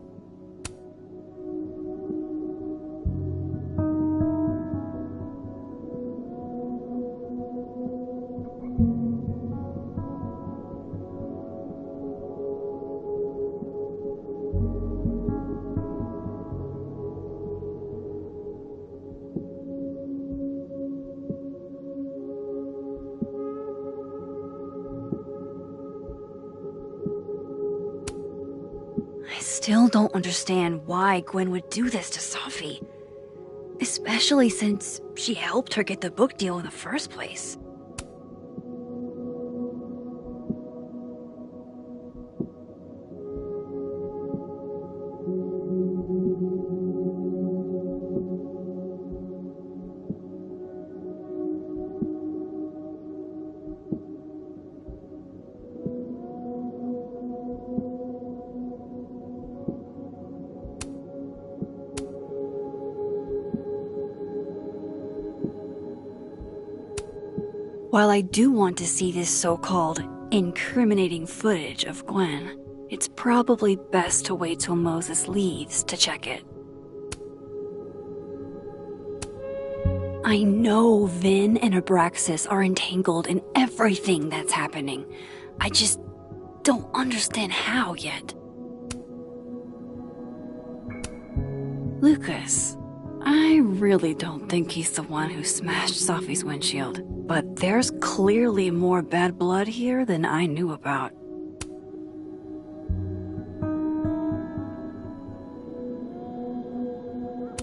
I still don't understand why Gwen would do this to Safi. Especially since she helped her get the book deal in the first place. While I do want to see this so-called incriminating footage of Gwen, it's probably best to wait till Moses leaves to check it. I know Vin and Abraxas are entangled in everything that's happening. I just don't understand how yet. Lucas, I really don't think he's the one who smashed Safi's windshield, but there's clearly more bad blood here than I knew about.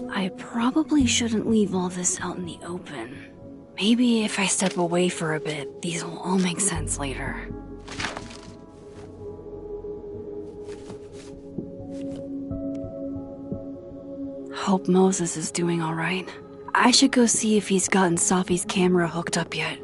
I probably shouldn't leave all this out in the open. Maybe if I step away for a bit, these will all make sense later. Hope Moses is doing all right. I should go see if he's gotten Safi's camera hooked up yet.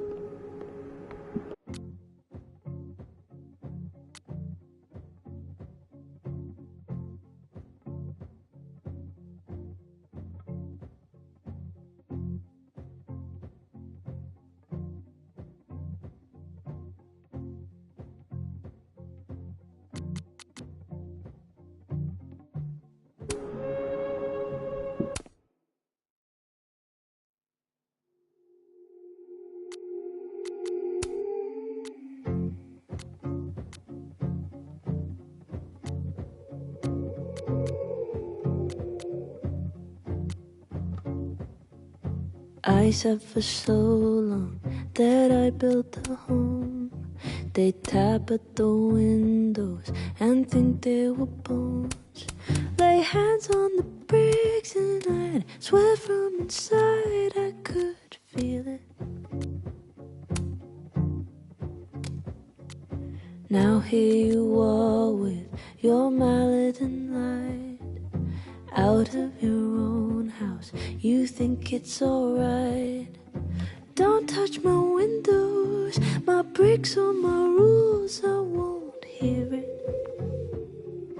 I said for so long that I built a home. They tap at the windows and think they were bones. Lay hands on the bricks and I'd swear from inside I could feel it. Now here you are with your mallet and light. Out of your own house, you think it's alright. Don't touch my windows, my bricks or my rules, I won't hear